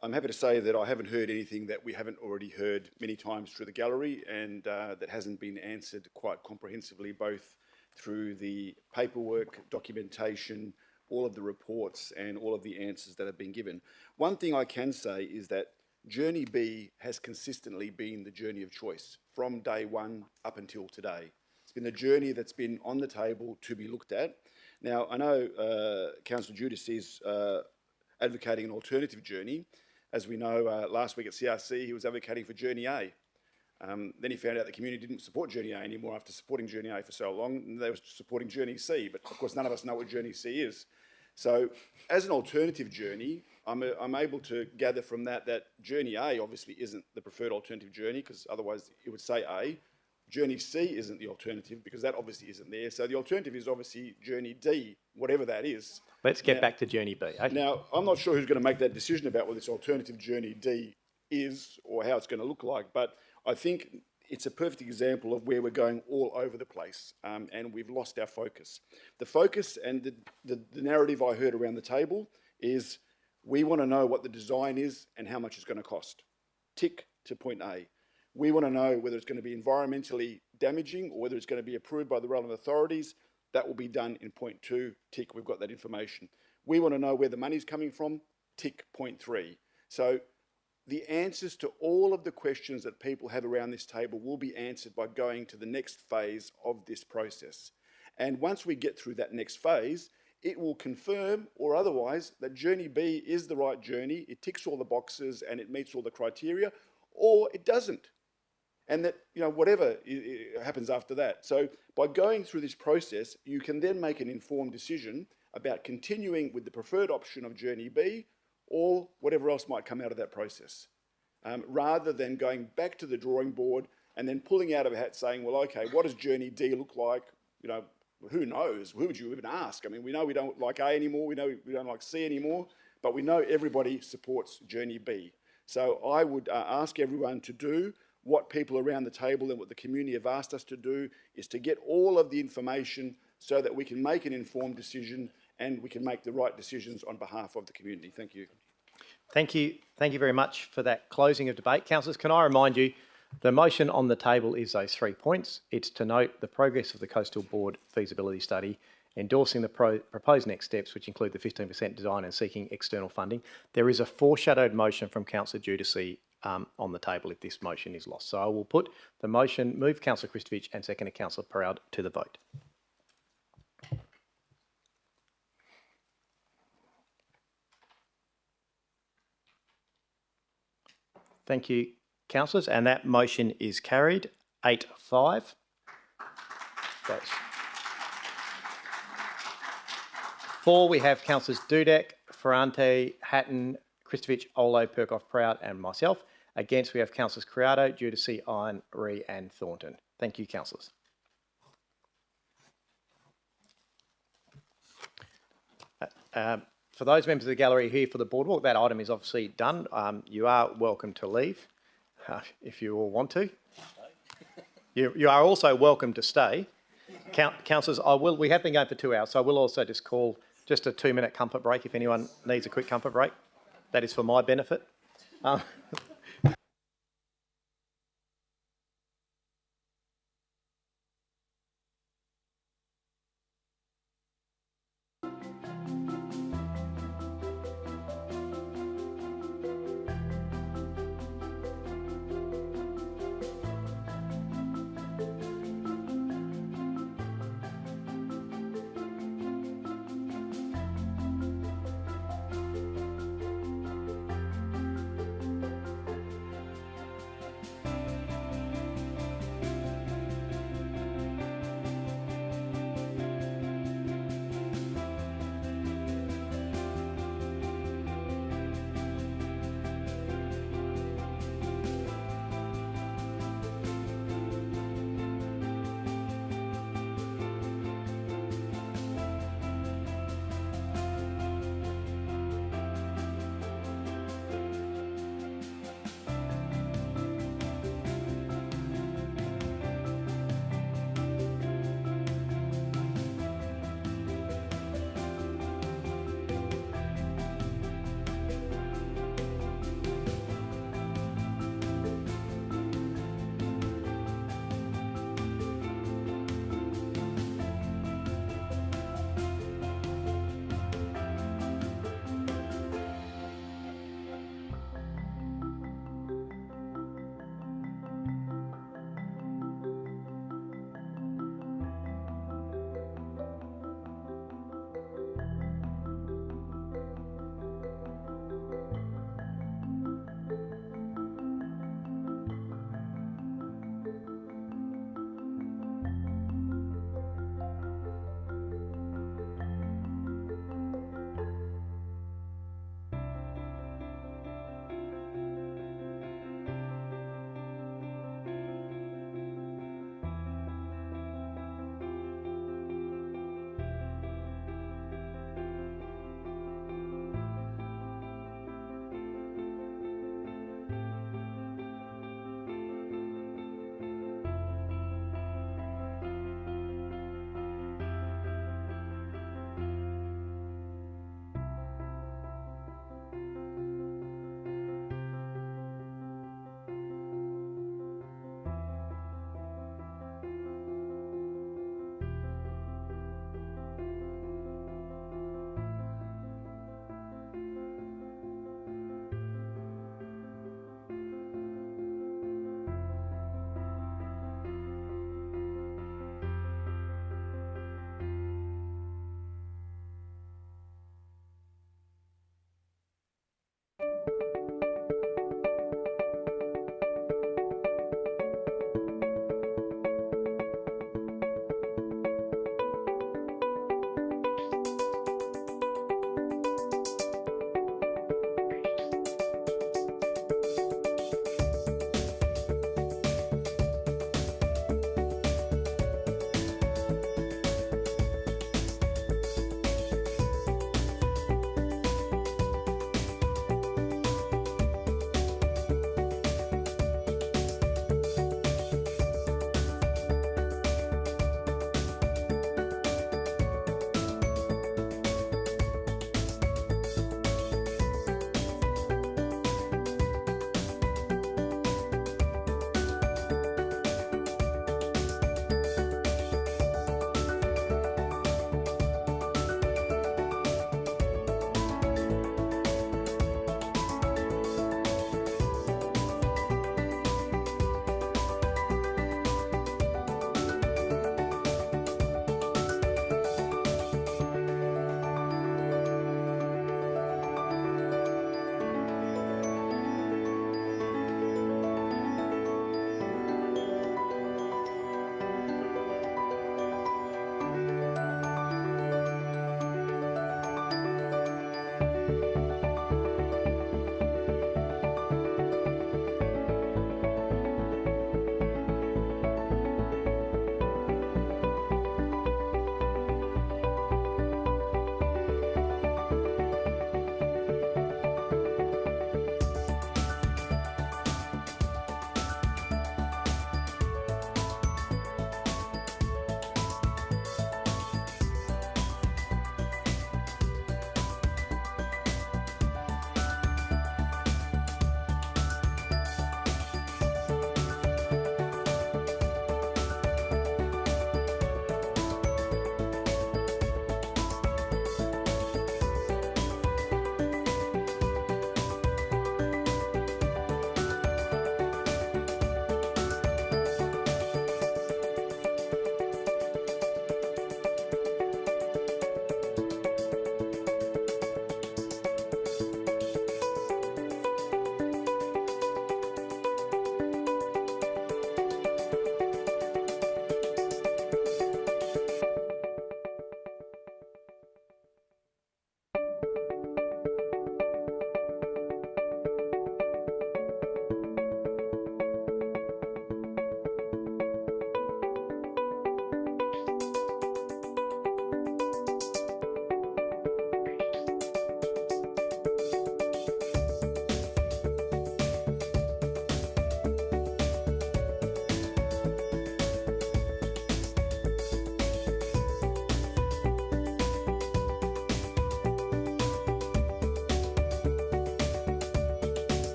I'm happy to say that I haven't heard anything that we haven't already heard many times through the gallery, and that hasn't been answered quite comprehensively, both through the paperwork, documentation, all of the reports and all of the answers that have been given. One thing I can say is that Journey B has consistently been the journey of choice from day one up until today. It's been the journey that's been on the table to be looked at. Now, I know Councillor Giudice is advocating an alternative journey. As we know, last week at CRC, he was advocating for Journey A. Then he found out the community didn't support Journey A anymore after supporting Journey A for so long, and they were supporting Journey C, but of course none of us know what Journey C is. So as an alternative journey, I'm able to gather from that Journey A obviously isn't the preferred alternative journey, because otherwise it would say A. Journey C isn't the alternative, because that obviously isn't there. So the alternative is obviously Journey D, whatever that is. Let's get back to Journey B. Okay? Now, I'm not sure who's going to make that decision about what this alternative Journey D is or how it's going to look like, but I think it's a perfect example of where we're going all over the place, and we've lost our focus. The focus and the narrative I heard around the table is we want to know what the design is and how much it's going to cost. Tick to point A. We want to know whether it's going to be environmentally damaging or whether it's going to be approved by the relevant authorities. That will be done in point 2, tick, we've got that information. We want to know where the money's coming from, tick, point 3. So the answers to all of the questions that people have around this table will be answered by going to the next phase of this process. And once we get through that next phase, it will confirm or otherwise that Journey B is the right journey, it ticks all the boxes and it meets all the criteria, or it doesn't. And that, you know, whatever happens after that. So by going through this process, you can then make an informed decision about continuing with the preferred option of Journey B or whatever else might come out of that process, rather than going back to the drawing board and then pulling out of a hat saying, well, okay, what does Journey D look like? You know, who knows? Who would you even ask? I mean, we know we don't like A anymore, we know we don't like C anymore, but we know everybody supports Journey B. So I would ask everyone to do what people around the table and what the community have asked us to do, is to get all of the information so that we can make an informed decision and we can make the right decisions on behalf of the community. Thank you. Thank you. Thank you very much for that closing of debate. Councillors, can I remind you, the motion on the table is those 3 points. It's to note the progress of the Coastal Board feasibility study, endorsing the proposed next steps, which include the 15% design and seeking external funding. There is a foreshadowed motion from Councillor Giudice on the table if this motion is lost. So I will put the motion, move Councillor Kristovich and second Councillor Proud, to the vote. Thank you, councillors, and that motion is carried 8-5. That's 4, we have councillors Dudek, Ferrante, Hatton, Kristovich, Olo, Perkoff, Proud and myself. Against, we have councillors Criado, Giudice, Iron, Ree and Thornton. Thank you, councillors. For those members of the gallery here for the boardwalk, that item is obviously done. You are welcome to leave if you all want to. You are also welcome to stay. Councillors, we have been going for 2 hours, so I will also just call just a 2-minute comfort break if anyone needs a quick comfort break. That is for my benefit.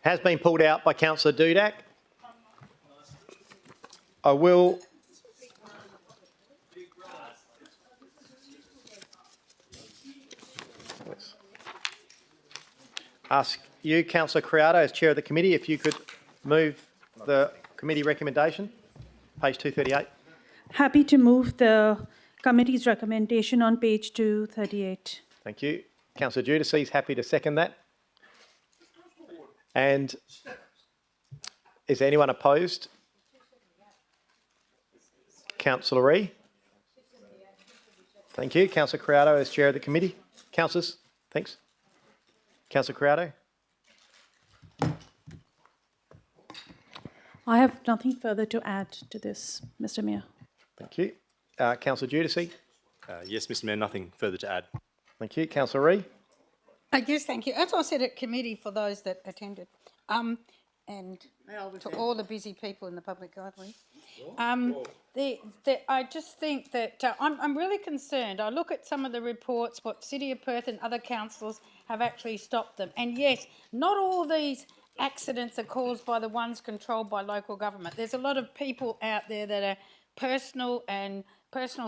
Has been pulled out by Councillor Dudak. I will ask you, Councillor Criado, as Chair of the Committee, if you could move the committee recommendation, page 238. Happy to move the committee's recommendation on page 238. Thank you. Councillor Giudice is happy to second that. And is anyone opposed? Councillor Ree? Thank you. Councillor Criado as Chair of the Committee. Councillors, thanks. Councillor Criado? I have nothing further to add to this, Mr. Mayor. Thank you. Councillor Giudice? Yes, Mr Mayor, nothing further to add. Thank you. Councillor Ree? Yes, thank you. As I said at committee for those that attended, and to all the busy people in the public gallery, I just think that I'm really concerned. I look at some of the reports, what City of Perth and other councils have actually stopped them. And yes, not all these accidents are caused by the ones controlled by local government. There's a lot of people out there that are personal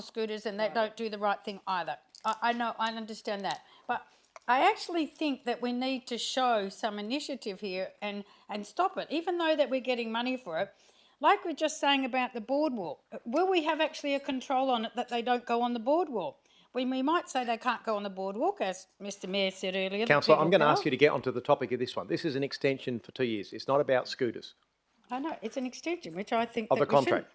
scooters and that don't do the right thing either. I know, I understand that. But I actually think that we need to show some initiative here and stop it, even though that we're getting money for it. Like we're just saying about the boardwalk, will we have actually a control on it that they don't go on the boardwalk? We might say they can't go on the boardwalk, as Mr Mayor said earlier. Councillor, I'm going to ask you to get onto the topic of this one. This is an extension for 2 years. It's not about scooters. I know, it's an extension, which I think Of that the contract.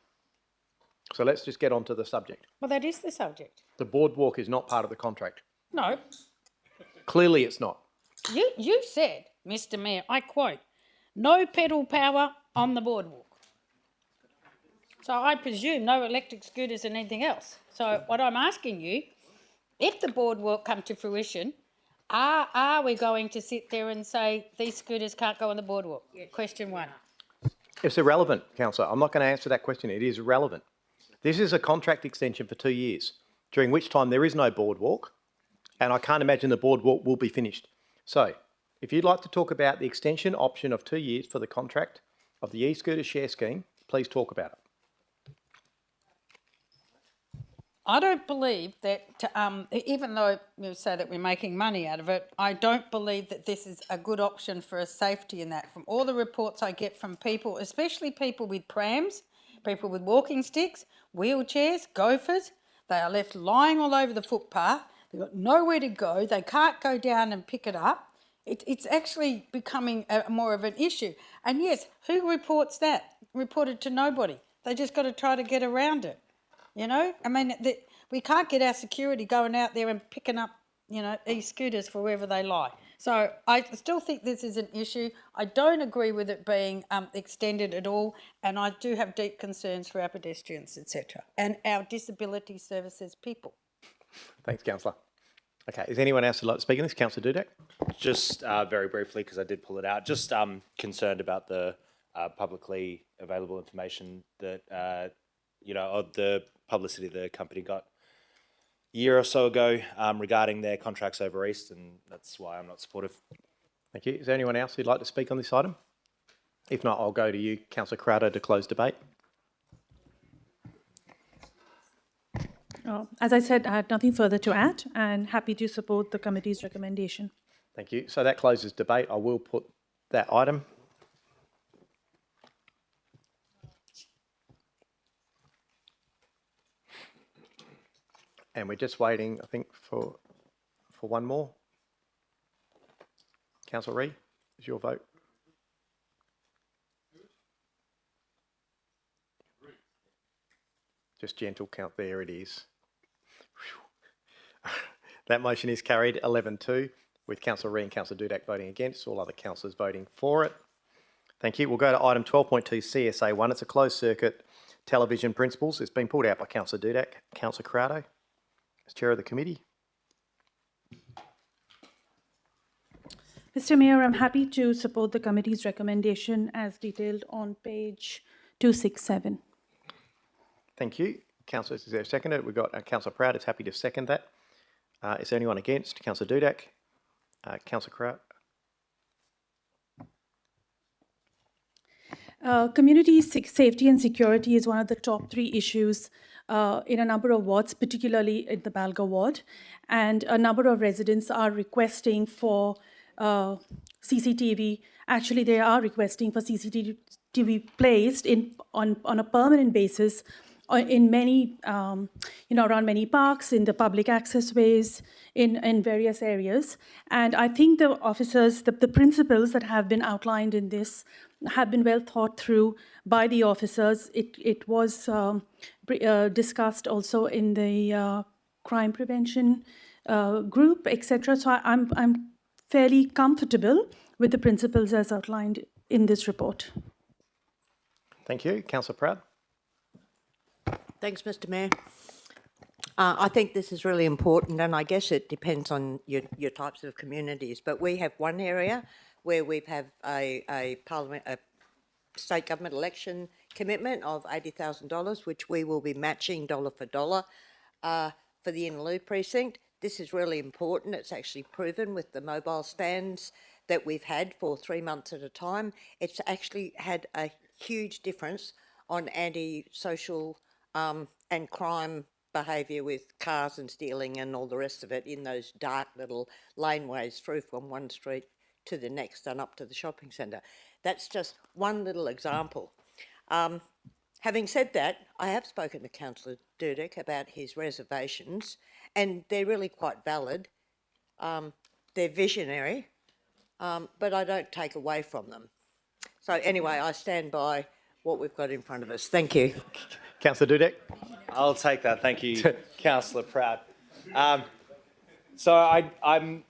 So let's just get onto the subject. Well, that is the subject. The boardwalk is not part of the contract. No, Clearly it's not. you said, Mr Mayor, I quote, no pedal power on the boardwalk. So I presume no electric scooters and anything else. So what I'm asking you, if the boardwalk come to fruition, are we going to sit there and say these scooters can't go on the boardwalk? Question one. It's irrelevant, Councillor. I'm not going to answer that question. It is irrelevant. This is a contract extension for 2 years, during which time there is no boardwalk, and I can't imagine the boardwalk will be finished. So, if you'd like to talk about the extension option of 2 years for the contract of the e-scooter share scheme, please talk about it. I don't believe that, even though you say that we're making money out of it, I don't believe that this is a good option for a safety in that. From all the reports I get from people, especially people with prams, people with walking sticks, wheelchairs, gophers, they are left lying all over the footpath. They've got nowhere to go. They can't go down and pick it up. It's actually becoming more of an issue. And yes, who reports that? Reported to nobody. They just got to try to get around it. You know, I mean, we can't get our security going out there and picking up, e-scooters for wherever they lie. So I still think this is an issue. I don't agree with it being extended at all, and I do have deep concerns for our pedestrians, etc., and our disability services people. Thanks, Councillor. Okay, is anyone else who'd like to speak on this? Councillor Dudek? Just very briefly, because I did pull it out, just concerned about the publicly available information that, of the publicity the company got a year or so ago regarding their contracts over East, and that's why I'm not supportive. Thank you. Is there anyone else who'd like to speak on this item? If not, I'll go to you, Councillor Crowder, to close debate. As I said, I had nothing further to add and happy to support the committee's recommendation. Thank you. So that closes debate. I will put that item. And we're just waiting, I think, for one more. Councillor Ree, is your vote? Just gentle count, there it is. That motion is carried 11-2, with Councillor Ree and Councillor Dudek voting against, all other councillors voting for it. Thank you. We'll go to item 12.2 CSA 1. It's a closed circuit television principles. It's been pulled out by Councillor Dudek. Councillor Crowdo, as Chair of the Committee. Mr. Mayor, I'm happy to support the committee's recommendation as detailed on page 267. Thank you. Councillor, is there a seconder? We've got Councillor Proud is happy to second that. Is there anyone against? Councillor Dudek? Councillor Crowd? Community safety and security is one of the top 3 issues in a number of wards, particularly in the Balga ward. And a number of residents are requesting for CCTV. Actually, they are requesting for CCTV placed on a permanent basis in many, around many parks, in the public access ways, in various areas. And I think the officers, the principles that have been outlined in this have been well thought through by the officers. It was discussed also in the crime prevention group, etc. So I'm fairly comfortable with the principles as outlined in this report. Thank you. Councillor Proud. Thanks, Mr. Mayor. I think this is really important, and I guess it depends on your types of communities. But we have one area where we have a state government election commitment of $80,000, which we will be matching dollar for dollar for the Innaloo precinct. This is really important. It's actually proven with the mobile stands that we've had for 3 months at a time. It's actually had a huge difference on anti-social and crime behaviour with cars and stealing and all the rest of it in those dark little laneways through from one street to the next and up to the shopping centre. That's just one little example. Having said that, I have spoken to Councillor Dudek about his reservations, and they're really quite valid. They're visionary, but I don't take away from them. So anyway, I stand by what we've got in front of us. Thank you. Councillor Dudek. I'll take that. Thank you, Councillor Proud. So I'm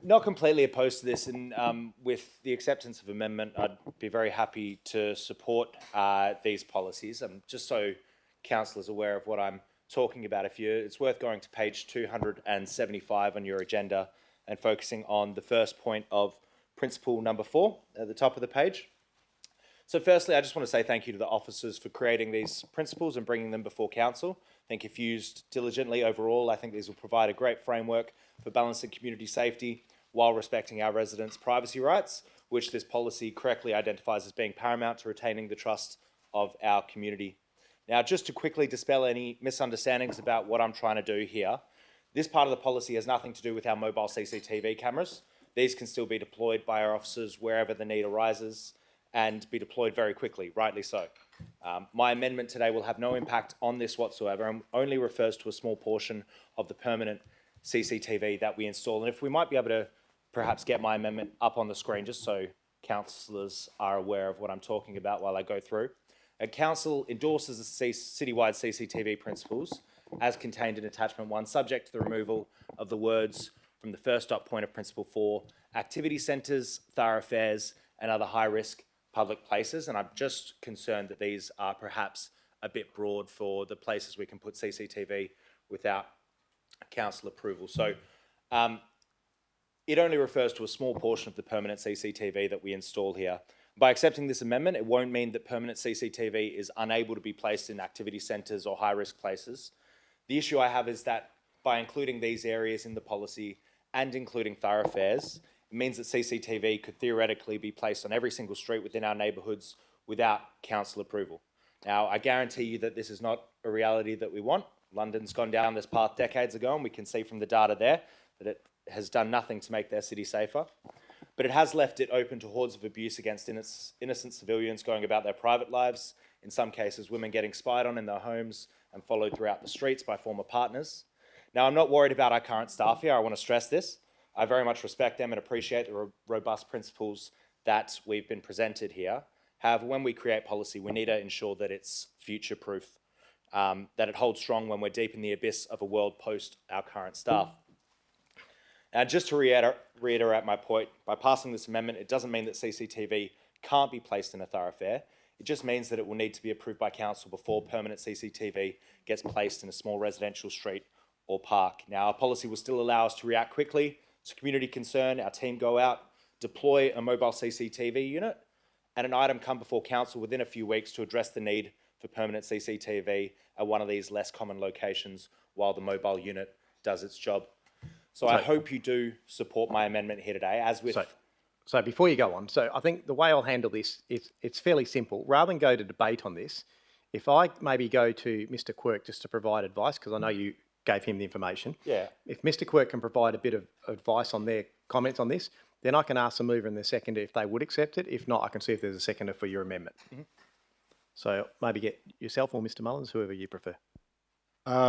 not completely opposed to this, and with the acceptance of amendment, I'd be very happy to support these policies. Just so councillors are aware of what I'm talking about, it's worth going to page 275 on your agenda and focusing on the first point of principle number 4 at the top of the page. So firstly, I just want to say thank you to the officers for creating these principles and bringing them before council. I think if used diligently overall, I think these will provide a great framework for balancing community safety while respecting our residents' privacy rights, which this policy correctly identifies as being paramount to retaining the trust of our community. Now, just to quickly dispel any misunderstandings about what I'm trying to do here, this part of the policy has nothing to do with our mobile CCTV cameras. These can still be deployed by our officers wherever the need arises and be deployed very quickly, rightly so. My amendment today will have no impact on this whatsoever and only refers to a small portion of the permanent CCTV that we install. And if we might be able to perhaps get my amendment up on the screen just so councillors are aware of what I'm talking about while I go through. Council endorses the citywide CCTV principles as contained in attachment 1, subject to the removal of the words from the first dot point of principle 4, activity centres, thoroughfares and other high-risk public places, and I'm just concerned that these are perhaps a bit broad for the places we can put CCTV without council approval. So it only refers to a small portion of the permanent CCTV that we install here. By accepting this amendment, it won't mean that permanent CCTV is unable to be placed in activity centres or high-risk places. The issue I have is that by including these areas in the policy and including thoroughfares, it means that CCTV could theoretically be placed on every single street within our neighbourhoods without council approval. Now, I guarantee you that this is not a reality that we want. London's gone down this path decades ago, and we can see from the data there that it has done nothing to make their city safer. But it has left it open to hordes of abuse against innocent civilians going about their private lives, in some cases women getting spied on in their homes and followed throughout the streets by former partners. Now, I'm not worried about our current staff here. I want to stress this. I very much respect them and appreciate the robust principles that we've been presented here. However, when we create policy, we need to ensure that it's future-proof, that it holds strong when we're deep in the abyss of a world post our current staff. Now, just to reiterate my point, by passing this amendment, it doesn't mean that CCTV can't be placed in a thoroughfare. It just means that it will need to be approved by council before permanent CCTV gets placed in a small residential street or park. Now, our policy will still allow us to react quickly to community concern. Our team go out, deploy a mobile CCTV unit, and an item come before council within a few weeks to address the need for permanent CCTV at one of these less common locations while the mobile unit does its job. So I hope you do support my amendment here today, as with So before you go on, so I think the way I'll handle this is it's fairly simple. Rather than go to debate on this, if I maybe go to Mr. Quirk just to provide advice, because I know you gave him the information. Yeah. If Mr. Quirk can provide a bit of advice on their comments on this, then I can ask the mover and the seconder if they would accept it. If not, I can see if there's a seconder for your amendment. So maybe get yourself or Mr. Mullins, whoever you prefer.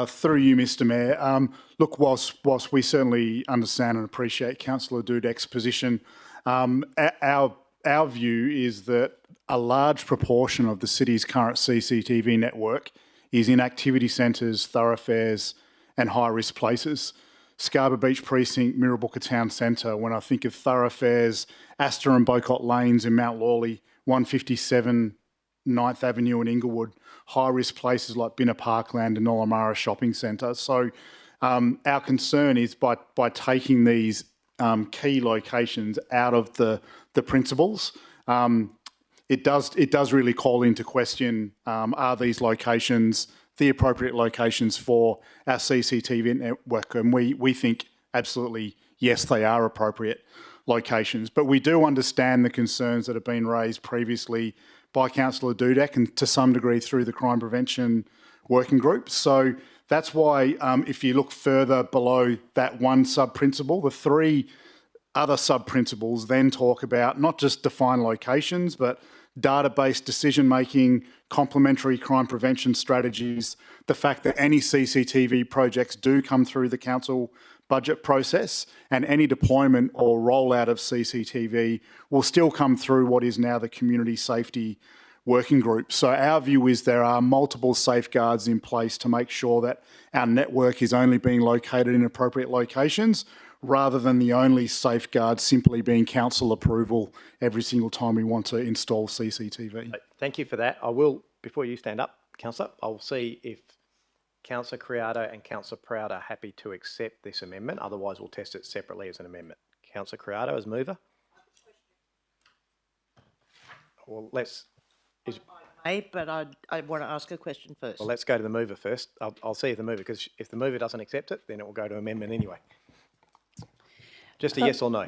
Through you, Mr. Mayor. Look, whilst we certainly understand and appreciate Councillor Dudek's position, our view is that a large proportion of the city's current CCTV network is in activity centres, thoroughfares and high-risk places. Scarborough Beach Precinct, Mirrabooka Town Centre, when I think of thoroughfares, Astor and Bocott Lanes in Mount Lawley, 157 9th Avenue in Inglewood, high-risk places like Binner Parkland and Nollamara Shopping Centre. So our concern is by taking these key locations out of the principles, it does really call into question, are these locations the appropriate locations for our CCTV network? And we think absolutely, yes, they are appropriate locations. But we do understand the concerns that have been raised previously by Councillor Dudek and to some degree through the Crime Prevention Working Group. So that's why if you look further below that one sub-principle, the three other sub-principles then talk about not just defined locations, but database decision-making, complementary crime prevention strategies, the fact that any CCTV projects do come through the council budget process and any deployment or rollout of CCTV will still come through what is now the Community Safety Working Group. So our view is there are multiple safeguards in place to make sure that our network is only being located in appropriate locations, rather than the only safeguard simply being council approval every single time we want to install CCTV. Thank you for that. I will, before you stand up, Councillor, I'll see if Councillor Criado and Councillor Proud are happy to accept this amendment. Otherwise, we'll test it separately as an amendment. Councillor Criado as mover. Well, let's... But I want to ask a question first. Well, let's go to the mover first. I'll see if the mover, because if the mover doesn't accept it, then it will go to amendment anyway. Just a yes or no?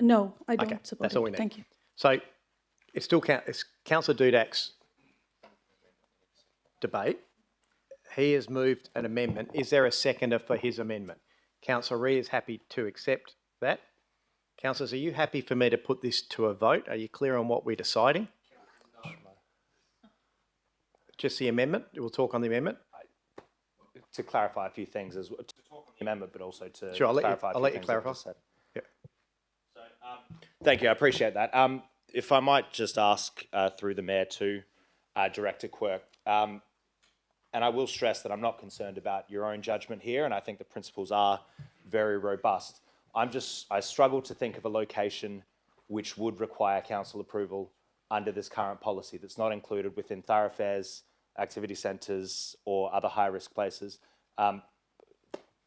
No, I don't Okay, support that's it. all we need. Thank you. So it's still it's Councillor Dudek's debate. He has moved an amendment. Is there a seconder for his amendment? Councillor Ree is happy to accept that. Councillors, are you happy for me to put this to a vote? Are you clear on what we're deciding? Just the amendment? We'll talk on the amendment. To clarify a few things, to talk on the amendment, but also to Sure, clarify I'll let you clarify. Yeah. So, thank you, I appreciate that. If I might just ask through the Mayor to Director Quirk, and I will stress that I'm not concerned about your own judgment here, and I think the principles are very robust. I struggle to think of a location which would require council approval under this current policy that's not included within thoroughfares, activity centres or other high-risk places.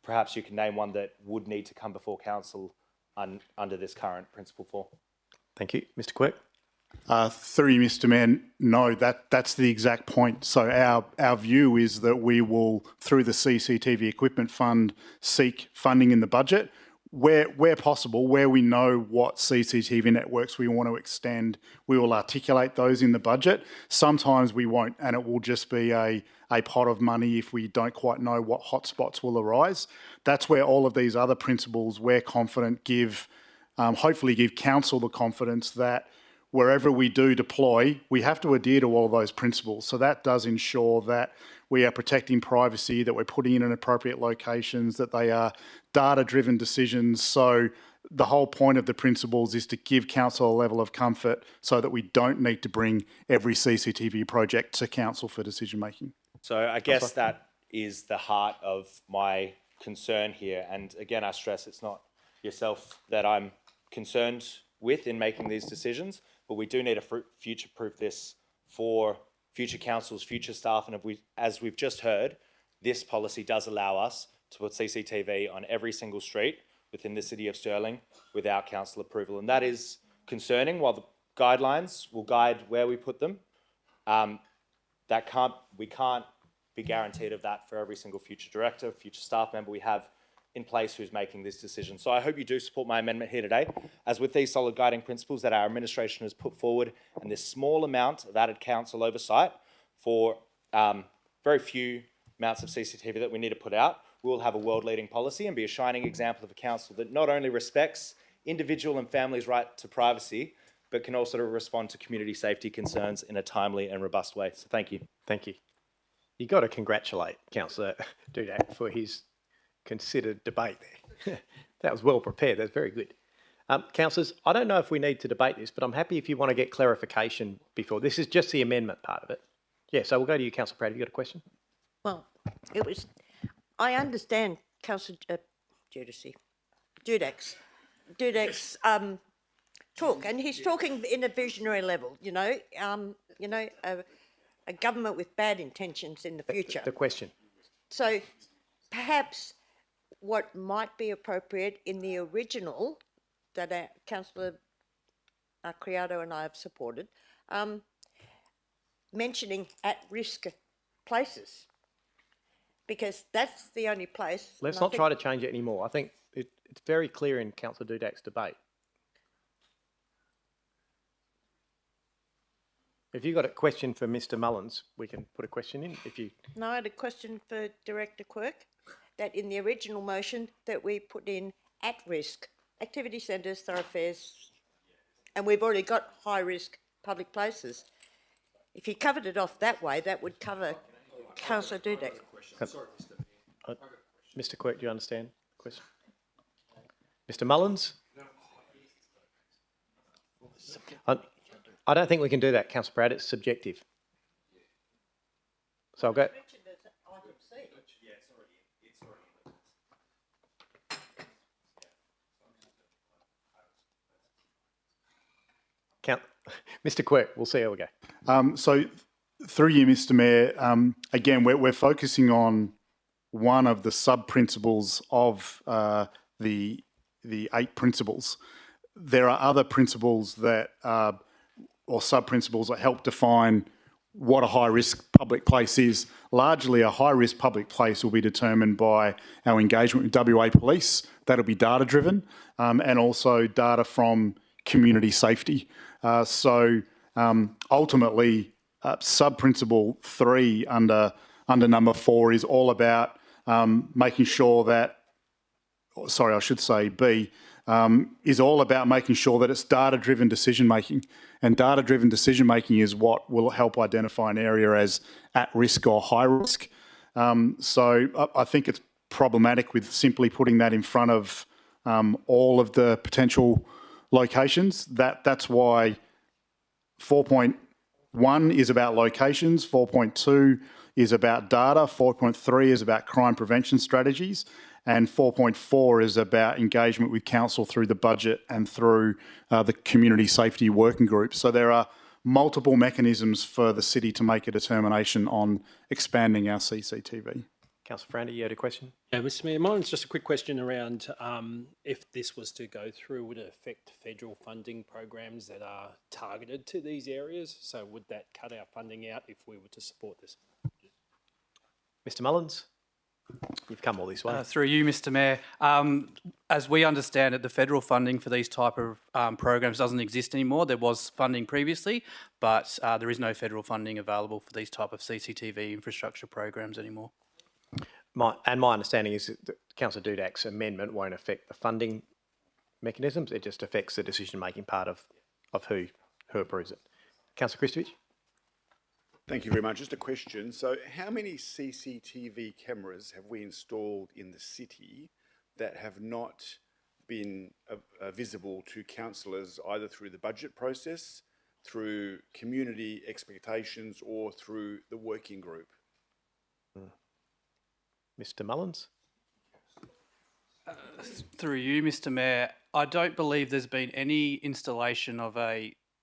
Perhaps you can name one that would need to come before council under this current Principle 4. Thank you. Mr. Quirk? Through you, Mr. Mayor, no, that's the exact point. So our view is that we will, through the CCTV Equipment Fund, seek funding in the budget. Where possible, where we know what CCTV networks we want to extend, we will articulate those in the budget. Sometimes we won't, and it will just be a pot of money if we don't quite know what hotspots will arise. That's where all of these other principles, we're confident, hopefully give council the confidence that wherever we do deploy, we have to adhere to all of those principles. So that does ensure that we are protecting privacy, that we're putting in appropriate locations, that they are data-driven decisions. So the whole point of the principles is to give council a level of comfort so that we don't need to bring every CCTV project to council for decision-making. So I guess that is the heart of my concern here. And again, I stress it's not yourself that I'm concerned with in making these decisions, but we do need to future-proof this for future councils, future staff, and as we've just heard, this policy does allow us to put CCTV on every single street within the City of Stirling without council approval. And that is concerning. While the guidelines will guide where we put them, we can't be guaranteed of that for every single future director, future staff member. We have in place who's making this decision. So I hope you do support my amendment here today, as with these solid guiding principles that our administration has put forward and this small amount of added council oversight for very few amounts of CCTV that we need to put out, we will have a world-leading policy and be a shining example of a council that not only respects individual and families' right to privacy, but can also respond to community safety concerns in a timely and robust way. So thank you. Thank you. You've got to congratulate Councillor Dudak for his considered debate there. That was well prepared. That's very good. Councillors, I don't know if we need to debate this, but I'm happy if you want to get clarification before. This is just the amendment part of it. Yeah, so we'll go to you, Councillor Pratt. Have you got a question? Well, I understand Councillor Dudak's talk, and he's talking in a visionary level, a government with bad intentions in the future. The question. So perhaps what might be appropriate in the original that Councillor Criado and I have supported, mentioning at-risk places, because that's the only place. Let's not try to change it anymore. I think it's very clear in Councillor Dudak's debate. If you've got a question for Mr Mullins, we can put a question in. No, I had a question for Director Quirk, that in the original motion that we put in at-risk activity centres, thoroughfares, and we've already got high-risk public places. If you covered it off that way, that would cover Councillor Dudak. Mr Quirk, do you understand the question? Mr Mullins? I don't think we can do that, Councillor Pratt. It's subjective. So I'll go. Mr Quirk, we'll see how we go. So through you, Mr Mayor, again, we're focusing on one of the sub-principles of the 8 principles. There are other principles that or sub-principles that help define what a high-risk public place is. Largely, a high-risk public place will be determined by our engagement with WA Police. That'll be data-driven, and also data from community safety. Ultimately, sub-principle 3 under number 4 is all about making sure that, sorry, I should say B, is all about making sure that it's data-driven decision-making. And data-driven decision-making is what will help identify an area as at-risk or high-risk. So I think it's problematic with simply putting that in front of all of the potential locations. That's why 4.1 is about locations, 4.2 is about data, 4.3 is about crime prevention strategies, and 4.4 is about engagement with council through the budget and through the community safety working group. So there are multiple mechanisms for the city to make a determination on expanding our CCTV. Councillor Frandy, you had a question? Yeah, Mr Mayor, mine's just a quick question around if this was to go through, would it affect federal funding programs that are targeted to these areas? So would that cut our funding out if we were to support this? Mr Mullins? You've come all this way. Through you, Mr Mayor. As we understand it, the federal funding for these type of programs doesn't exist anymore. There was funding previously, but there is no federal funding available for these type of CCTV infrastructure programs anymore. My understanding is that Councillor Dudak's amendment won't affect the funding mechanisms. It just affects the decision-making part of who approves it. Councillor Kristovich? Thank you very much. Just a question. So how many CCTV cameras have we installed in the city that have not been visible to councillors either through the budget process, through community expectations, or through the working group? Mr Mullins? Through you, Mr Mayor, I don't believe there's been any installation of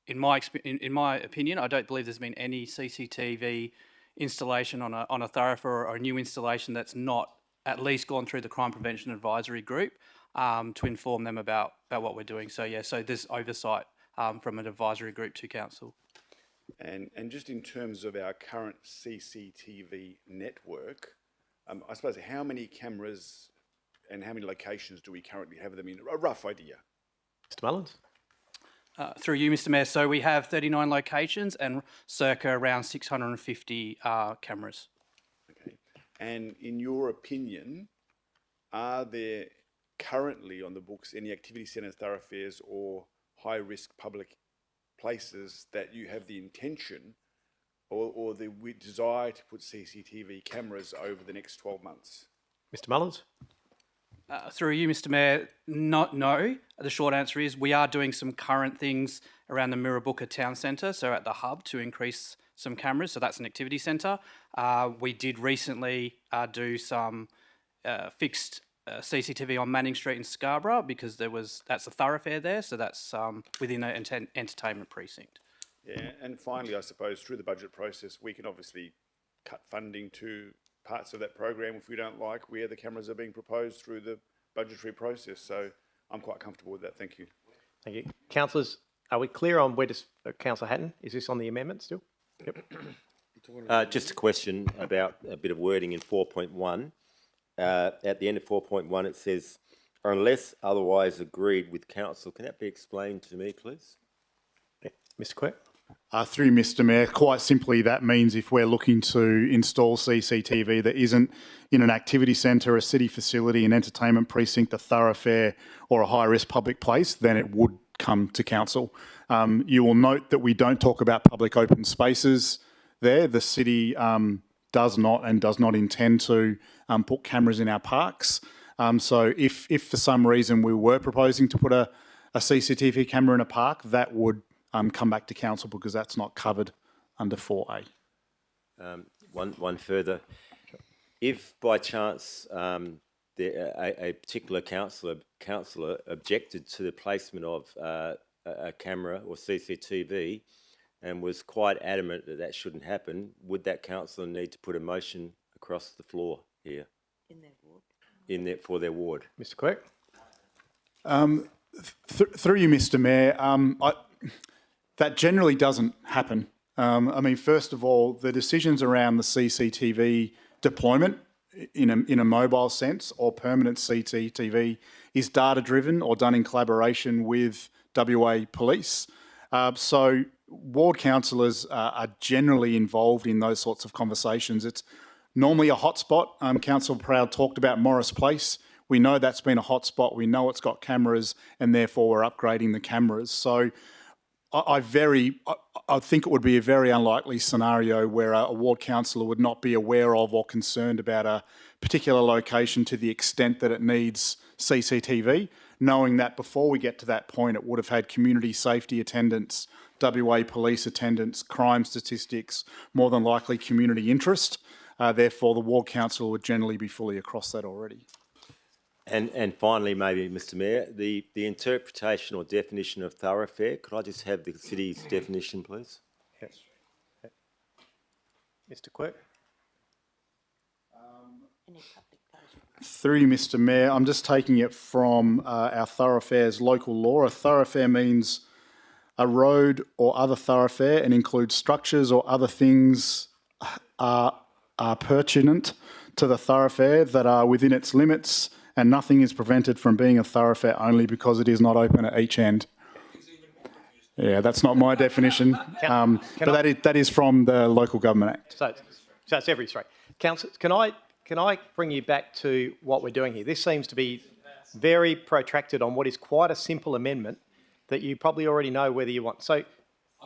in my opinion, I don't believe there's been any CCTV installation on a thoroughfare or a new installation that's not at least gone through the Crime Prevention Advisory Group to inform them about what we're doing. So yeah, so there's oversight from an advisory group to council. And just in terms of our current CCTV network, I suppose how many cameras and how many locations do we currently have them in? A rough idea. Mr Mullins? Through you, Mr Mayor. So we have 39 locations and circa around 650 cameras. Okay. And in your opinion, are there currently on the books any activity centres, thoroughfares or high-risk public places that you have the intention or the desire to put CCTV cameras over the next 12 months? Mr Mullins? Through you, Mr Mayor, no. The short answer is we are doing some current things around the Mirrabooka Town Centre, so at the hub, to increase some cameras. So that's an activity centre. We did recently do some fixed CCTV on Manning Street in Scarborough because that's a thoroughfare there, so that's within an entertainment precinct. Yeah, and finally, I suppose, through the budget process, we can obviously cut funding to parts of that program if we don't like where the cameras are being proposed through the budgetary process. So I'm quite comfortable with that. Thank you. Thank you. Councillors, are we clear on where does Councillor Hatton? Is this on the amendment still? Yep. Just a question about a bit of wording in 4.1. At the end of 4.1, it says, unless otherwise agreed with council. Can that be explained to me, please? Yeah. Mr Quirk? Through Mr Mayor, quite simply that means if we're looking to install CCTV that isn't in an activity centre, a city facility, an entertainment precinct, a thoroughfare or a high-risk public place, then it would come to council. You will note that we don't talk about public open spaces there. The city does not intend to put cameras in our parks. So if for some reason we were proposing to put a CCTV camera in a park, that would come back to council because that's not covered under 4A. One further. If by chance a particular councillor objected to the placement of a camera or CCTV and was quite adamant that that shouldn't happen, would that councillor need to put a motion across the floor here? In their ward? For their ward. Mr Quirk? Through you, Mr Mayor, that generally doesn't happen. I mean, first of all, the decisions around the CCTV deployment in a mobile sense or permanent CCTV is data-driven or done in collaboration with WA Police. So ward councillors are generally involved in those sorts of conversations. It's normally a hotspot. Councillor Proud talked about Morris Place. We know that's been a hotspot. We know it's got cameras and therefore we're upgrading the cameras. So I think it would be a very unlikely scenario where a ward councillor would not be aware of or concerned about a particular location to the extent that it needs CCTV, knowing that before we get to that point, it would have had community safety attendance, WA police attendance, crime statistics, more than likely community interest. Therefore, the ward councillor would generally be fully across that already. And finally, maybe, Mr Mayor, the interpretation or definition of thoroughfare, could I just have the city's definition, please? Yes. Mr Quirk? Through you, Mr Mayor, I'm just taking it from our thoroughfares local law. A thoroughfare means a road or other thoroughfare and includes structures or other things are pertinent to the thoroughfare that are within its limits, and nothing is prevented from being a thoroughfare only because it is not open at each end. Yeah, that's not my definition, but that is from the Local Government Act. So it's every street. Councillor, can I bring you back to what we're doing here? This seems to be very protracted on what is quite a simple amendment that you probably already know whether you want. So, I've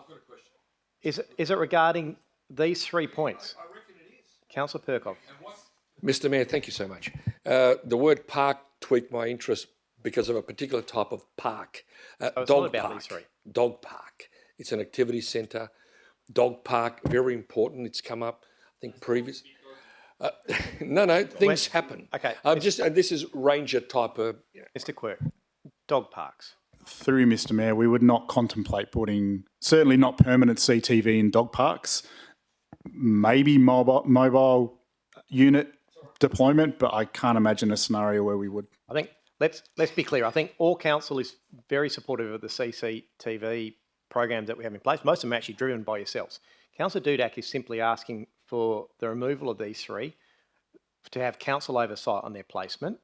got a question. Is it regarding these 3 points? I reckon it is. Councillor Perkov. Mr Mayor, thank you so much. The word park tweaked my interest because of a particular type of park. Dog park. Dog park. It's an activity centre. Dog park, very important. It's come up, I think, previous. No, things happen. Okay. This is ranger type of. Mr Quirk, dog parks. Through you, Mr Mayor, we would not contemplate putting, certainly not permanent CTV in dog parks. Maybe mobile unit deployment, but I can't imagine a scenario where we would. I think let's be clear. I think all council is very supportive of the CCTV programs that we have in place. Most of them are actually driven by yourselves. Councillor Dudak is simply asking for the removal of these 3 to have council oversight on their placement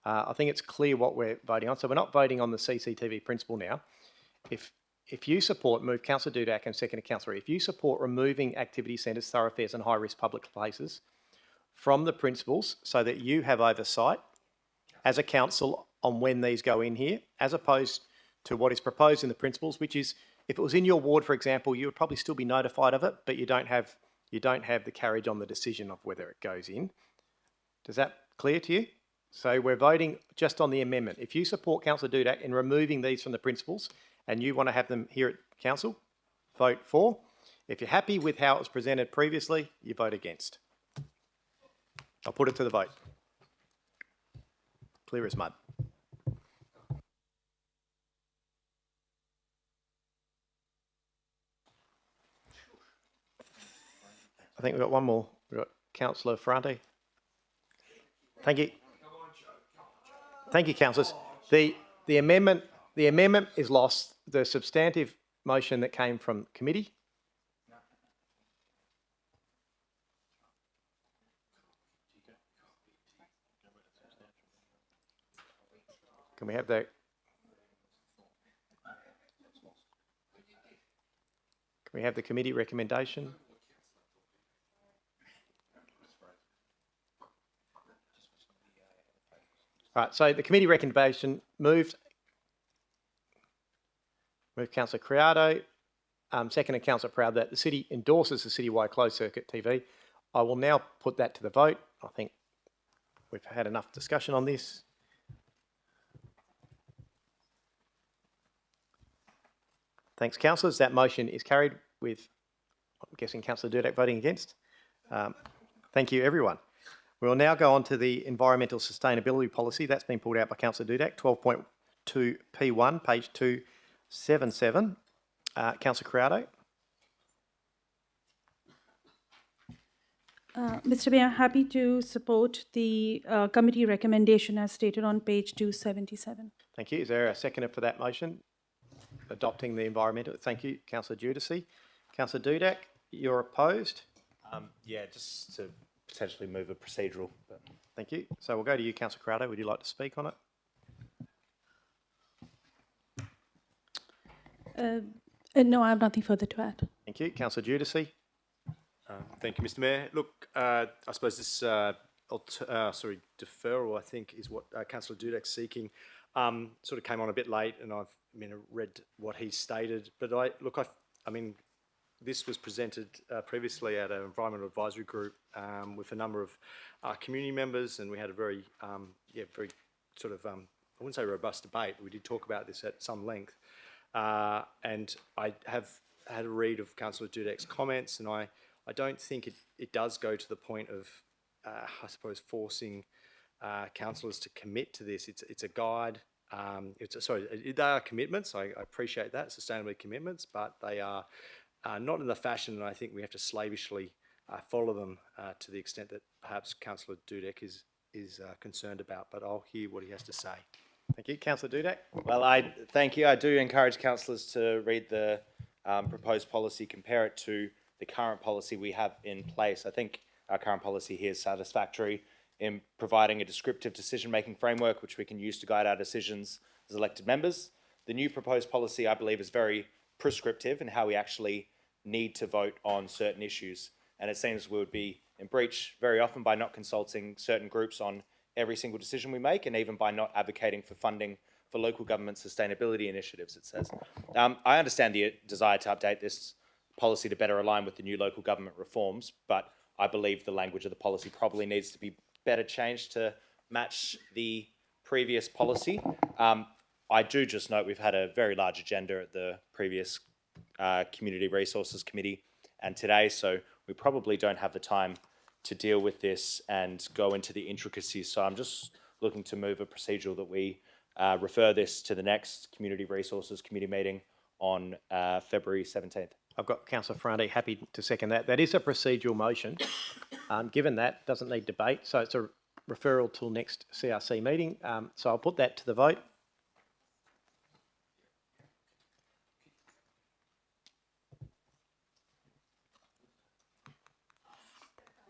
I think it's clear what we're voting on. So we're not voting on the CCTV principle now. If you support, move Councillor Dudak and second to Councillor, if you support removing activity centres, thoroughfares and high-risk public places from the principles so that you have oversight as a council on when these go in here, as opposed to what is proposed in the principles, which is, if it was in your ward, for example, you would probably still be notified of it, but you don't have the carriage on the decision of whether it goes in. Does that clear to you? So we're voting just on the amendment. If you support Councillor Dudak in removing these from the principles and you want to have them here at council, vote for. If you're happy with how it was presented previously, you vote against. I'll put it to the vote. Clear as mud. I think we've got one more. We've got Councillor Ferrante. Thank you. Thank you, councillors. The amendment is lost. The substantive motion that came from committee. Can we have that? Can we have the committee recommendation? All right, so the committee recommendation moved Councillor Criado, seconded Councillor Proud, that the city endorses the citywide closed circuit TV. I will now put that to the vote. I think we've had enough discussion on this. Thanks, councillors. That motion is carried with, I'm guessing, Councillor Dudak voting against. Thank you, everyone. We will now go on to the environmental sustainability policy. That's been pulled out by Councillor Dudak, 12.2 P1, page 277. Councillor Criado. Mr. Mayor, happy to support the committee recommendation as stated on page 277. Thank you. Is there a seconder for that motion? Adopting the environmental. Thank you, Councillor Giudice. Councillor Dudak, you're opposed? Yeah, just to potentially move a procedural. But. Thank you. So we'll go to you, Councillor Criado. Would you like to speak on it? No, I have nothing further to add. Thank you. Councillor Giudice. Thank you, Mr. Mayor. Look, I suppose this deferral, I think, is what Councillor Dudak's seeking. Sort of came on a bit late, and I've read what he stated. But I mean, this was presented previously at an environmental advisory group with a number of community members, and we had a very, very sort of, I wouldn't say robust debate, but we did talk about this at some length. And I have had a read of Councillor Dudak's comments, and I don't think it does go to the point of, I suppose, forcing councillors to commit to this. It's a guide. They are commitments. I appreciate that, sustainability commitments, but they are not in the fashion, and I think we have to slavishly follow them to the extent that perhaps Councillor Dudak is concerned about. But I'll hear what he has to say. Thank you. Councillor Dudak. Well, thank you. I do encourage councillors to read the proposed policy, compare it to the current policy we have in place. I think our current policy here is satisfactory in providing a descriptive decision-making framework which we can use to guide our decisions as elected members. The new proposed policy, I believe, is very prescriptive in how we actually need to vote on certain issues. And it seems we would be in breach very often by not consulting certain groups on every single decision we make, and even by not advocating for funding for local government sustainability initiatives, it says. I understand the desire to update this policy to better align with the new local government reforms, but I believe the language of the policy probably needs to be better changed to match the previous policy. I do just note we've had a very large agenda at the previous Community Resources Committee and today, so we probably don't have the time to deal with this and go into the intricacies. So I'm just looking to move a procedural that we refer this to the next Community Resources Committee meeting on February 17th. I've got Councillor Ferrante happy to second that. That is a procedural motion. Given that, doesn't need debate, so it's a referral till next CRC meeting. So I'll put that to the vote.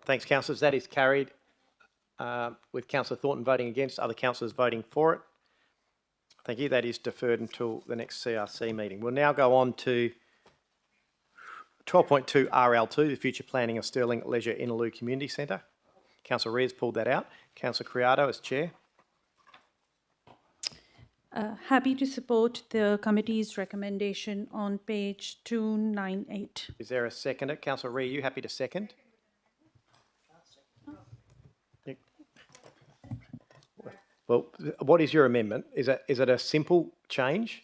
Thanks, councillors. That is carried. with Councillor Thornton voting against, other councillors voting for it. Thank you. That is deferred until the next CRC meeting. We'll now go on to 12.2 RL2, the future planning of Stirling Leisure Innaloo Community Centre. Councillor Rees pulled that out. Councillor Criado as chair. Happy to support the committee's recommendation on page 298. Is there a seconder? Councillor Ree, are you happy to second? Well, what is your amendment? Is it a simple change?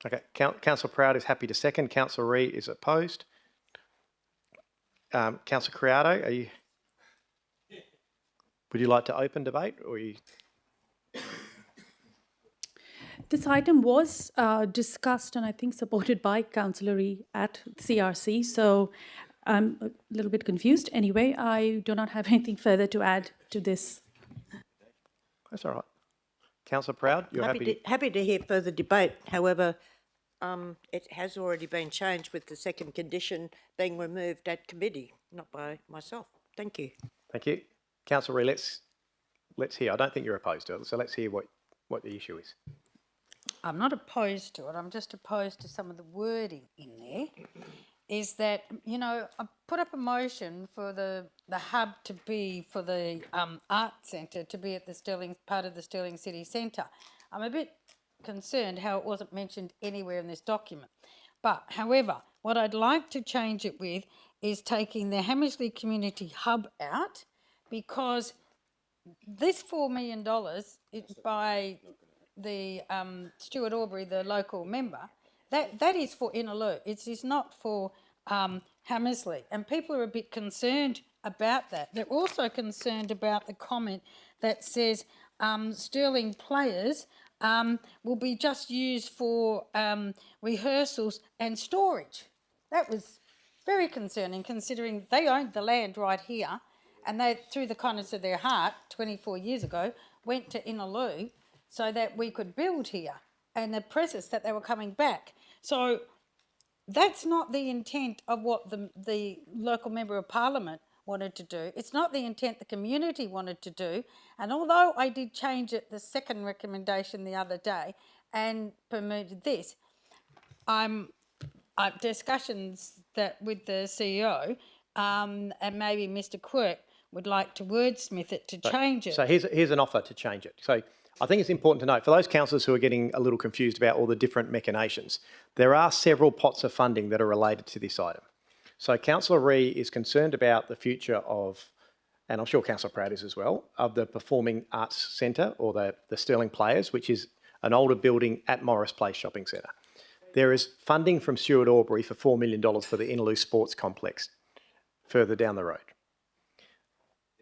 Okay, Councillor Proud is happy to second. Councillor Ree is opposed. Councillor Criado, would you like to open debate, or are you? This item was discussed and I think supported by Councillor Ree at CRC, so I'm a little bit confused. Anyway, I do not have anything further to add to this. That's all right. Councillor Proud, you're happy to hear further debate. However, it has already been changed with the second condition being removed at committee, not by myself. Thank you. Thank you. Councillor Ree, let's hear. I don't think you're opposed to it, so let's hear what the issue is. I'm not opposed to it, I'm just opposed to some of the wording in there, is that, you know, I put up a motion for the hub to be, for the art centre to be at the Stirling, part of the Stirling City Centre. I'm a bit concerned how it wasn't mentioned anywhere in this document. But, however, what I'd like to change it with is taking the Hamersley Community Hub out, because this $4 million is by the Stuart Aubrey, the local member, that is for Innaloo. It is not for Hamersley. And people are a bit concerned about that. They're also concerned about the comment that says Stirling players will be just used for rehearsals and storage. That was very concerning, considering they owned the land right here, and they, through the kindness of their heart, 24 years ago, went to Innaloo so that we could build here, and the presses that they were coming back. So that's not the intent of what the local member of parliament wanted to do. It's not the intent the community wanted to do. And although I did change it, the second recommendation the other day, and permitted this, discussions that with the CEO and maybe Mr. Quirk would like to wordsmith it to change it. So here's an offer to change it. So I think it's important to note, for those councillors who are getting a little confused about all the different machinations, there are several pots of funding that are related to this item. So Councillor Ree is concerned about the future of, and I'm sure Councillor Pratt is as well, of the Performing Arts Centre, or the Stirling Players, which is an older building at Morris Place Shopping Centre. There is funding from Stuart Aubrey for $4 million for the Innaloo Sports Complex further down the road.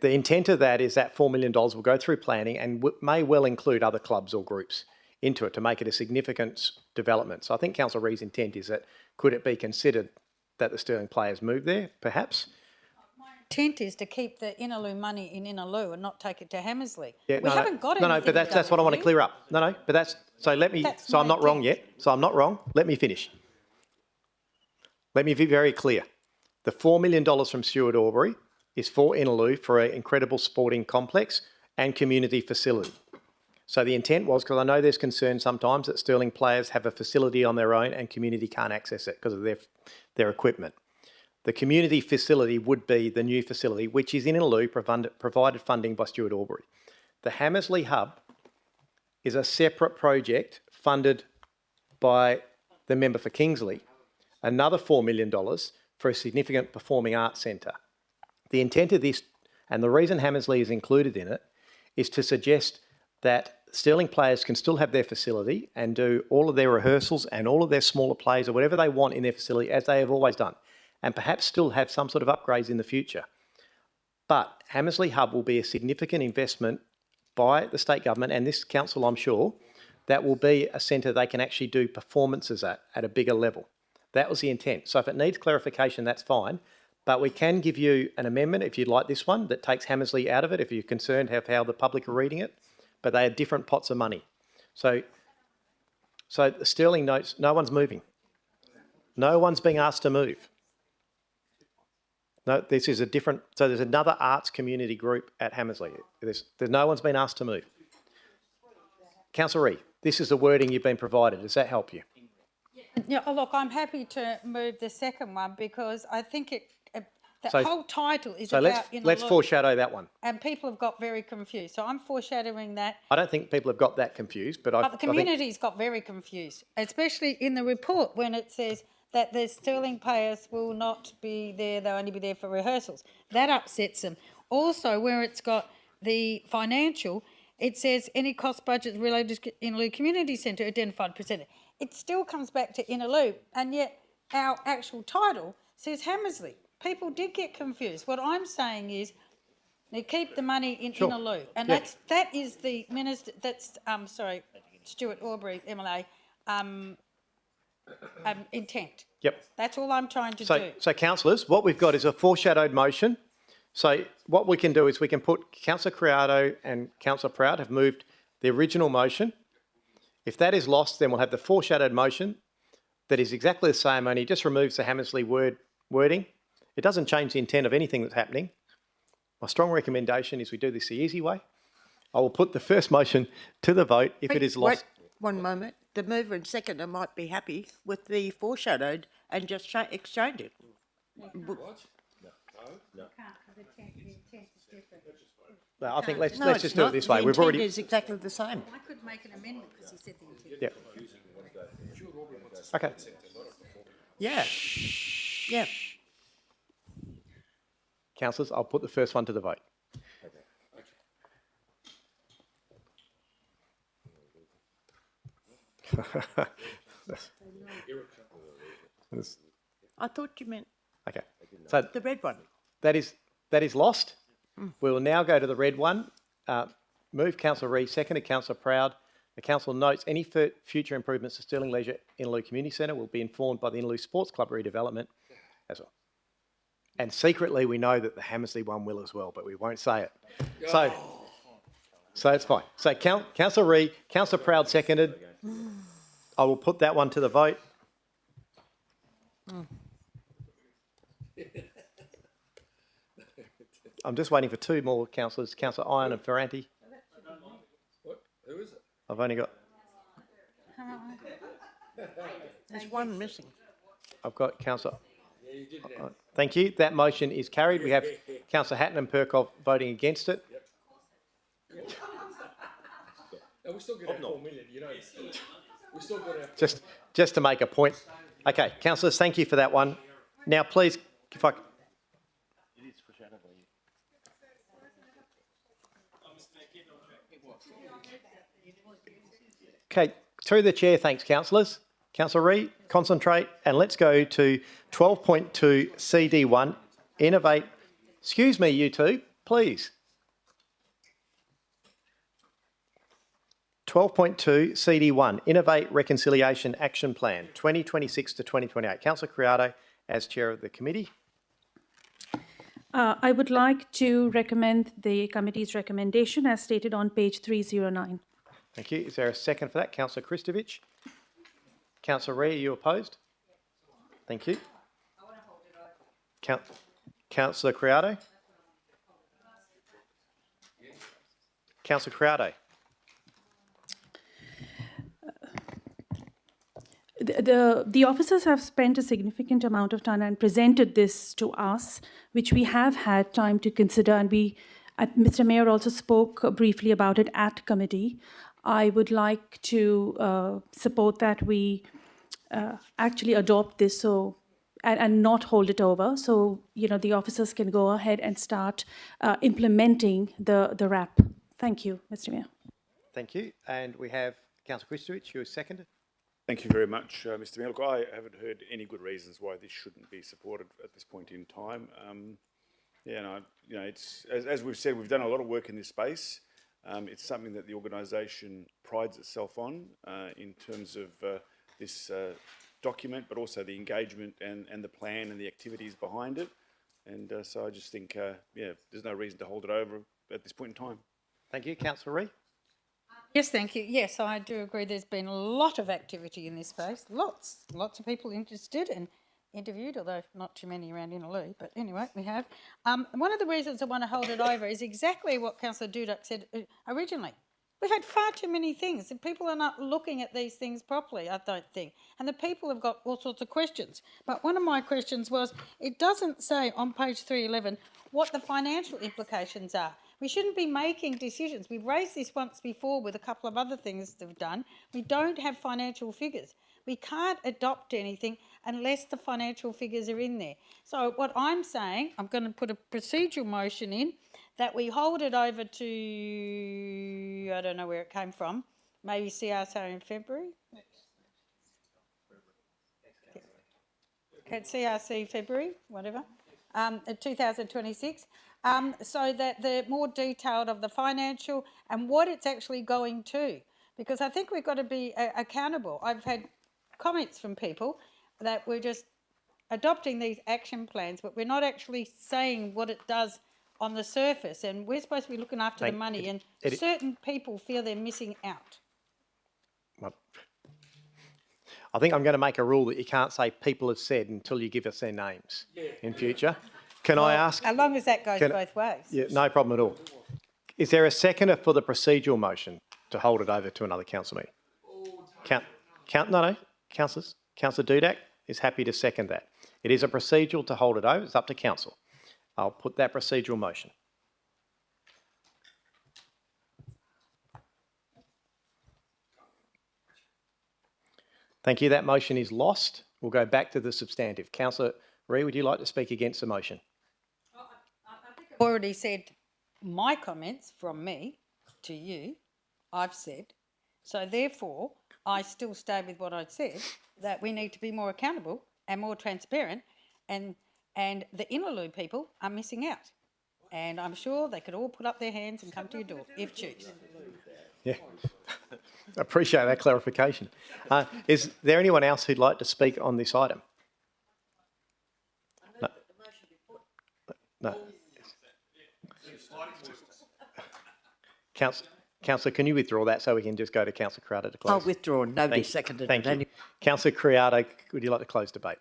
The intent of that is that $4 million will go through planning and may well include other clubs or groups into it to make it a significant development. So I think Councillor Ree's intent is that could it be considered that the Stirling Players move there, perhaps? My intent is to keep the Innaloo money in Innaloo and not take it to Hamersley. Yeah, we haven't got anything. No, but that's what I want to clear up. No, but that's, so let me, so I'm not wrong yet. So I'm not wrong. Let me finish. Let me be very clear. The $4 million from Stuart Aubrey is for Innaloo for an incredible sporting complex and community facility. So the intent was, because I know there's concern sometimes that Stirling Players have a facility on their own and community can't access it because of their equipment. The community facility would be the new facility, which is in Innaloo, provided funding by Stuart Aubrey. The Hamersley Hub is a separate project funded by the member for Kingsley, another $4 million for a significant performing arts centre. The intent of this, and the reason Hamersley is included in it, is to suggest that Stirling Players can still have their facility and do all of their rehearsals and all of their smaller plays or whatever they want in their facility, as they have always done, and perhaps still have some sort of upgrades in the future. But Hamersley Hub will be a significant investment by the state government and this council, I'm sure, that will be a centre they can actually do performances at a bigger level. That was the intent. So if it needs clarification, that's fine. But we can give you an amendment, if you'd like this one, that takes Hamersley out of it, if you're concerned how the public are reading it. But they are different pots of money. So So the Sterling notes, no one's moving. No one's being asked to move. No, this is a different, so there's another arts community group at Hammersley. There's no one's been asked to move. Councillor Ree, this is the wording you've been provided. Does that help you? Yeah, oh, look, I'm happy to move the second one because I think the So- whole title is So about let's Inaloo, foreshadow that one. and people have got very confused. So I'm foreshadowing that. I don't think people have got that confused, but But the I think community's got very confused, especially in the report when it says that the Sterling players will not be there, they'll only be there for rehearsals. That upsets them. Also, where it's got the financial, it says any cost budget related to Inaloo Community Centre identified presented. It still comes back to Inaloo, and yet our actual title says Hammersley. People did get confused. What I'm saying is they keep the money in Sure. Inaloo, and Yeah. that is the minister. That's Stuart Aubrey, MLA, intent. Yep. That's all I'm trying to So, do. so councillors, what we've got is a foreshadowed motion. So what we can do is we can put Councillor Criado and Councillor Proud have moved the original motion. If that is lost, then we'll have the foreshadowed motion that is exactly the same, only just removes the Hammersley wording. It doesn't change the intent of anything that's happening. My strong recommendation is we do this the easy way. I will put the first motion to the vote if it is lost. Wait one moment. The mover and seconder might be happy with the foreshadowed and just exchange it. No, I think let's No, just it's do it not. this The way. We've intent already. is exactly the same. I could make an amendment because he said the intent. Yeah. Okay. Yeah. Yeah. Councillors, I'll put the first one to the vote. I thought you meant Okay. So the red one. that is lost. We will now go to the red one. Move Councillor Reid, seconded Councillor Proud. The council notes any future improvements to Stirling Leisure Inaloo Community Centre will be informed by the Inaloo Sports Club redevelopment as well. And secretly, we know that the Hammersley one will as well, but we won't say it. So it's fine. So Councillor Reid, Councillor Proud seconded. I will put that one to the vote. I'm just waiting for two more councillors, Councillor Iron and Ferranti. What? Who is it? I've only got, There's one missing. I've got Councillor. Thank you. That motion is carried. We have Councillor Hatton and Perkov voting against it. No, we still get our 4 million, you know. We still got our... Just to make a point. Okay, councillors, thank you for that one. Now, please, if I... Okay, through the chair, thanks, councillors. Councillor Reid, concentrate, and let's go to 12.2 CD1, innovate. Excuse me, you two, please. 12.2 CD1, Innovate Reconciliation Action Plan, 2026 to 2028. Councillor Criado, as chair of the committee. I would like to recommend the committee's recommendation as stated on page 309. Thank you. Is there a second for that? Councillor Kristovich. Councillor Ree, are you opposed? Thank you. Councillor Criado. Councillor Criado. The officers have spent a significant amount of time and presented this to us, which we have had time to consider, and Mr. Mayor also spoke briefly about it at committee. I would like to support that we actually adopt this and not hold it over, so the officers can go ahead and start implementing the RAP. Thank you, Mr. Mayor. Thank you. And we have Councillor Kristovich, who is seconded. Thank you very much, Mr. Mayor. Look, I haven't heard any good reasons why this shouldn't be supported at this point in time. It's as we've said, we've done a lot of work in this space. It's something that the organisation prides itself on in terms of this document, but also the engagement and the plan and the activities behind it. And so I just think, there's no reason to hold it over at this point in time. Thank you. Councillor Ree. Yes, thank you. Yes, I do agree. There's been a lot of activity in this space. Lots of people interested and interviewed, although not too many around Inaloo. But anyway, we have. One of the reasons I want to hold it over is exactly what Councillor Dudek said originally. We've had far too many things, and people are not looking at these things properly, I don't think. And the people have got all sorts of questions. But one of my questions was, it doesn't say on page 311 what the financial implications are. We shouldn't be making decisions. We've raised this once before with a couple of other things they've done. We don't have financial figures. We can't adopt anything unless the financial figures are in there. So what I'm saying, I'm going to put a procedural motion in that we hold it over to, I don't know where it came from, maybe CRC in February? Okay, CRC February, whatever, 2026, so that they're more detailed of the financial and what it's actually going to. Because I think we've got to be accountable. I've had comments from people that we're just adopting these action plans, but we're not actually saying what it does on the surface, and we're supposed to be looking after the money, and certain people feel they're missing out. Well, I think I'm going to make a rule that you can't say people have said until you give us their names in future. Can I ask? As long as that goes both ways. Yeah, no problem at all. Is there a seconder for the procedural motion to hold it over to another council meeting? No, councillors. Councillor Dudek is happy to second that. It is a procedural to hold it over. It's up to council. I'll put that procedural motion. Thank you. That motion is lost. We'll go back to the substantive. Councillor Ree, would you like to speak against the motion? I've already said my comments from me to you, I've said. So therefore, I still stay with what I said, that we need to be more accountable and more transparent, and the Inaloo people are missing out. And I'm sure they could all put up their hands and come to your door, if choose. Yeah, I appreciate that clarification. Is there anyone else who'd like to speak on this item? No. Councillor, can you withdraw that so we can just go to Councillor Criado to close? I'll withdraw. Nobody seconded it. Thank you. Councillor Criado, would you like to close debate?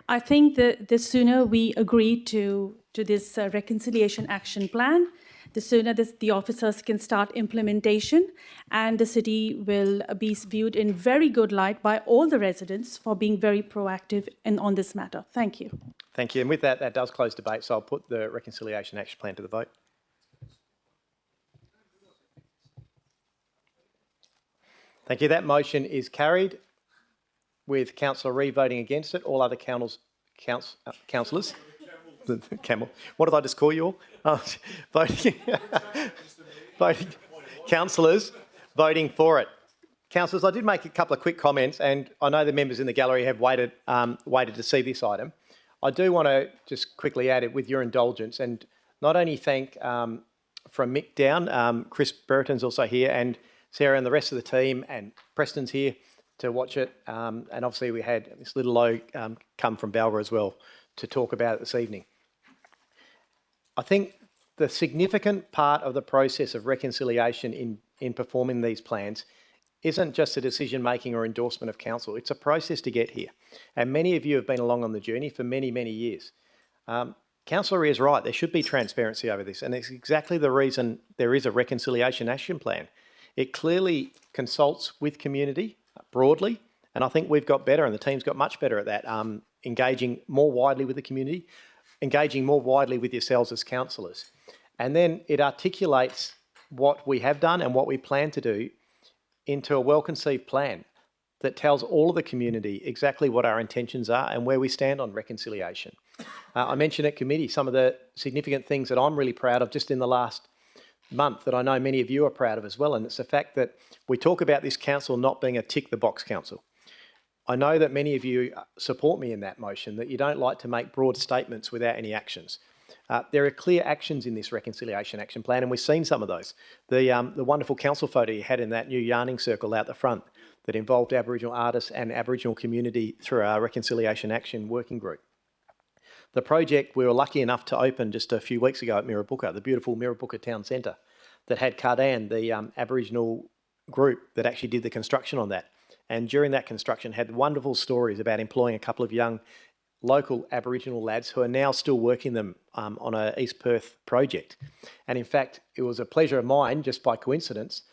I think the sooner we agree to this reconciliation action plan, the sooner the officers can start implementation, and the city will be viewed in very good light by all the residents for being very proactive on this matter. Thank you. Thank you. And with that, that does close debate. So I'll put the reconciliation action plan to the vote. Thank you. That motion is carried with Councillor Ree voting against it. All other councillors, Camel, what did I just call you all? Voting councillors voting for it. Councillors, I did make a couple of quick comments, and I know the members in the gallery have waited to see this item. I do want to just quickly add it with your indulgence, and not only thank from Mick down, Chris Brereton's also here, and Sarah and the rest of the team, and Preston's here to watch it. And obviously we had Miss Littlelow come from Balga as well to talk about it this evening. I think the significant part of the process of reconciliation in performing these plans isn't just a decision-making or endorsement of council. It's a process to get here. And many of you have been along on the journey for many, many years. Councillor Ree is right. There should be transparency over this. And it's exactly the reason there is a reconciliation action plan. It clearly consults with community broadly, and I think we've got better, and the team's got much better at that, engaging more widely with the community, engaging more widely with yourselves as councillors. And then it articulates what we have done and what we plan to do into a well-conceived plan that tells all of the community exactly what our intentions are and where we stand on reconciliation. I mentioned at committee some of the significant things that I'm really proud of just in the last month that I know many of you are proud of as well, and it's the fact that we talk about this council not being a tick-the-box council. I know that many of you support me in that motion, that you don't like to make broad statements without any actions. There are clear actions in this reconciliation action plan, and we've seen some of those. The wonderful council photo you had in that new yarning circle out the front that involved Aboriginal artists and Aboriginal community through our reconciliation action working group. The project we were lucky enough to open just a few weeks ago at Mirrabooka, the beautiful Mirrabooka Town Centre, that had Cardan, the Aboriginal group that actually did the construction on that. And during that construction had wonderful stories about employing a couple of young local Aboriginal lads who are now still working them on a East Perth project. And in fact, it was a pleasure of mine, just by coincidence,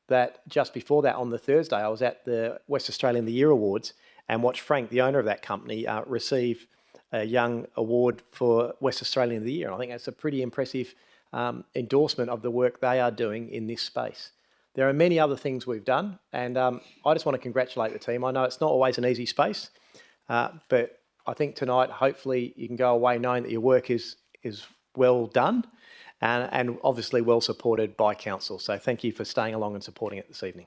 that just before that on the Thursday, I was at the West Australian the Year Awards and watched Frank, the owner of that company, receive a young award for West Australian of the Year. And I think that's a pretty impressive endorsement of the work they are doing in this space. There are many other things we've done, and I just want to congratulate the team. I know it's not always an easy space, but I think tonight, hopefully, you can go away knowing that your work is well done and obviously well supported by council. So thank you for staying along and supporting it this evening.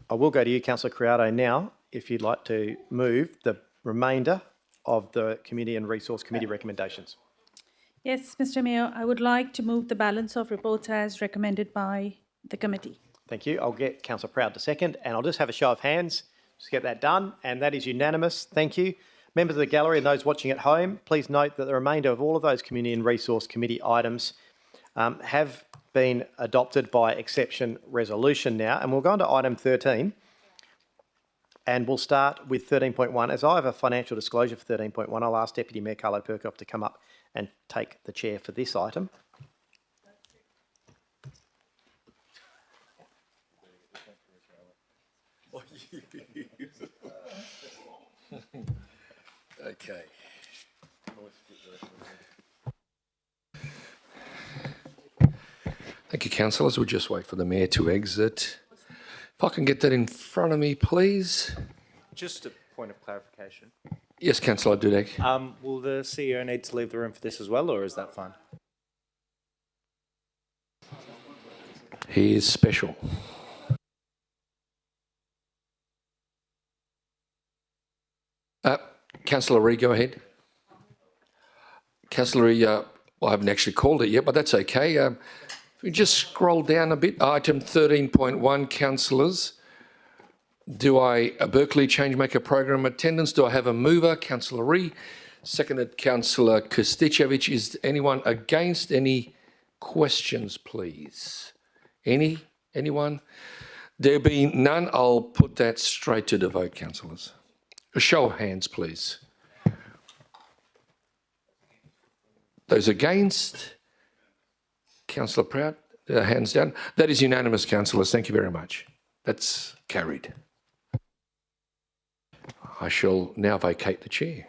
I will go to you, Councillor Criado, now, if you'd like to move the remainder of the Community and Resource Committee recommendations. Yes, Mr. Mayor, I would like to move the balance of reports as recommended by the committee. Thank you. I'll get Councillor Proud to second, and I'll just have a show of hands to get that done, and that is unanimous. Thank you. Members of the gallery and those watching at home, please note that the remainder of all of those Community and Resource Committee items have been adopted by exception resolution now, and we'll go on to item 13. And we'll start with 13.1. As I have a financial disclosure for 13.1, I'll ask Deputy Mayor Carlo Perkoff to come up and take the chair for this item. Okay. Thank you, councillors. We'll just wait for the mayor to exit. If I can get that in front of me, please. Just a point of clarification. Yes, Councillor Dudek. Will the CEO need to leave the room for this as well, or is that fine? He is special. Councillor Ree, go ahead. Councillor Ree, well, I haven't actually called it yet, but that's okay. If we just scroll down a bit, item 13.1, councillors. Do I, Berkeley Changemaker Program attendance, do I have a mover? Councillor Ree, seconded Councillor Kosticevich. Is anyone against? Any questions, please? Anyone? There being none, I'll put that straight to the vote, councillors. A show of hands, please. Those against? Councillor Proud, hands down. That is unanimous, councillors. Thank you very much. That's carried. I shall now vacate the chair.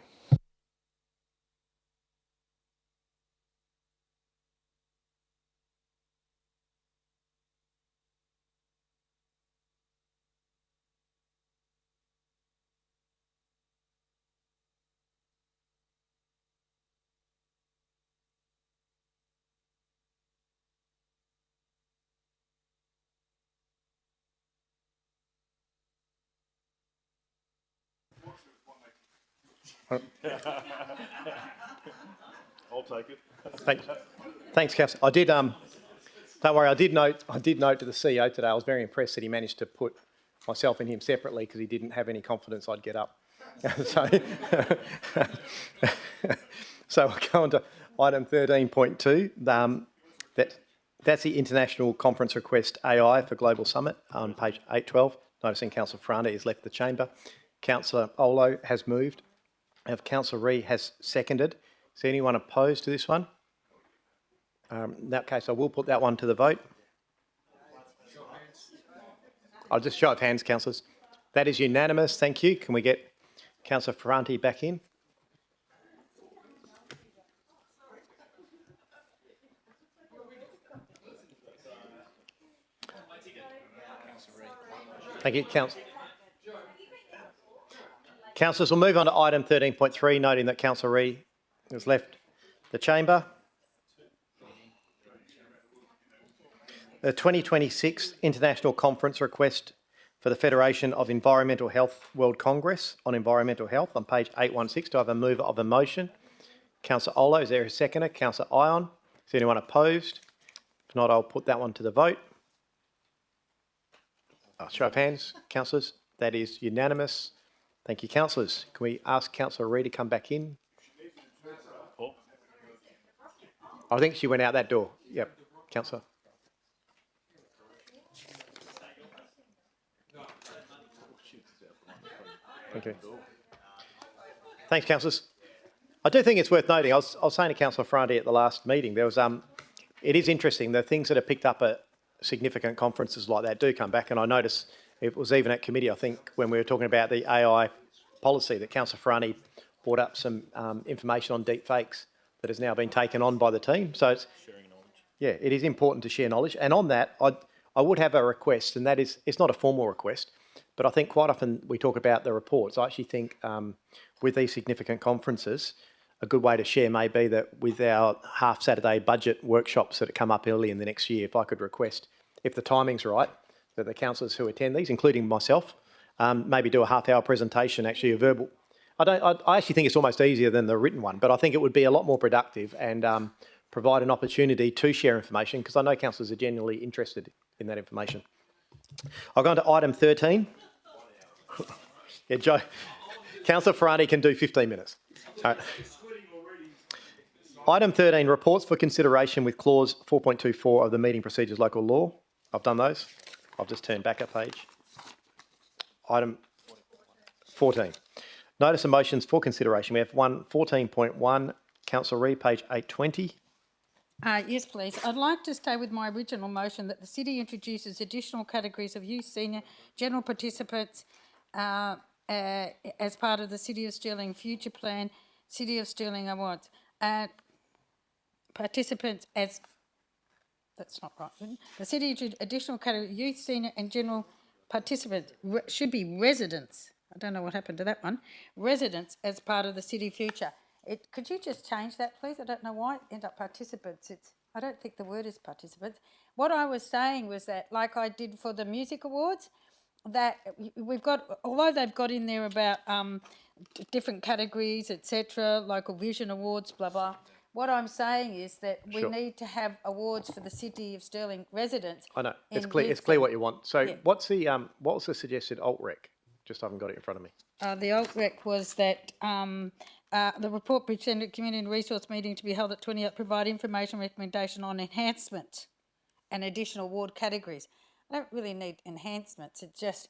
I'll take it. Thanks, Councillor. I did. Don't worry. I did note to the CEO today. I was very impressed that he managed to put myself and him separately because he didn't have any confidence I'd get up. So we'll go on to item 13.2. That's the International Conference Request AI for Global Summit on page 812. Noticing Councillor Ferrandi has left the chamber. Councillor Olo has moved. Councillor Ree has seconded. Is there anyone opposed to this one? In that case, I will put that one to the vote. I'll just show of hands, councillors. That is unanimous. Thank you. Can we get Councillor Ferranti back in? Thank you, Councillor. Councillors, we'll move on to item 13.3, noting that Councillor Ree has left the chamber. The 2026 International Conference Request for the Federation of Environmental Health World Congress on Environmental Health on page 816. Do I have a mover of a motion? Councillor Olo, is there a seconder? Councillor Ion, is anyone opposed? If not, I'll put that one to the vote. Show of hands, councillors. That is unanimous. Thank you, councillors. Can we ask Councillor Ree to come back in? I think she went out that door. Yep, councillor. Thank you. Thanks, councillors. I do think it's worth noting, I was saying to Councillor Ferranti at the last meeting, there was, it is interesting, the things that are picked up at significant conferences like that do come back, and I notice it was even at committee, I think, when we were talking about the AI policy, that Councillor Ferranti brought up some information on deep fakes that has now been taken on by the team. So it's, yeah, it is important to share knowledge. And on that, I would have a request, and that is, it's not a formal request, but I think quite often we talk about the reports. I actually think with these significant conferences, a good way to share may be that with our half-Saturday budget workshops that come up early in the next year, if I could request, if the timing's right, that the councillors who attend these, including myself, maybe do a half-hour presentation, actually a verbal. I actually think it's almost easier than the written one, but I think it would be a lot more productive and provide an opportunity to share information, because I know councillors are genuinely interested in that information. I'll go on to item 13. Yeah, Joe, Councillor Ferranti can do 15 minutes. All right. Item 13, reports for consideration with clause 4.24 of the Meeting Procedures Local Law. I've done those. I've just turned back a page. Item 14. Notice of motions for consideration. We have 14.1, Councillor Reid, page 820. Yes, please. I'd like to stay with my original motion that the city introduces additional categories of youth, senior, general participants as part of the City of Stirling Future Plan, City of Stirling Awards. Participants as, that's not right, the city additional category, youth, senior and general participants should be residents. I don't know what happened to that one. Residents as part of the city future. Could you just change that, please? I don't know why it ended up participants. I don't think the word is participants. What I was saying was that, like I did for the music awards, that we've got, although they've got in there about different categories, etc., local vision awards, blah, blah. What I'm saying is that we need to have awards for the City of Stirling residents. I know, it's clear. It's clear what you want. So, yeah. What's the what was the suggested alt rec? Just haven't got it in front of me. The alt rec was that the report presented at community and resource meeting to be held at 28 provide information recommendation on enhancement and additional award categories. I don't really need enhancements. It's just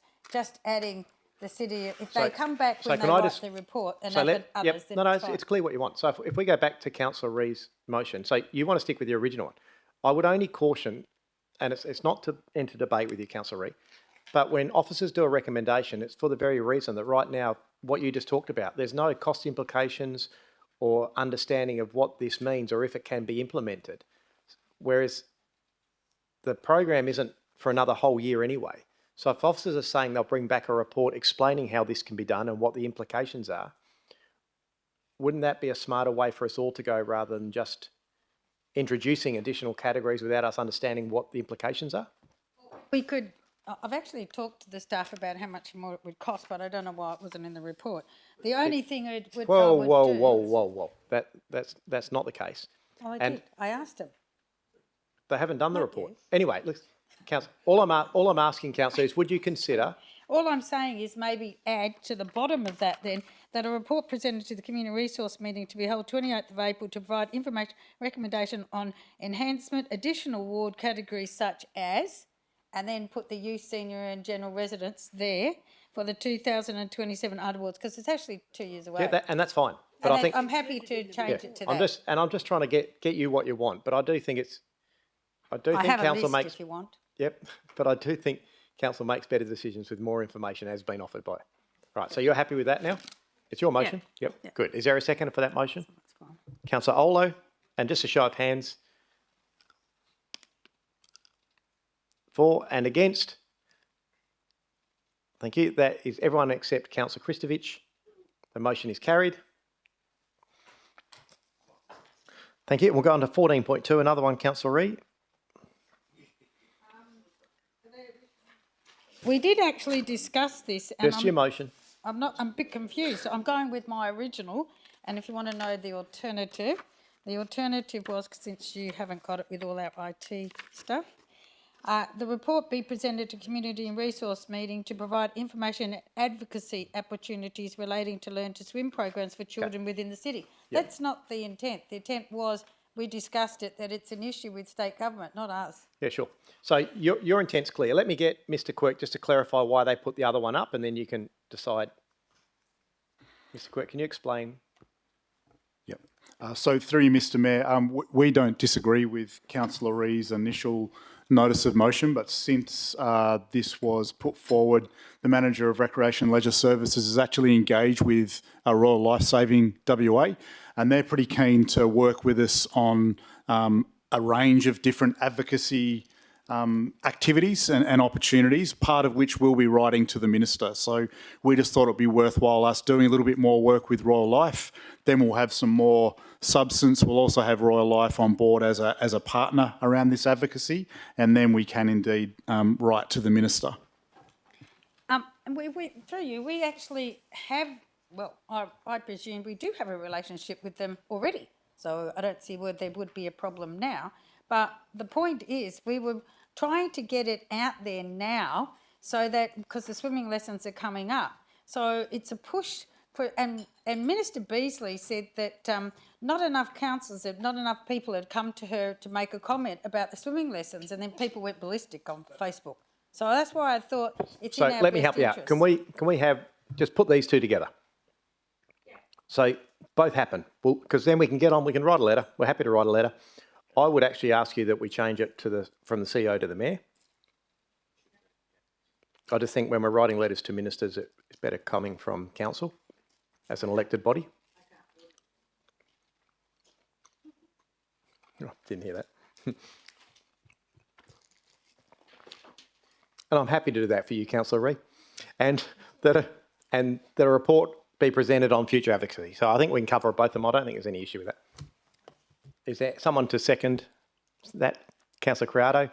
adding the city. If they come back when they write the report and others, then no, it's clear what you want. So if we go back to Councillor Reid's motion, so you want to stick with the original one. I would only caution, and it's not to enter debate with you, Councillor Reid, but when officers do a recommendation, it's for the very reason that right now, what you just talked about, there's no cost implications or understanding of what this means or if it can be implemented. Whereas the program isn't for another whole year anyway. So if officers are saying they'll bring back a report explaining how this can be done and what the implications are, wouldn't that be a smarter way for us all to go rather than just introducing additional categories without us understanding what the implications are? We could, I've actually talked to the staff about how much more it would cost, but I don't know why it wasn't in the report. The only thing it would Whoa. That's not the case. Oh, I did. I asked them. They haven't done the report. Anyway, look, Councillor, all I'm asking, Councillor, is would you consider... All I'm saying is maybe add to the bottom of that then, that a report presented to the Community Resource Meeting to be held 28th of April to provide information, recommendation on enhancement, additional award categories such as, and then put the youth, senior and general residents there for the 2027 Art Awards, because it's actually 2 years away. Yeah, and that's fine. But I think I'm happy to change it to that. I'm just trying to get you what you want, but I do think it's... I think have Council a list makes... if you want. Yep, but I do think Council makes better decisions with more information as been offered by. Right, so you're happy with that now? It's your motion? Yeah. Yep, good. Is there a second for that motion? That's fine. Councillor Olo, and just a show of hands. For and against. Thank you. That is everyone except Councillor Kristovich. The motion is carried. Thank you. We'll go on to 14.2, another one, Councillor Reid. We did actually discuss this. And Just your motion. I'm a bit confused. So I'm going with my original, and if you want to know the alternative was, since you haven't got it with all our IT stuff, the report be presented to Community and Resource Meeting to provide information and advocacy opportunities relating to Learn to Swim programs for children within the city. Yep. That's not the intent. The intent was we discussed it, that it's an issue with state government, not us. Yeah, sure. So your intent's clear. Let me get Mr. Quirk just to clarify why they put the other one up, and then you can decide. Mr. Quirk, can you explain? Yep. So through you, Mr. Mayor, we don't disagree with Councillor Ree's initial notice of motion, but since this was put forward, the Manager of Recreation and Leisure Services is actually engaged with Royal Lifesaving WA, and they're pretty keen to work with us on a range of different advocacy activities and opportunities, part of which we'll be writing to the Minister. So we just thought it'd be worthwhile us doing a little bit more work with Royal Life. Then we'll have some more substance. We'll also have Royal Life on board as a partner around this advocacy, and then we can indeed write to the Minister. And through you, we actually have, well, I presume we do have a relationship with them already. So I don't see where there would be a problem now. But the point is, we were trying to get it out there now so that, because the swimming lessons are coming up. So it's a push for, and Minister Beasley said that not enough councillors, not enough people had come to her to make a comment about the swimming lessons, and then people went ballistic on Facebook. So that's why I thought it's in our So let me help you out. Can we have, just put these two together? Yeah. So both happen, well, because then we can get on, we can write a letter. We're happy to write a letter. I would actually ask you that we change it to from the CEO to the Mayor. I just think when we're writing letters to ministers, it's better coming from council as an elected body. Oh, didn't hear that. And I'm happy to do that for you, Councillor Ree. And that a report be presented on future advocacy. So I think we can cover both of them. I don't think there's any issue with that. Is there someone to second that? Councillor Criado?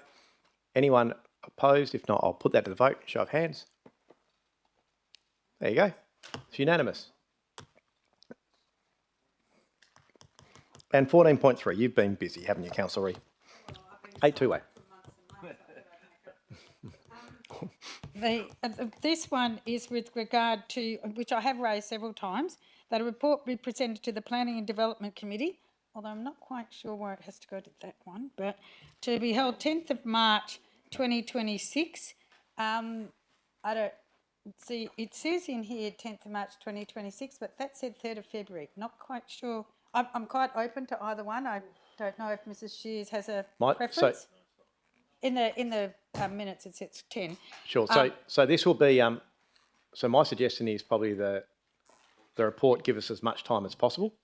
Anyone opposed? If not, I'll put that to the vote. Show of hands. There you go. It's unanimous. And 14.3, you've been busy, haven't you, Councillor Ree? 828. This one is with regard to, which I have raised several times, that a report be presented to the Planning and Development Committee, although I'm not quite sure where it has to go to that one, but to be held 10th of March 2026. I don't see, it says in here 10th of March 2026, but that said 3rd of February. Not quite sure. I'm quite open to either one. I don't know if Mrs. Shears has a preference. In the minutes it says 10. Sure. So this will be. So my suggestion is probably the report give us as much time as possible,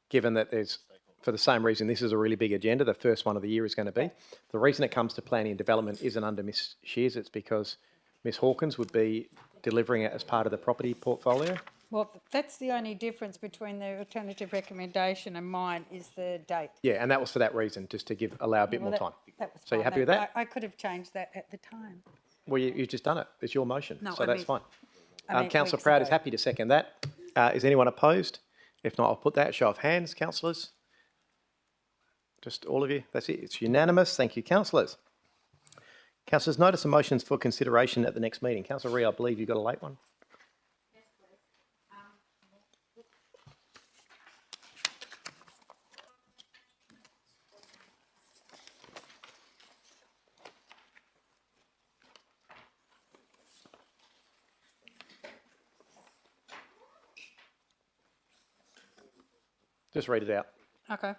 given that there's, for the same reason, this is a really big agenda. The first one of the year is going to be. The reason it comes to planning and development isn't under Ms. Shears. It's because Ms. Hawkins would be delivering it as part of the property portfolio. Well, that's the only difference between the alternative recommendation and mine is the date. Yeah, and that was for that reason, just to allow a bit more time. That was So you're fine. happy with that? I could have changed that at the time. Well, you've just done it. It's your motion, No, so I that's mean- fine. I meant Councillor weeks Proud is ago. happy to second that. Is anyone opposed? If not, I'll put that. Show of hands, councillors. Just all of you. That's it. It's unanimous. Thank you, councillors. Councillors, notice of motions for consideration at the next meeting. Councillor Ree, I believe you've got a late one. Just read it out. Okay.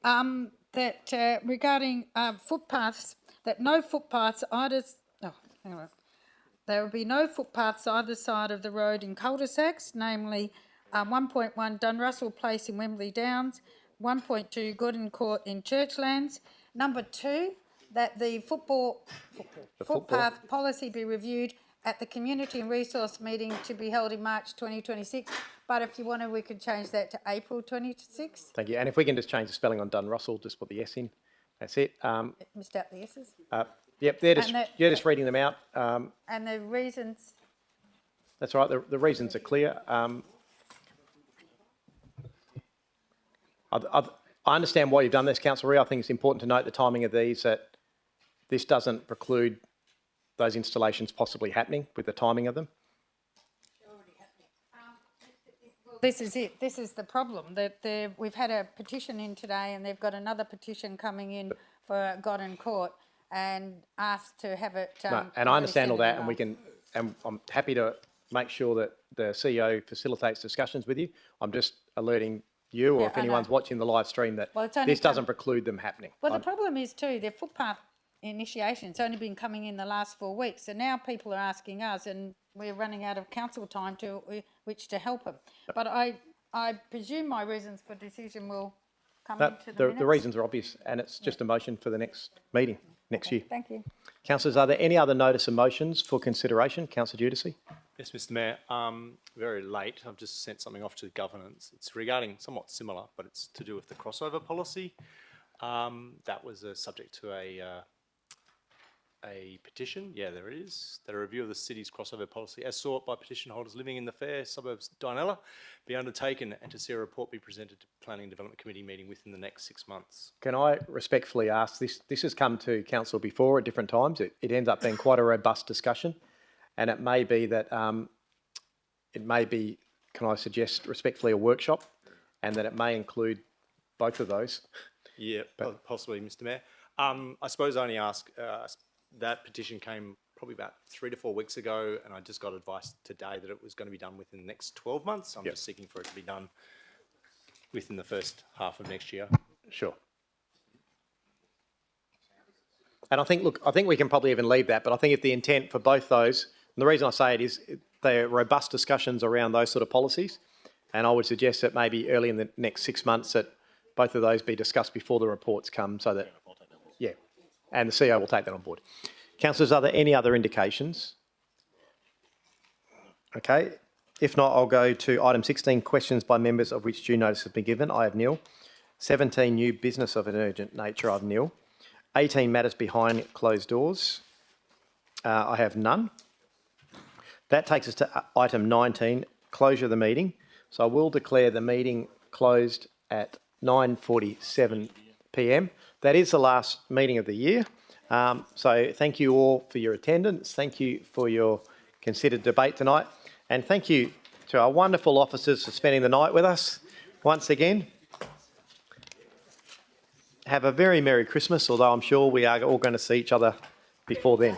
That regarding footpaths, that no footpaths either. Oh, hang on. There will be no footpaths either side of the road in cul-de-sacs, namely 1.1 Dunrussell Place in Wembley Downs, 1.2 Gordon Court in Churchlands. Number 2, that the footpath policy be reviewed at the Community and Resource meeting to be held in March 2026. But if you want to, we could change that to April 26. Thank you. And if we can just change the spelling on Dunrussell, just put the S in. That's it. Missed out the S's. Yep, they're just, And you're just reading them out. And the reasons. That's right. The reasons are clear. I understand why you've done this, Councillor Ree. I think it's important to note the timing of these, that this doesn't preclude those installations possibly happening with the timing of them. Well, this is it. This is the problem. We've had a petition in today and they've got another petition coming in for Godden Court and asked to have it. No, and I understand all that, and I'm happy to make sure that the CEO facilitates discussions with you. I'm just alerting you, or Yeah, if I anyone's know. watching the live stream, that Well, it's only this doesn't preclude them happening. Well, the problem is too, their footpath initiation's only been coming in the last 4 weeks, so now people are asking us, and we're running out of council time to which to help them. But I presume my reasons for decision will come into the minutes. The reasons are obvious, and it's just a motion for the next meeting next year. Thank you. Councillors, are there any other notice of motions for consideration? Councillor Giudice? Yes, Mr Mayor. Very late. I've just sent something off to governance. It's regarding somewhat similar, but it's to do with the crossover policy. That was subject to a petition. Yeah, there it is. That a review of the city's crossover policy, as sought by petition holders living in the fair suburbs of Dianella, be undertaken, and to see a report be presented to Planning and Development Committee meeting within the next 6 months. Can I respectfully ask, this has come to council before at different times. It ends up being quite a robust discussion, and it may be that, can I suggest respectfully, a workshop, and that it may include both of those. Yeah, possibly, Mr Mayor. I suppose I only ask, that petition came probably about 3 to 4 weeks ago, and I just got advice today that it was going to be done within the next 12 months. I'm just seeking for it to be done within the first half of next year. Sure. And I think we can probably even leave that, but I think if the intent for both those, and the reason I say it is they're robust discussions around those sort of policies, and I would suggest that maybe early in the next 6 months that both of those be discussed before the reports come, so that, yeah, and the CEO will take that on board. Councillors, are there any other indications? Okay, if not, I'll go to item 16, questions by members of which due notice has been given. I have nil. 17, new business of an urgent nature. I have nil. 18, matters behind closed doors. I have none. That takes us to item 19, closure of the meeting. So I will declare the meeting closed at 9:47 p.m. That is the last meeting of the year. So thank you all for your attendance. Thank you for your considered debate tonight. And thank you to our wonderful officers for spending the night with us once again. Have a very Merry Christmas, although I'm sure we are all going to see each other before then.